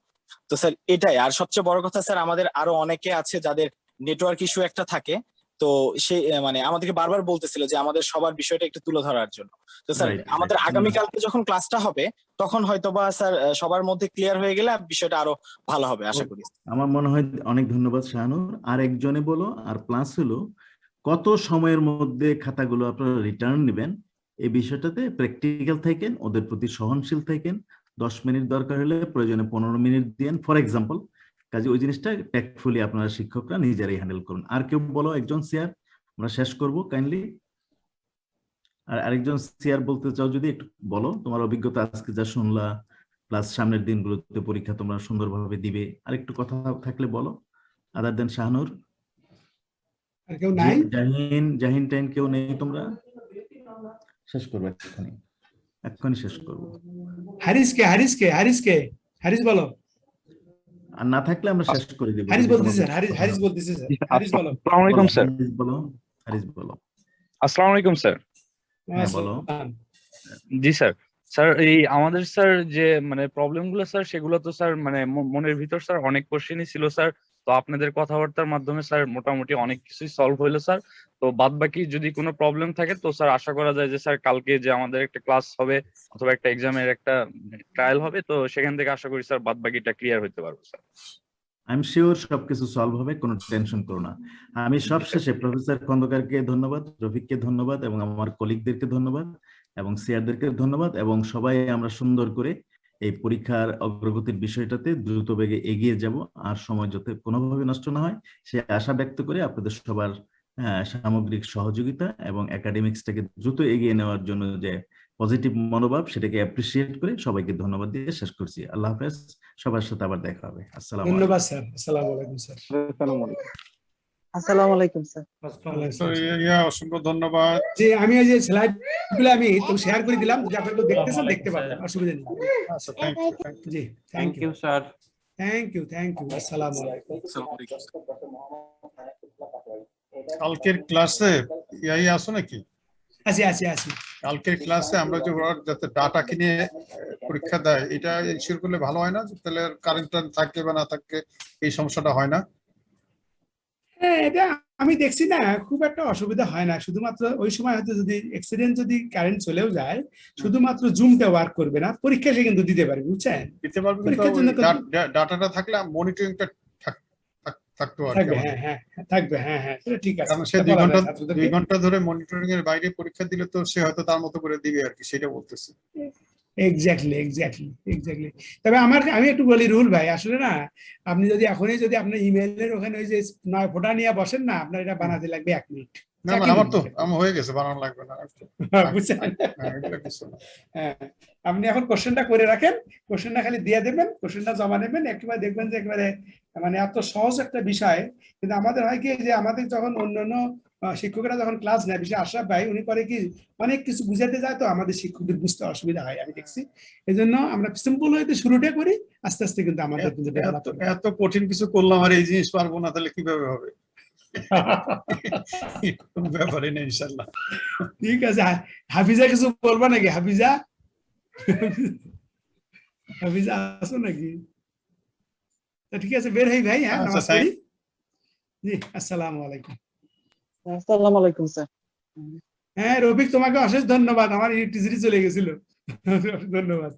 Speaker 14: তো স্যার এটাই। আর সবচেয়ে বড় কথা স্যার, আমাদের আরো অনেকে আছে যাদের নেটওয়ার্ক ইস্যু একটা থাকে, তো সে মানে আমাদেরকে বারবার বলতেছিল যে আমাদের সবার বিষয়টা একটু তুলে ধরার জন্য। তো স্যার আমাদের আগামীকালকে যখন ক্লাসটা হবে, তখন হয়তোবা স্যার সবার মধ্যে ক্লিয়ার হয়ে গেলে বিষয়টা আরো ভালো হবে আশা করি।
Speaker 1: আমার মনে হয় অনেক ধন্যবাদ শাহানুর। আর একজনে বলো, আর প্লাস হলো কত সময়ের মধ্যে খাতাগুলো আপনারা রিটার্ন নেবেন, এই বিষয়টাতে প্র্যাকটিক্যাল থাকেন, ওদের প্রতি সহনশীল থাকেন। 10 মিনিট দরকার হলে প্রয়োজনে 15 মিনিট দিন ফর এক্সাম্পল। কাজে ওই জিনিসটা ট্যাক্টফুলি আপনারা শিক্ষকরা নিজেরাই হ্যান্ডেল করুন। আর কেউ বলো, একজন সিআর, আমরা শেষ করব কাইন্ডলি। আর আরেকজন সিআর বলতে চাও যদি একটু বলো, তোমার অভিজ্ঞতা আজকে যা শুনলা, প্লাস সামনের দিনগুলোতে পরীক্ষা তোমরা সুন্দরভাবে দিবে। আরেকটু কথা থাকলে বলো, আদার দেন শাহানুর।
Speaker 2: আর কেউ নাই?
Speaker 1: জাহিন টাইন কেউ নেই? তোমরা শেষ করবো এক্ষুনি শেষ করবো।
Speaker 2: হারিস বলো।
Speaker 1: আর না থাকলে আমরা শেষ করে দিব।
Speaker 2: হারিস বলতেছে স্যার, হারিস বলতেছে স্যার। হারিস বলো।
Speaker 15: আসসালামু আলাইকুম স্যার।
Speaker 1: হারিস বলো।
Speaker 15: আসসালামু আলাইকুম স্যার।
Speaker 1: হ্যাঁ বলো।
Speaker 15: জি স্যার। স্যার এই আমাদের স্যার যে মানে প্রবলেম গুলো স্যার, সেগুলো তো স্যার মানে মনের ভিতর স্যার অনেক কোশ্চেনই ছিল স্যার। তো আপনাদের কথাবার্তার মাধ্যমে স্যার মোটামুটি অনেক কিছুই সলভ হইলো স্যার। তো বাদ বাকি যদি কোনো প্রবলেম থাকে তো স্যার আশা করা যায় যে স্যার কালকে যে আমাদের একটা ক্লাস হবে অথবা একটা এক্সামের একটা ট্রায়াল হবে, তো সেখান থেকে আশা করি স্যার বাদ বাকিটা ক্লিয়ার হতে পারবো স্যার।
Speaker 1: আই এম শিওর সবকিছু সলভ হবে, কোনো টেনশন করো না। আমি সবশেষে প্রফেসর খন্দকারকে ধন্যবাদ, রফিককে ধন্যবাদ এবং আমার কলিগদেরকে ধন্যবাদ এবং সিআরদেরকে ধন্যবাদ, এবং সবাই আমরা সুন্দর করে এই পরীক্ষার অগ্রগতির বিষয়টাতে দ্রুত বেগে এগিয়ে যাব, আর সময় যাতে কোনোভাবে নষ্ট না হয় সে আশা ব্যক্ত করে আপনাদের সবার সামগ্রিক সহযোগিতা এবং একাডেমিক্সটাকে দ্রুত এগিয়ে নেওয়ার জন্য যে পজিটিভ মনোভাব সেটাকে অ্যাপ্রিসিয়েট করে সবাইকে ধন্যবাদ দিয়ে শেষ করছি। আল্লাহ হাফেজ, সবার সাথে আবার দেখা হবে। আসসালামু আলাইকুম।
Speaker 2: ধন্যবাদ স্যার। আসসালামু আলাইকুম স্যার।
Speaker 5: আসসালামু আলাইকুম স্যার।
Speaker 3: অসংখ্য ধন্যবাদ।
Speaker 2: যে আমি ওই যে স্লাইড গুলো আমি তো শেয়ার করে দিলাম, যদি আপনারা দেখতেছেন দেখতে পাবেন, অসুবিধা নেই। জি thank you
Speaker 7: sir.
Speaker 2: Thank you আসসালামু আলাইকুম।
Speaker 3: কালকের ক্লাসে ইয়াই আসো নাকি?
Speaker 2: আছি।
Speaker 3: কালকের ক্লাসে আমরা যে যাতে ডাটা কিনে পরীক্ষা দেয় এটা ইনশিওর করলে ভালো হয় না? তাহলে কারেন্ট থাকে বা না থাকে এই সমস্যাটা হয় না?
Speaker 2: হ্যাঁ, এটা আমি দেখছি না, খুব একটা অসুবিধা হয় না। শুধুমাত্র ওই সময় হয়তো যদি এক্সিডেন্ট যদি কারেন্ট চলেও যায়, শুধুমাত্র জুমটা ওয়ার্ক করবে না, পরীক্ষা সে কিন্তু দিতে পারবে, বুঝছেন?
Speaker 3: দিতে পারবে, ডাটাটা থাকলে মনিটরিংটা থাকবে। হ্যাঁ,
Speaker 2: সেটা ঠিক আছে।
Speaker 3: কারণ সে 2 ঘন্টা ধরে মনিটরিং এর বাইরে পরীক্ষা দিলে তো সে হয়তো তার মতো করে দিবে আর কি, সেটা বলতেছি।
Speaker 2: এক্স্যাক্টলি। তবে আমি একটু বলি রুল ভাই, আসলে না আপনি যদি এখনই যদি আপনার ইমেইলের ওখানে ওই যে 9 ফোঁটা নিয়ে বসেন না, আপনার এটা বানাতে লাগবে 1 মিনিট।
Speaker 3: না আমার হয়ে গেছে, বানানো লাগবে না।
Speaker 2: বুঝছেন? হ্যাঁ, আপনি এখন কোশ্চেনটা করে রাখেন, কোশ্চেনটা খালি দিয়ে দেবেন, কোশ্চেনটা জমা নেবেন, একেবারে দেখবেন যে একেবারে মানে এত সহজ একটা বিষয়। কিন্তু আমাদের হয় কি যে আমাদের যখন অন্যান্য শিক্ষকরা যখন ক্লাস নেয়, বিশেষ আশরাফ ভাই উনি করে কি অনেক কিছু বুঝাতে যায়, তো আমাদের শিক্ষকদের বুঝতে অসুবিধা হয়, আমি দেখছি। এই জন্য আমরা সিম্পল হইতে শুরুটা করি, আস্তে আস্তে কিন্তু আমাদের
Speaker 3: এত কঠিন কিছু করলাম আর এই জিনিস পারবো না, তাহলে কিভাবে হবে? কোনো ব্যাপারই নেই ইনশাআল্লাহ।
Speaker 2: ঠিক আছে। হাফিজা কিছু বলবা নাকি? হাফিজা আসো নাকি? ঠিক আছে, বের হই ভাই। হ্যাঁ, নামাজ পড়ি। জি, আসসালামু আলাইকুম।
Speaker 5: আসসালামু আলাইকুম স্যার।
Speaker 2: হ্যাঁ রফিক, তোমাকে অশেষ ধন্যবাদ, আমার ইলেকট্রিসিটি চলে গেছিল। ধন্যবাদ।